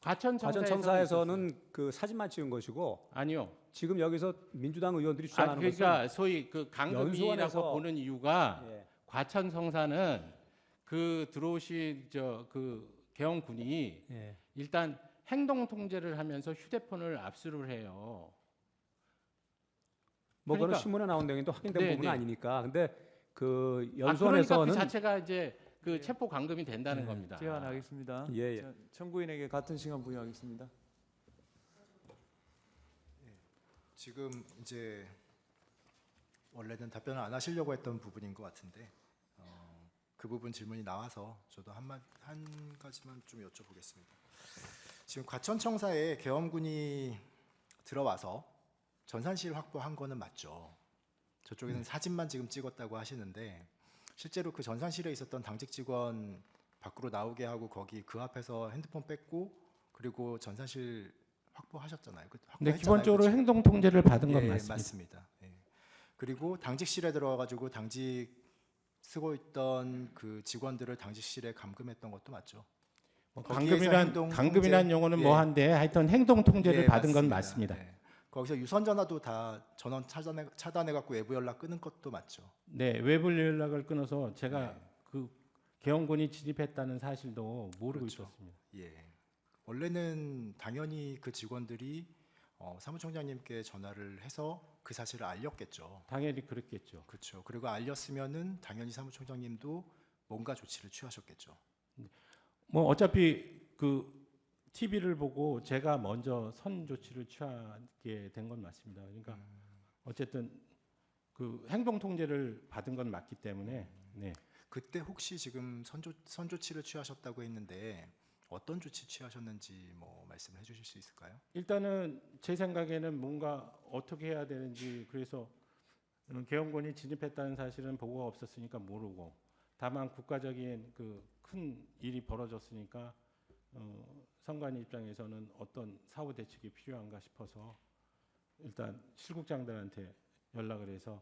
과천 청사에서는 그 사진만 찍은 것이고 아니요. 지금 여기서 민주당 의원들이 주장하는 그러니까 것은 소위 그 강금이라고 보는 이유가 과천 청사는 그 들어오신 그 계엄군이 일단 행동 통제를 하면서 휴대폰을 압수를 해요. 뭐 그거는 그러니까, 신문에 나온 내용인데 확인된 네, 부분은 네. 아니니까. 근데 그 그러니까 연수원에서는 그 자체가 이제 그 체포 감금이 된다는 겁니다. 제안하겠습니다. 청구인에게 같은 시간 부여하겠습니다. 지금 이제 원래는 답변을 안 하시려고 했던 부분인 것 같은데 그 부분 질문이 나와서 저도 한 가지만 좀 여쭤보겠습니다. 지금 과천청사에 계엄군이 들어와서 전산실 확보한 거는 맞죠? 저쪽에는 사진만 지금 찍었다고 하시는데 실제로 그 전산실에 있었던 당직 직원 밖으로 나오게 하고 거기 그 앞에서 핸드폰 뺏고 그리고 전산실 확보하셨잖아요. 네, 기본적으로 그렇죠? 행동 통제를 받은 건 맞습니다. 맞습니다. 그리고 당직실에 들어가지고 당직 쓰고 있던 그 직원들을 당직실에 감금했던 것도 맞죠? 감금이란 용어는 뭐한데 하여튼 행동 통제를 받은 건 맞습니다. 거기서 유선 전화도 다 전원 차단해 갖고 외부 연락 끊은 것도 맞죠? 네, 외부 연락을 끊어서 제가 그 계엄군이 진입했다는 사실도 모르고 있었습니다. 원래는 당연히 그 직원들이 사무총장님께 전화를 해서 그 사실을 알렸겠죠. 당연히 그랬겠죠. 그렇죠. 그리고 알렸으면은 당연히 사무총장님도 뭔가 조치를 취하셨겠죠. 뭐 어차피 그 TV를 보고 제가 먼저 선 조치를 취하게 된 건 맞습니다. 그러니까 어쨌든 그 행동 통제를 받은 건 맞기 때문에 그때 혹시 지금 선 조치를 취하셨다고 했는데 어떤 조치 취하셨는지 뭐 말씀을 해주실 수 있을까요? 일단은 제 생각에는 뭔가 어떻게 해야 되는지 그래서 계엄군이 진입했다는 사실은 보고가 없었으니까 모르고 다만 국가적인 그 큰 일이 벌어졌으니까 선관위 입장에서는 어떤 사후 대책이 필요한가 싶어서 일단 실국장들한테 연락을 해서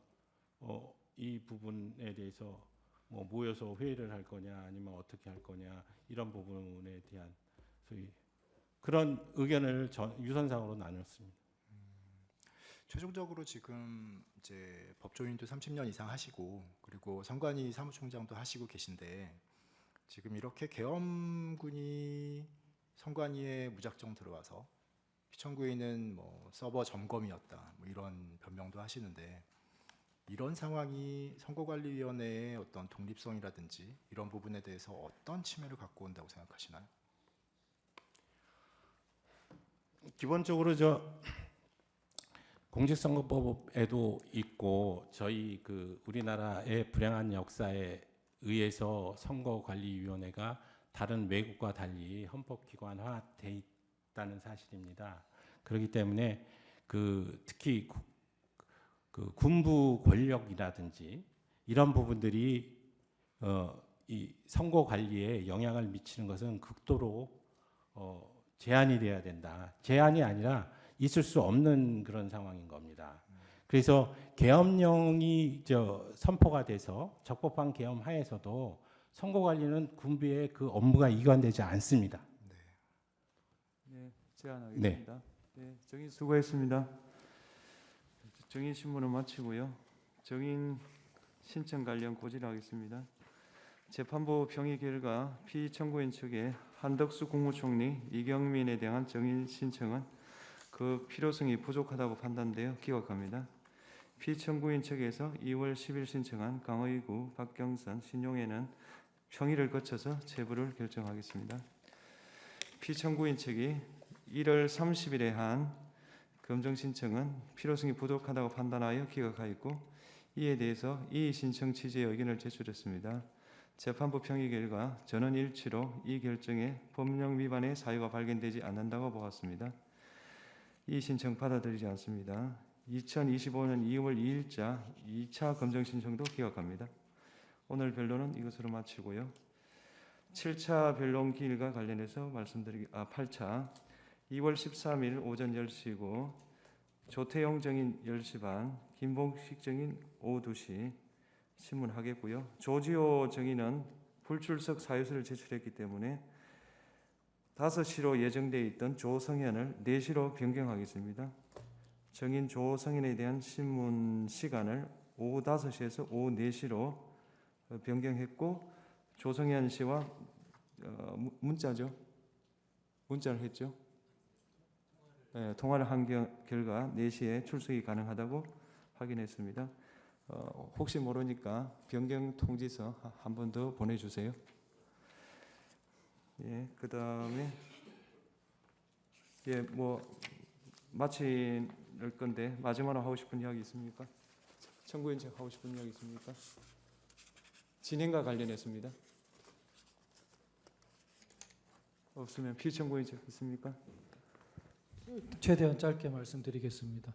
이 부분에 대해서 뭐 모여서 회의를 할 거냐 아니면 어떻게 할 거냐 이런 부분에 대한 소위 그런 의견을 유선상으로 나눴습니다. 최종적으로 지금 이제 법조인도 30년 이상 하시고 그리고 선관위 사무총장도 하시고 계신데 지금 이렇게 계엄군이 선관위에 무작정 들어와서 피청구인은 뭐 서버 점검이었다 뭐 이런 변명도 하시는데 이런 상황이 선거관리위원회의 어떤 독립성이라든지 이런 부분에 대해서 어떤 침해를 갖고 온다고 생각하시나요? 기본적으로 공직선거법에도 있고 저희 그 우리나라의 불행한 역사에 의해서 선거관리위원회가 다른 외국과 달리 헌법기관화돼 있다는 사실입니다. 그렇기 때문에 그 특히 그 군부 권력이라든지 이런 부분들이 이 선거 관리에 영향을 미치는 것은 극도로 제한이 돼야 된다. 제한이 아니라 있을 수 없는 그런 상황인 겁니다. 그래서 계엄령이 선포가 돼서 적법한 계엄 하에서도 선거 관리는 군부의 그 업무가 이관되지 않습니다. 네, 제안하겠습니다. 정인 수고했습니다. 정인 신문을 마치고요. 정인 신청 관련 고지하겠습니다. 재판부 평의 결과 피청구인 측의 한덕수 국무총리, 이경민에 대한 정인 신청은 그 필요성이 부족하다고 판단되어 기각합니다. 피청구인 측에서 2월 10일 신청한 강의구, 박경선, 신용에는 평의를 거쳐서 체부를 결정하겠습니다. 피청구인 측이 1월 30일에 한 검정 신청은 필요성이 부족하다고 판단하여 기각하였고, 이에 대해서 이의 신청 취지의 의견을 제출했습니다. 재판부 평의 결과 전원 일치로 이 결정에 법령 위반의 사유가 발견되지 않는다고 보았습니다. 이 신청 받아들이지 않습니다. 2025년 2월 2일자 2차 검정 신청도 기각합니다. 오늘 변론은 이것으로 마치고요. 7차 변론 기일과 관련해서 8차 2월 13일 오전 10시고 조태용 정인 10시 반, 김봉식 정인 오후 2시 신문하겠고요. 조지호 정인은 불출석 사유서를 제출했기 때문에 5시로 예정되어 있던 조성현을 4시로 변경하겠습니다. 정인 조성현에 대한 신문 시간을 오후 5시에서 오후 4시로 변경했고, 조성현 씨와 문자를 했죠. 네, 통화를 한 결과 4시에 출석이 가능하다고 확인했습니다. 혹시 모르니까 변경 통지서 한 번 더 보내주세요. 예, 그 다음에 마칠 건데 마지막으로 하고 싶은 이야기 있습니까? 청구인 측 하고 싶은 이야기 있습니까? 진행과 관련했습니다. 없으면 피청구인 측 있습니까? 최대한 짧게 말씀드리겠습니다.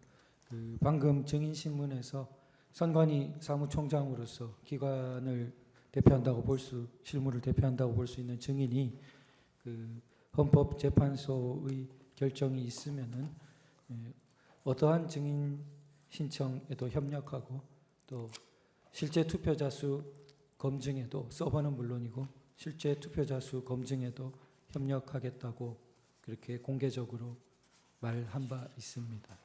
방금 증인신문에서 선관위 사무총장으로서 기관을 대표한다고 실무를 대표한다고 볼 수 있는 증인이 헌법재판소의 결정이 있으면은 어떠한 증인 신청에도 협력하고, 또 실제 투표자 수 검증에도, 서버는 물론이고 실제 투표자 수 검증에도 협력하겠다고 그렇게 공개적으로 말한 바 있습니다.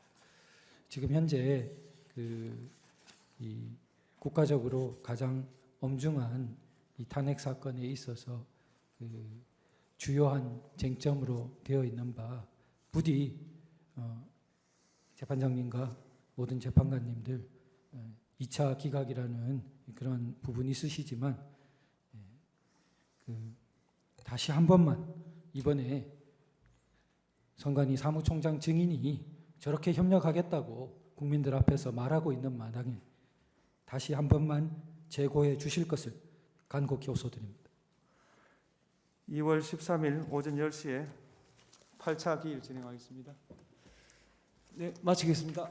지금 현재 이 국가적으로 가장 엄중한 이 탄핵 사건에 있어서 주요한 쟁점으로 되어 있는 바, 부디 재판장님과 모든 재판관님들 2차 기각이라는 그런 부분이 있으시지만 다시 한 번만, 이번에 선관위 사무총장 증인이 저렇게 협력하겠다고 국민들 앞에서 말하고 있는 마당에 다시 한 번만 재고해 주실 것을 간곡히 호소드립니다. 2월 13일 오전 10시에 8차 기일 진행하겠습니다. 네, 마치겠습니다.